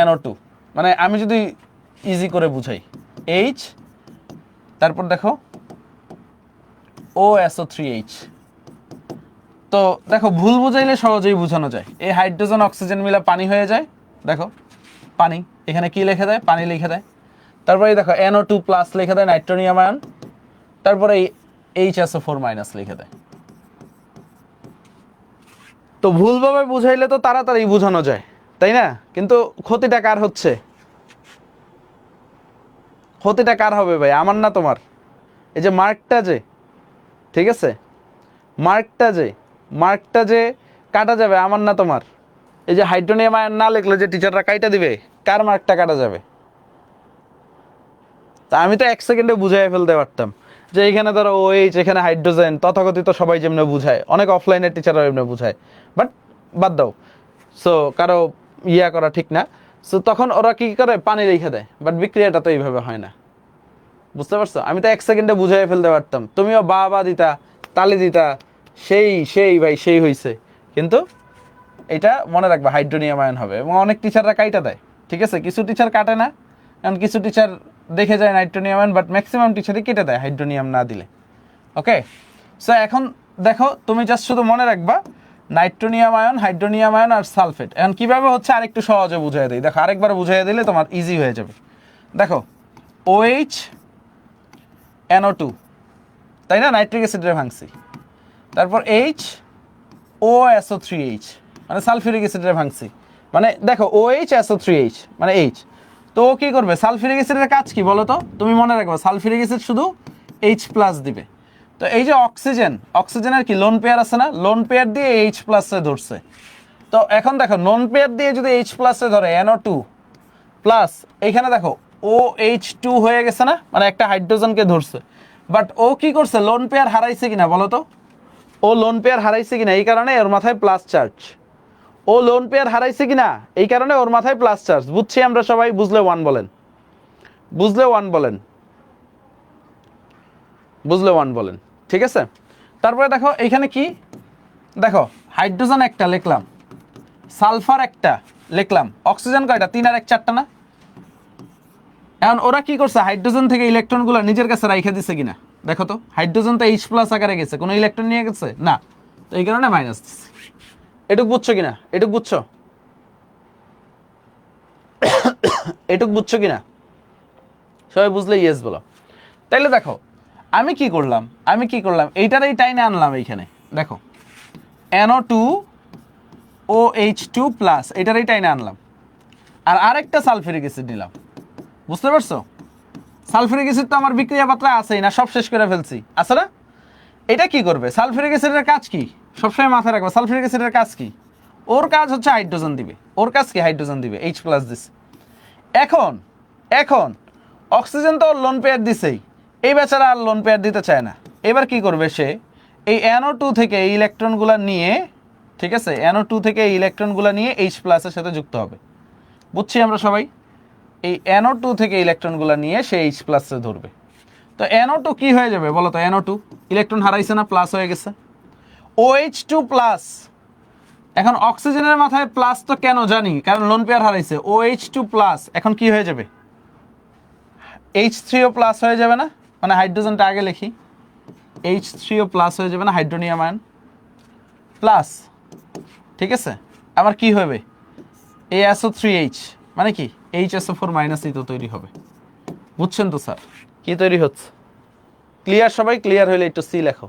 NO2, মানে আমি যদি ইজি করে বুঝাই, H তারপর দেখো OSO3H। তো দেখো ভুল বুঝাইলে সহজেই বোঝানো যায়। এই হাইড্রোজেন অক্সিজেন মিলে পানি হয়ে যায়, দেখো পানি, এখানে কি লিখে দেয়? পানি লিখে দেয়। তারপরে দেখো NO2 প্লাস লিখে দেয় নাইট্রোনিয়াম আয়ন, তারপরে HSO4 মাইনাস লিখে দেয়। তো ভুলভাবে বুঝাইলে তো তাড়াতাড়ি বোঝানো যায়, তাই না? কিন্তু ক্ষতিটা কার হচ্ছে? ক্ষতিটা কার হবে ভাই? আমার না তোমার? এই যে মার্কটা যে, ঠিক আছে, মার্কটা যে কাটা যাবে, আমার না তোমার? এই যে হাইড্রোনিয়াম আয়ন না লিখলে যে টিচাররা কাইটা দিবে, কার মার্কটা কাটা যাবে? তা আমি তো 1 সেকেন্ডে বুঝাই ফেলতে পারতাম যে এখানে ধরো OH, এখানে হাইড্রোজেন, তথাকথিত সবাই যেমনি বুঝায়, অনেক অফলাইনের টিচাররা এমনি বুঝায়, বাট বাদ দাও। সো কারো ইয়া করা ঠিক না। সো তখন ওরা কি করে? পানি রেখে দেয়, বাট বিক্রিয়াটা তো এইভাবে হয় না। বুঝতে পারছো? আমি তো 1 সেকেন্ডে বুঝাই ফেলতে পারতাম, তুমিও বা দিতা, তালি দিতা, সেই ভাই সেই হইছে। কিন্তু এটা মনে রাখবা হাইড্রোনিয়াম আয়ন হবে, এবং অনেক টিচাররা কাইটা দেয়, ঠিক আছে? কিছু টিচার কাটে না, কারণ কিছু টিচার দেখে যায় নাইট্রোনিয়াম আয়ন, বাট ম্যাক্সিমাম টিচারই কেটে দেয় হাইড্রোনিয়াম না দিলে। ওকে, সো এখন দেখো, তুমি জাস্ট শুধু মনে রাখবা নাইট্রোনিয়াম আয়ন, হাইড্রোনিয়াম আয়ন আর সালফেট। এখন কিভাবে হচ্ছে আরেকটু সহজে বুঝিয়ে দিই, দেখো আরেকবার বুঝিয়ে দিলে তোমার ইজি হয়ে যাবে। দেখো OH NO2, তাই না? নাইট্রিক অ্যাসিডের ভাঙছি। তারপর HOSO3H, মানে সালফিউরিক অ্যাসিডের ভাঙছি। মানে দেখো OHSO3H মানে H। তো ও কি করবে? সালফিউরিক অ্যাসিডের কাজ কি বলো তো? তুমি মনে রাখবে সালফিউরিক অ্যাসিড শুধু H+ দিবে। তো এই যে অক্সিজেনের কি লোন পেয়ার আছে না? লোন পেয়ার দিয়ে H+ ধরছে। তো এখন দেখো নোন পেয়ার দিয়ে যদি H+ ধরে NO2 প্লাস, এইখানে দেখো OH2 হয়ে গেছে না, মানে একটা হাইড্রোজেনকে ধরছে। বাট ও কি করছে? লোন পেয়ার হারাইছে কিনা বলো তো? ও লোন পেয়ার হারাইছে কিনা, এই কারণে ওর মাথায় প্লাস চার্জ। ও লোন পেয়ার হারাইছে কিনা, এই কারণে ওর মাথায় প্লাস চার্জ। বুঝছি আমরা সবাই? বুঝলে 1 বলেন, বুঝলে 1 বলেন, বুঝলে 1 বলেন, ঠিক আছে? তারপরে দেখো এইখানে কি, দেখো হাইড্রোজেন একটা লিখলাম, সালফার একটা লিখলাম, অক্সিজেন কয়টা? 3 আর 1 4টা না? এখন ওরা কি করছে? হাইড্রোজেন থেকে ইলেকট্রনগুলো নিজের কাছে রাইখা দিছে কিনা দেখো তো। হাইড্রোজেন তো H+ আকারে গেছে, কোনো ইলেকট্রন নিয়ে গেছে না, তো এই কারণে মাইনাস দিচ্ছে। এটুক বুঝছো কিনা? এটুক বুঝছো? এটুক বুঝছো কিনা? সবাই বুঝলে ইয়েস বলো। তাইলে দেখো আমি কি করলাম, এইটারই টাইনে আনলাম এইখানে। দেখো NO2 OH2 প্লাস, এটারই টাইনে আনলাম, আর আরেকটা সালফিউরিক অ্যাসিড নিলাম। বুঝতে পারছো? সালফিউরিক অ্যাসিড তো আমার বিক্রিয়া পাত্রায় আছেই না, সব শেষ করে ফেলছি, আছে না? এটা কি করবে? সালফিউরিক অ্যাসিডের কাজ কি? সবসময় মাথায় রাখবে, সালফিউরিক অ্যাসিডের কাজ কি? ওর কাজ হচ্ছে হাইড্রোজেন দিবে। ওর কাজ কি? হাইড্রোজেন দিবে, H+ দিছে। এখন এখন অক্সিজেন তো লোন পেয়ার দিছেই, এই বেচারা আর লোন পেয়ার দিতে চায় না। এবার কি করবে সে? এই NO2 থেকে এই ইলেকট্রনগুলো নিয়ে, ঠিক আছে, NO2 থেকে এই ইলেকট্রনগুলো নিয়ে H+ এর সাথে যুক্ত হবে। বুঝছি আমরা সবাই? এই NO2 থেকে ইলেকট্রনগুলো নিয়ে সে H+ এ ধরবে। তো NO2 কি হয়ে যাবে বলো তো? NO2 ইলেকট্রন হারাইছে না, প্লাস হয়ে গেছে। OH2 প্লাস, এখন অক্সিজেনের মাথায় প্লাস তো কেন জানি, কারণ লোন পেয়ার হারাইছে। OH2 প্লাস এখন কি হয়ে যাবে? H3O প্লাস হয়ে যাবে না? মানে হাইড্রোজেনটা আগে লিখি, H3O প্লাস হয়ে যাবে না, হাইড্রোনিয়াম আয়ন প্লাস, ঠিক আছে? আবার কি হবে? ASO3H মানে কি? HSO4 মাইনাসই তো তৈরি হবে। বুঝছেন তো স্যার কি তৈরি হচ্ছে? ক্লিয়ার সবাই? ক্লিয়ার হইলে একটু সি লেখো।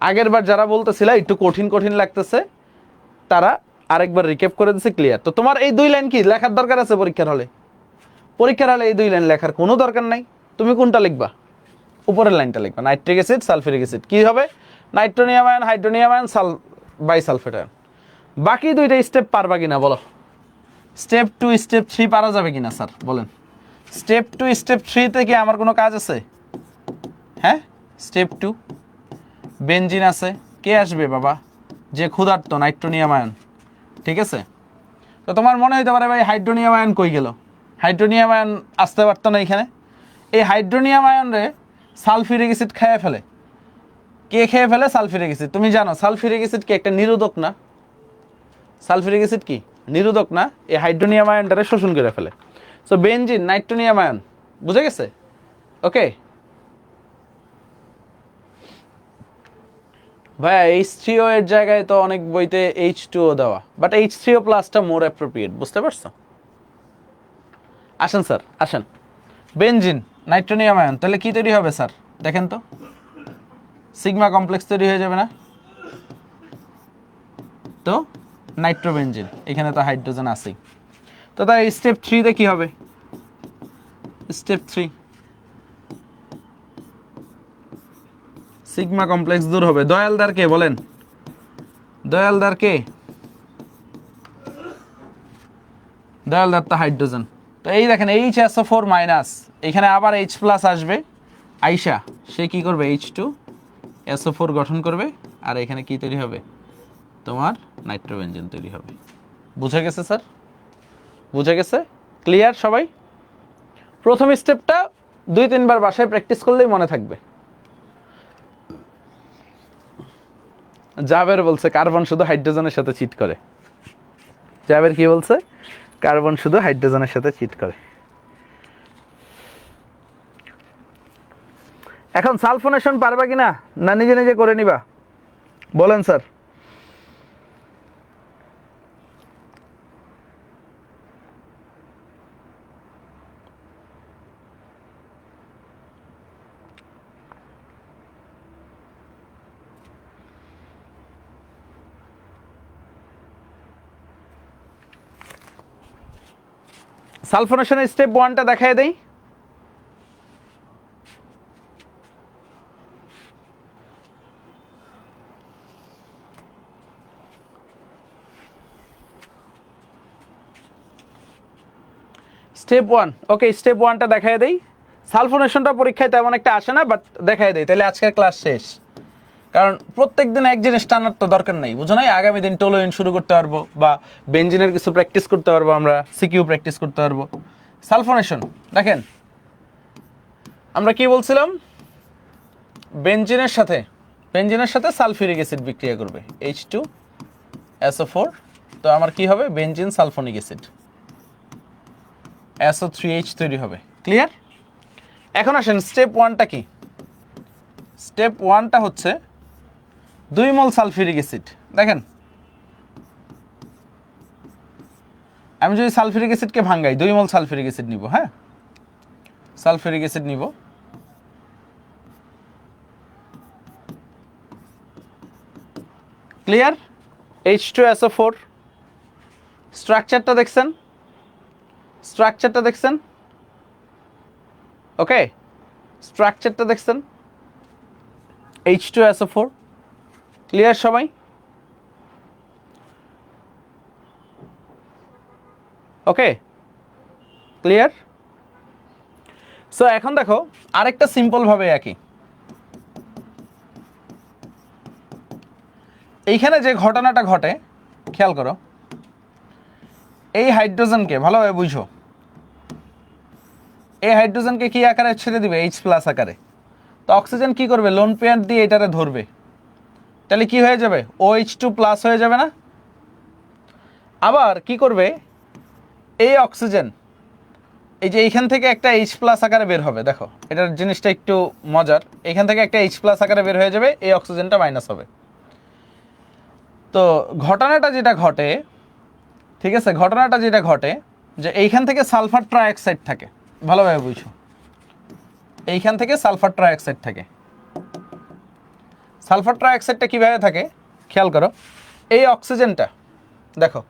আগের বার যারা বলতেছিল একটু কঠিন লাগতেছে, তারা আরেকবার রিক্যাপ করে দিছে, ক্লিয়ার। তো তোমার এই 2 লাইন কি লেখার দরকার আছে পরীক্ষার হলে? পরীক্ষার হলে এই 2 লাইন লেখার কোনো দরকার নাই। তুমি কোনটা লিখবা? উপরের লাইনটা লিখবা, নাইট্রিক অ্যাসিড সালফিউরিক অ্যাসিড কি হবে? Nitronium ion, hydronium ion, bisulphate ion. বাকি 2টা স্টেপ পারবা কিনা বলো? স্টেপ 2 স্টেপ 3 পারা যাবে কিনা স্যার বলেন? স্টেপ 2 স্টেপ 3 তে কি আমার কোনো কাজ আছে? হ্যাঁ, স্টেপ 2 বেনজিন আছে, কে আসবে বাবা? যে ক্ষুধার্ত, নাইট্রোনিয়াম আয়ন, ঠিক আছে? তো তোমার মনে হইতে পারে ভাই হাইড্রোনিয়াম আয়ন কই গেল? হাইড্রোনিয়াম আয়ন আসতে পারতো না এখানে? এই হাইড্রোনিয়াম আয়ন রে সালফিউরিক অ্যাসিড খেয়ে ফেলে। কে খেয়ে ফেলে? Sulphuric acid. তুমি জানো সালফিউরিক অ্যাসিড কি একটা নিরোধক না? সালফিউরিক অ্যাসিড কি নিরোধক না? এই হাইড্রোনিয়াম আয়নটারে শোষণ করে ফেলে। সো বেনজিন নাইট্রোনিয়াম আয়ন, বুঝে গেছে? ওকে, ভাইয়া H3O এর জায়গায় তো অনেক বইতে H2O দেওয়া, বাট H3O প্লাসটা মোর অ্যাপ্রোপ্রিয়েট, বুঝতে পারছো? আসেন স্যার আসেন, বেনজিন নাইট্রোনিয়াম আয়ন, তাহলে কি তৈরি হবে স্যার দেখেন তো, সিগমা কমপ্লেক্স তৈরি হয়ে যাবে না? তো নাইট্রোবেনজিন, এখানে তো হাইড্রোজেন আছেই। তো তাই স্টেপ 3-তে কি হবে? স্টেপ 3 সিগমা কমপ্লেক্স দূর হবে। দয়ালদার কে বলেন? দয়ালদার কে? দয়ালদার তো হাইড্রোজেন। তো এই দেখেন HSO4 মাইনাস, এখানে আবার H প্লাস আসবে, আইসা সে কি করবে H2SO4 গঠন করবে, আর এখানে কি তৈরি হবে? তোমার নাইট্রোবেনজিন তৈরি হবে। বুঝে গেছে স্যার? বুঝে গেছে? ক্লিয়ার সবাই? প্রথম স্টেপটা 2-3 বার বাসায় প্র্যাকটিস করলেই মনে থাকবে। জাবের বলছে কার্বন শুধু হাইড্রোজেনের সাথে চিট করে। জাবের কি বলছে? কার্বন শুধু হাইড্রোজেনের সাথে চিট করে। এখন সালফোনেশন পারবা কিনা, না নিজে নিজে করে নিবা বলেন স্যার? সালফোনেশনের স্টেপ 1টা দেখায় দেই। স্টেপ 1, ওকে স্টেপ 1টা দেখায় দেই। সালফোনেশনটা পরীক্ষায় তেমন একটা আসে না, বাট দেখায় দেই, তাহলে আজকের ক্লাস শেষ। কারণ প্রত্যেক দিন এক জিনিস টানার তো দরকার নেই, বুঝো নাই? আগামী দিন টোলোইন শুরু করতে পারবো, বা বেনজিনের কিছু প্র্যাকটিস করতে পারবো, আমরা সিকিউ প্র্যাকটিস করতে পারবো। সালফোনেশন দেখেন, আমরা কি বলছিলাম? বেনজিনের সাথে সালফিউরিক অ্যাসিড বিক্রিয়া করবে, H2SO4। তো আমার কি হবে? বেনজিন সালফোনিক অ্যাসিড, SO3H তৈরি হবে। ক্লিয়ার? এখন আসেন স্টেপ 1টা কি? স্টেপ 1টা হচ্ছে 2 মোল সালফিউরিক অ্যাসিড। দেখেন আমি যদি সালফিউরিক অ্যাসিডকে ভাঙাই, 2 মোল সালফিউরিক অ্যাসিড নিব। হ্যাঁ, সালফিউরিক অ্যাসিড নিব, ক্লিয়ার? H2SO4 স্ট্রাকচারটা দেখছেন? স্ট্রাকচারটা দেখছেন? ওকে, স্ট্রাকচারটা দেখছেন? H2SO4 ক্লিয়ার সবাই? Okay clear? সো এখন দেখো আরেকটা সিম্পল ভাবে একই, এইখানে যে ঘটনাটা ঘটে খেয়াল করো, এই হাইড্রোজেনকে ভালোভাবে বুঝো, এই হাইড্রোজেনকে কি আকারে ছেড়ে দিবে? H প্লাস আকারে। তো অক্সিজেন কি করবে? লোন পেয়ার দিয়ে এটারে ধরবে, তাহলে কি হয়ে যাবে? OH2 প্লাস হয়ে যাবে না? আবার কি করবে? এই অক্সিজেন, এই যে এইখান থেকে একটা H প্লাস আকারে বের হবে, দেখো এটার জিনিসটা একটু মজার, এখান থেকে একটা H প্লাস আকারে বের হয়ে যাবে, এই অক্সিজেনটা মাইনাস হবে। তো ঘটনাটা যেটা ঘটে, ঠিক আছে, ঘটনাটা যেটা ঘটে যে এইখান থেকে সালফার ট্রাইঅক্সাইড থাকে, ভালোভাবে বুঝো, এইখান থেকে সালফার ট্রাইঅক্সাইড থাকে। সালফার ট্রাইঅক্সাইডটা কীভাবে থাকে খেয়াল করো, এই অক্সিজেনটা দেখো,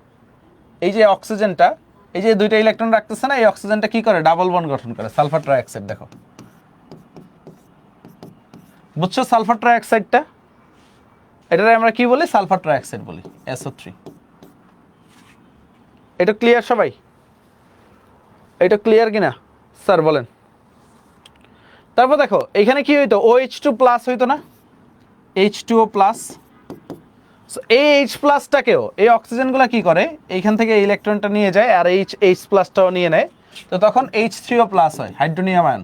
এই যে অক্সিজেনটা, এই যে 2টা ইলেকট্রন রাখতেছে না, এই অক্সিজেনটা কি করে? ডাবল বন্ড গঠন করে, সালফার ট্রাইঅক্সাইড। দেখো বুঝছো সালফার ট্রাইঅক্সাইডটা? এটারে আমরা কি বলি? সালফার ট্রাইঅক্সাইড বলি, SO3। এটা ক্লিয়ার সবাই? এটা ক্লিয়ার কিনা স্যার বলেন? তারপর দেখো এখানে কি হইতো? OH2 প্লাস হইতো না, H2O প্লাস। এই H প্লাসটাকেও এই অক্সিজেনগুলো কি করে? এইখান থেকে ইলেকট্রনটা নিয়ে যায়, আর H প্লাসটাও নিয়ে নেয়, তো তখন H3O প্লাস হয়, হাইড্রোনিয়াম আয়ন।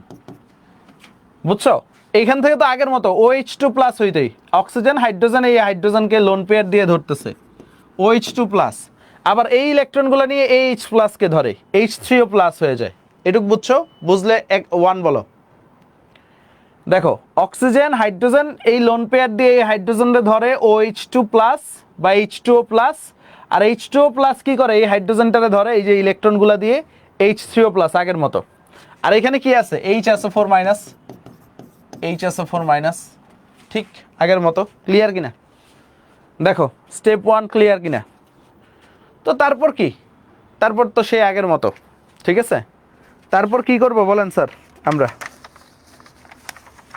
বুঝছো? এইখান থেকে তো আগের মতো OH2 প্লাস হইতেই, অক্সিজেন হাইড্রোজেন, এই হাইড্রোজেনকে লোন পেয়ার দিয়ে ধরতেছে, OH2 প্লাস। আবার এই ইলেকট্রনগুলো নিয়ে H প্লাসকে ধরে, H3O প্লাস হয়ে যায়। এটুক বুঝছো? বুঝলে 1 বলো। দেখো অক্সিজেন হাইড্রোজেন এই লোন পেয়ার দিয়ে এই হাইড্রোজেনকে ধরে OH2 প্লাস বা H2O প্লাস, আর H2O প্লাস কি করে এই হাইড্রোজেনটারে ধরে এই যে ইলেকট্রনগুলো দিয়ে H3O প্লাস আগের মতো। আর এখানে কি আছে HSO4 মাইনাস, HSO4 মাইনাস, ঠিক আগের মতো। ক্লিয়ার কিনা দেখো স্টেপ 1 ক্লিয়ার কিনা। তো তারপর কি, তারপর তো সেই আগের মতো, ঠিক আছে। তারপর কি করব বলেন স্যার আমরা,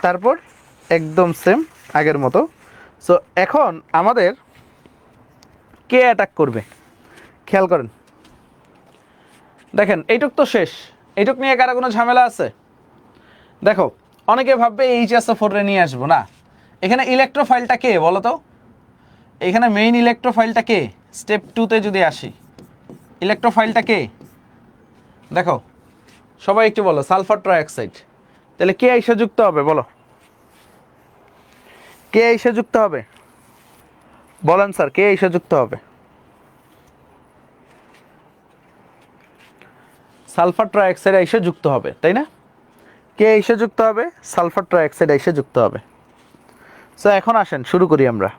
তারপর একদম সেম আগের মতো। সো এখন আমাদের কে অ্যাটাক করবে খেয়াল করেন। দেখেন এইটুক তো শেষ, এইটুক নিয়ে কারো কোনো ঝামেলা আছে? দেখো অনেকে ভাববে HSO4 রে নিয়ে আসবো না, এখানে ইলেকট্রোফাইলটা কে বলো তো, এখানে মেইন ইলেকট্রোফাইলটা কে? স্টেপ 2 তে যদি আসি, ইলেকট্রোফাইলটা কে দেখো সবাই একটু বলো, সালফার ট্রাইঅক্সাইড। তাহলে কে এসে যুক্ত হবে বলো, কে এসে যুক্ত হবে বলেন স্যার, কে এসে যুক্ত হবে? সালফার ট্রাইঅক্সাইড এসে যুক্ত হবে, তাই না? কে এসে যুক্ত হবে? সালফার ট্রাইঅক্সাইড এসে যুক্ত হবে। সো এখন আসেন শুরু করি আমরা।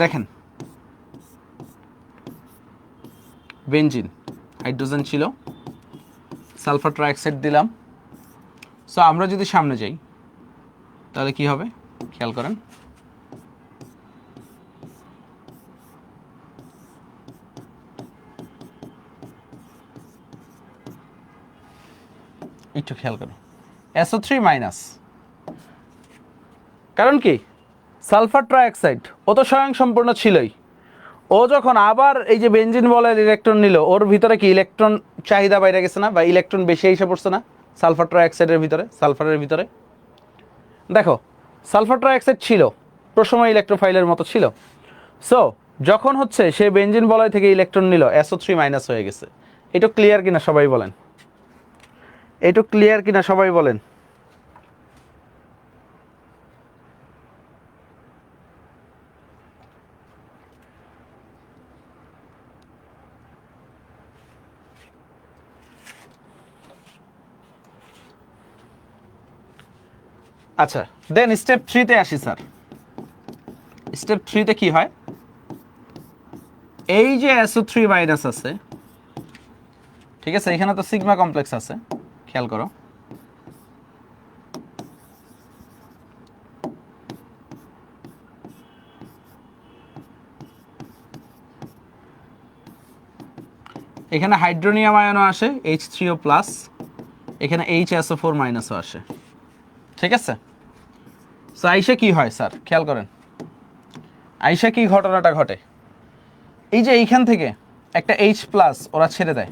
দেখেন বেনজিন হাইড্রোজেন ছিল, সালফার ট্রাইঅক্সাইড দিলাম। সো আমরা যদি সামনে যাই তাহলে কি হবে খেয়াল করেন। একটু খেয়াল করো SO3 মাইনাস, কারণ কি সালফার ট্রাইঅক্সাইড ও তো স্বয়ংসম্পূর্ণ ছিলই, ও যখন আবার এই যে বেনজিন বলের ইলেকট্রন নিল, ওর ভিতরে কি ইলেকট্রন চাহিদা বাইরে গেছে না, বা ইলেকট্রন বেশি এসে পড়ছে না সালফার ট্রাইঅক্সাইডের ভিতরে, সালফারের ভিতরে। দেখো সালফার ট্রাইঅক্সাইড ছিল প্রসময় ইলেকট্রোফাইলের মতো ছিল। সো যখন হচ্ছে সে বেনজিন বলয় থেকে ইলেকট্রন নিল SO3 মাইনাস হয়ে গেছে। এটা ক্লিয়ার কিনা সবাই বলেন, এটা ক্লিয়ার কিনা সবাই বলেন। আচ্ছা দেন স্টেপ 3 তে আসি স্যার। স্টেপ 3 তে কি হয়, এই যে SO3 মাইনাস আছে, ঠিক আছে, এখানে তো সিগমা কমপ্লেক্স আছে, খেয়াল করো। এখানে হাইড্রোনিয়াম আয়নও আসে H3O প্লাস, এখানে HSO4 মাইনাসও আসে, ঠিক আছে। সো আইসা কি হয় স্যার খেয়াল করেন, আইসা কি ঘটনাটা ঘটে, এই যে এইখান থেকে একটা H প্লাস ওরা ছেড়ে দেয়,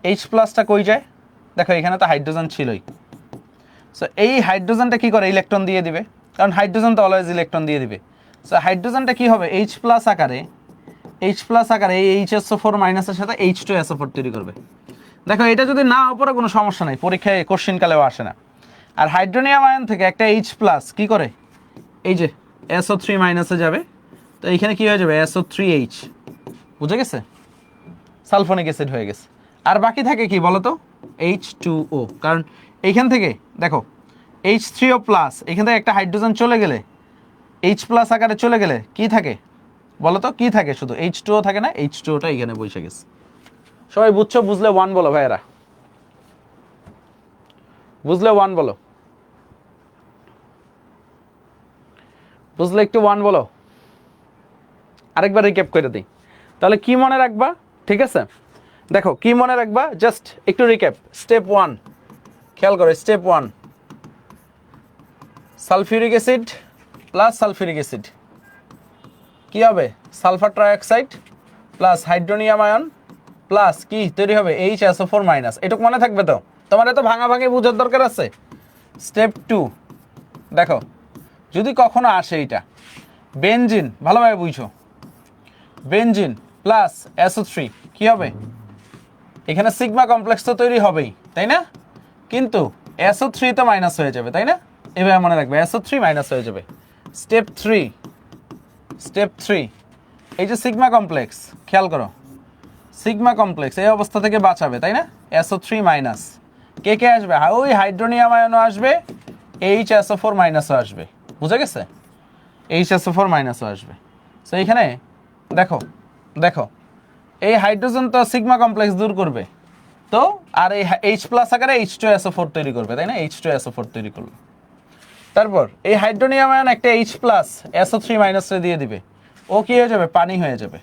H প্লাসটা কই যায় দেখো, এখানে তো হাইড্রোজেন ছিলই। সো এই হাইড্রোজেনটা কি করে ইলেকট্রন দিয়ে দিবে, কারণ হাইড্রোজেন তো অলওয়েজ ইলেকট্রন দিয়ে দিবে। সো হাইড্রোজেনটা কি হবে H প্লাস আকারে, H প্লাস আকারে এই HSO4 মাইনাসের সাথে H2SO4 তৈরি করবে। দেখো এটা যদি না পড়ে কোনো সমস্যা নাই, পরীক্ষায় কোশ্চিন কালেও আসে না। আর হাইড্রোনিয়াম আয়ন থেকে একটা H প্লাস কি করে এই যে SO3 মাইনাসে যাবে, তো এইখানে কি হয়ে যাবে SO3H, বুঝে গেছে, সালফোনিক অ্যাসিড হয়ে গেছে। আর বাকি থাকে কি বলতো H2O, কারণ এইখান থেকে দেখো H3O প্লাস, এখান থেকে একটা হাইড্রোজেন চলে গেলে H প্লাস আকারে চলে গেলে কি থাকে বলতো, কি থাকে, শুধু H2O থাকে না, H2Oটা এখানে বসে গেছে। সবাই বুঝছো? বুঝলে 1 বলো ভাইয়েরা, বুঝলে 1 বলো, বুঝলে একটু 1 বলো। আরেকবার রিক্যাপ করে দিই, তাহলে কি মনে রাখবা, ঠিক আছে। দেখো কি মনে রাখবা, জাস্ট একটু রিক্যাপ। স্টেপ 1 খেয়াল করো, step 1 sulphuric acid plus sulphuric acid কি হবে, sulphur trioxide plus hydronium ion plus কি তৈরি হবে HSO4 মাইনাস। এটুকু মনে থাকবে তো, তোমার এত ভাঙাভাঙি বোঝার দরকার আছে। স্টেপ 2 দেখো যদি কখনো আসে এইটা বেনজিন, ভালোভাবে বুঝো, বেনজিন প্লাস SO3 কি হবে, এখানে সিগমা কমপ্লেক্স তো তৈরি হবেই তাই না, কিন্তু SO3 তো মাইনাস হয়ে যাবে তাই না, এভাবে মনে রাখবে SO3 মাইনাস হয়ে যাবে। স্টেপ 3 এই যে সিগমা কমপ্লেক্স, খেয়াল করো, সিগমা কমপ্লেক্স এই অবস্থা থেকে বাঁচাবে, তাই না? SO3 মাইনাস কে কে আসবে? ওই হাইড্রোনিয়াম আয়নও আসবে, HSO4 মাইনাসও আসবে। বুঝা গেছে? HSO4 মাইনাসও আসবে। সো এইখানে দেখো দেখো এই হাইড্রোজেন তো সিগমা কমপ্লেক্স দূর করবে, তো আর এই H প্লাস আকারে H2SO4 তৈরি করবে, তাই না? H2SO4 তৈরি করলো। তারপর এই হাইড্রোনিয়াম আয়ন একটা H প্লাস SO3 মাইনাসে দিয়ে দিবে, ও কি হয়ে যাবে? পানি হয়ে যাবে।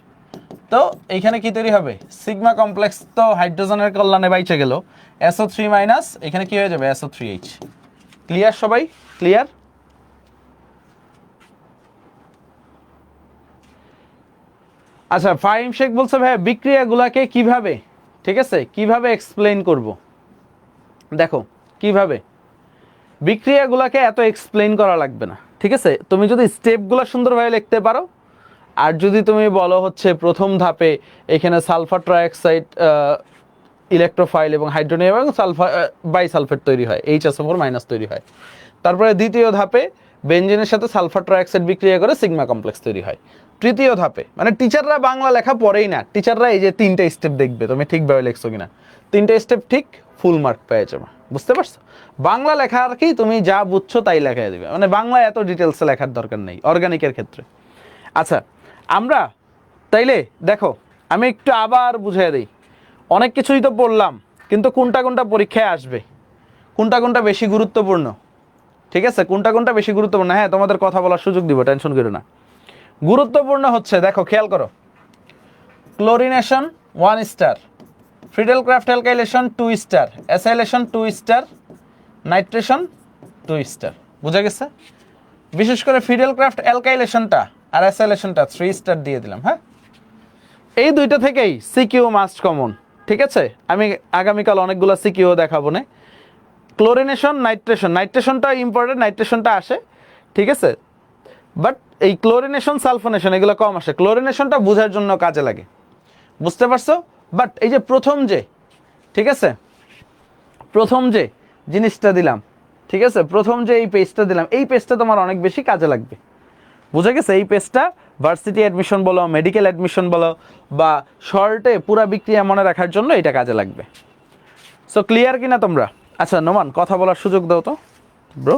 তো এইখানে কি তৈরি হবে? সিগমা কমপ্লেক্স তো হাইড্রোজেনের কল্যাণে বাইচে গেল, SO3 মাইনাস এখানে কি হয়ে যাবে? SO3H। ক্লিয়ার সবাই? ক্লিয়ার? আচ্ছা, ফাহিম শেখ বলছে ভাই বিক্রিয়াগুলোকে কিভাবে, ঠিক আছে, কিভাবে এক্সপ্লেইন করব? দেখো কিভাবে বিক্রিয়াগুলোকে এত এক্সপ্লেইন করা লাগবে না, ঠিক আছে? তুমি যদি স্টেপগুলো সুন্দরভাবে লিখতে পারো, আর যদি তুমি বলো হচ্ছে প্রথম ধাপে এখানে সালফার ট্রাইঅক্সাইড ইলেকট্রোফাইল এবং হাইড্রোনিয়াম এবং সালফার বাইসালফেট তৈরি হয়, HSO4 মাইনাস তৈরি হয়। তারপরে দ্বিতীয় ধাপে বেনজিনের সাথে সালফার ট্রাইঅক্সাইড বিক্রিয়া করে সিগমা কমপ্লেক্স তৈরি হয়। তৃতীয় ধাপে, মানে টিচাররা বাংলা লেখা পড়েই না, টিচাররা এই যে 3টে স্টেপ দেখবে তুমি ঠিকভাবে লিখছো কিনা, 3টে স্টেপ ঠিক, ফুল মার্ক পেয়ে যাবে। বুঝতে পারছো? বাংলা লেখা আর কি, তুমি যা বুঝছো তাই লেখায় দিবে, মানে বাংলা এত ডিটেলসে লেখার দরকার নেই অর্গানিকের ক্ষেত্রে। আচ্ছা, আমরা তাইলে দেখো আমি একটু আবার বুঝিয়ে দিই। অনেক কিছুই তো বললাম, কিন্তু কোনটা কোনটা পরীক্ষায় আসবে, কোনটা কোনটা বেশি গুরুত্বপূর্ণ, ঠিক আছে? কোনটা কোনটা বেশি গুরুত্বপূর্ণ, হ্যাঁ তোমাদের কথা বলার সুযোগ দিব, টেনশন করো না। গুরুত্বপূর্ণ হচ্ছে, দেখো খেয়াল করো, chlorination 1 star, Friedel Crafts alkylation 2 star, acylation 2 star, nitration 2 star. বুঝা গেছে? বিশেষ করে ফ্রিডেল ক্রাফট অ্যালকাইলেশনটা আর অ্যাসাইলেশনটা 3 স্টার দিয়ে দিলাম। হ্যাঁ, এই দুইটা থেকেই সিকিউ মাস্ট কমন, ঠিক আছে? আমি আগামীকাল অনেকগুলো সিকিউ দেখাবো না। ক্লোরিনেশন, নাইট্রেশন, নাইট্রেশনটা ইম্পর্টেন্ট, নাইট্রেশনটা আসে, ঠিক আছে? বাট এই ক্লোরিনেশন সালফোনেশন এগুলো কম আসে, ক্লোরিনেশনটা বোঝার জন্য কাজে লাগে। বুঝতে পারছো? বাট এই যে প্রথম যে, ঠিক আছে, প্রথম যে জিনিসটা দিলাম, ঠিক আছে, প্রথম যে এই পেজটা দিলাম, এই পেজটা তোমার অনেক বেশি কাজে লাগবে। বুঝা গেছে? এই পেজটা ভার্সিটি অ্যাডমিশন বলো, মেডিকেল অ্যাডমিশন বলো, বা শর্টে পুরা বিক্রিয়া মনে রাখার জন্য এটা কাজে লাগবে। সো ক্লিয়ার কিনা তোমরা? আচ্ছা নোমান, কথা বলার সুযোগ দাও তো ব্রো।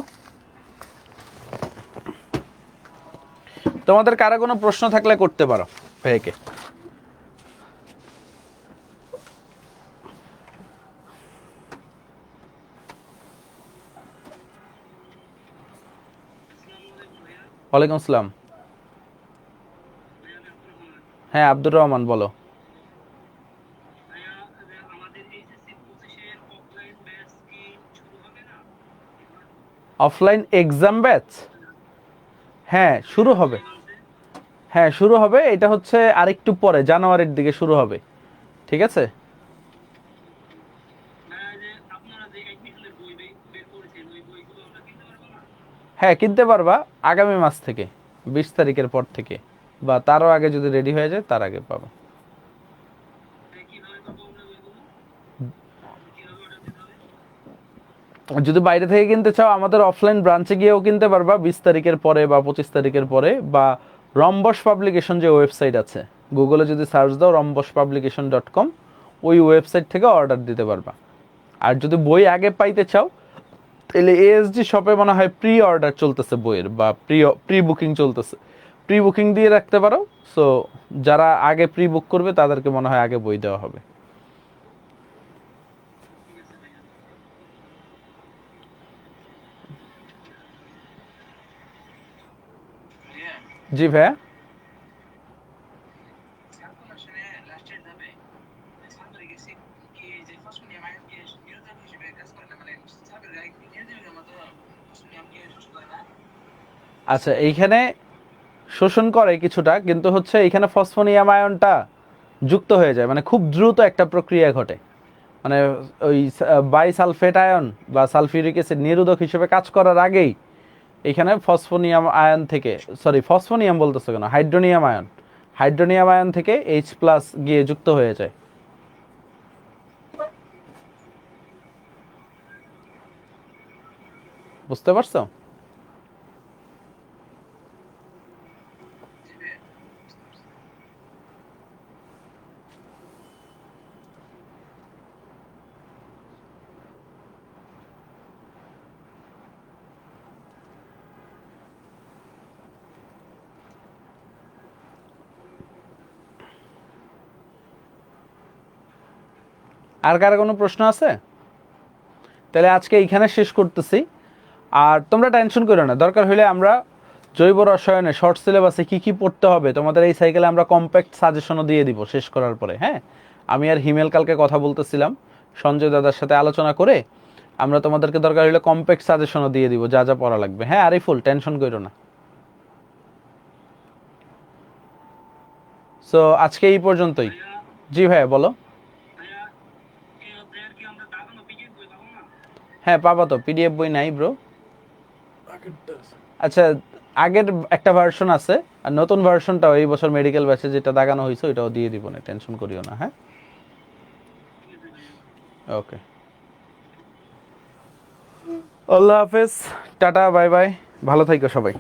তোমাদের কারো কোনো প্রশ্ন থাকলে করতে পারো ভাইকে। ওয়ালাইকুম আসসালাম। হ্যাঁ আব্দুর রহমান, বলো। Offline exam batch? হ্যাঁ শুরু হবে, হ্যাঁ শুরু হবে, এটা হচ্ছে আরেকটু পরে জানুয়ারির দিকে শুরু হবে, ঠিক আছে? হ্যাঁ কিনতে পারবা আগামী মাস থেকে, 20 তারিখের পর থেকে, বা তারও আগে যদি রেডি হয়ে যায় তার আগে পাবা। যদি বাইরে থেকে কিনতে চাও আমাদের অফলাইন ব্রাঞ্চে গিয়েও কিনতে পারবা 20 তারিখের পরে বা 25 তারিখের পরে, বা রম্বস পাবলিকেশন যে ওয়েবসাইট আছে, গুগলে যদি সার্চ দাও rambospublication.com, ওই ওয়েবসাইট থেকে অর্ডার দিতে পারবা। আর যদি বই আগে পাইতে চাও তাহলে এএসডি শপে মনে হয় প্রি অর্ডার চলতেছে বইয়ের, বা প্রি বুকিং চলতেছে, প্রি বুকিং দিয়ে রাখতে পারো। সো যারা আগে প্রি বুক করবে তাদেরকে মনে হয় আগে বই দেওয়া হবে। জি ভাইয়া। আচ্ছা এইখানে শোষণ করে কিছুটা, কিন্তু হচ্ছে এখানে ফসফোনিয়াম আয়নটা যুক্ত হয়ে যায়, মানে খুব দ্রুত একটা প্রক্রিয়া ঘটে, মানে ওই বাইসালফেট আয়ন বা সালফিউরিক অ্যাসিড নিরোধক হিসেবে কাজ করার আগেই এখানে ফসফোনিয়াম আয়ন থেকে, সরি ফসফোনিয়াম বলতেছে কেন, হাইড্রোনিয়াম আয়ন, হাইড্রোনিয়াম আয়ন থেকে H প্লাস গিয়ে যুক্ত হয়ে যায়। বুঝতে পারছো? আর কার কোনো প্রশ্ন আছে? তাহলে আজকে এইখানে শেষ করতেছি। আর তোমরা টেনশন করো না, দরকার হলে আমরা জৈব রসায়নে শর্ট সিলেবাসে কী কী পড়তে হবে তোমাদের এই সাইকেলে আমরা কম্প্যাক্ট সাজেশনও দিয়ে দিব শেষ করার পরে। হ্যাঁ, আমি আর হিমেল কালকে কথা বলতেছিলাম সঞ্জয় দাদার সাথে আলোচনা করে, আমরা তোমাদেরকে দরকার হলে কম্প্যাক্ট সাজেশনও দিয়ে দিব যা যা পড়া লাগবে। হ্যাঁ আরিফুল, টেনশন করো না। সো আজকে এই পর্যন্তই। জি ভাইয়া বলো। হ্যাঁ পাবা তো, পিডিএফ বই নাই ব্রো। আচ্ছা, আগের একটা ভার্সন আছে, আর নতুন ভার্সনটাও এই বছর মেডিকেল ব্যাচে যেটা দাগানো হয়েছে ওইটাও দিয়ে দিব, না টেনশন করিও না। হ্যাঁ ওকে, আল্লাহ হাফেজ, টাটা বাই বাই, ভালো থাইকো সবাই।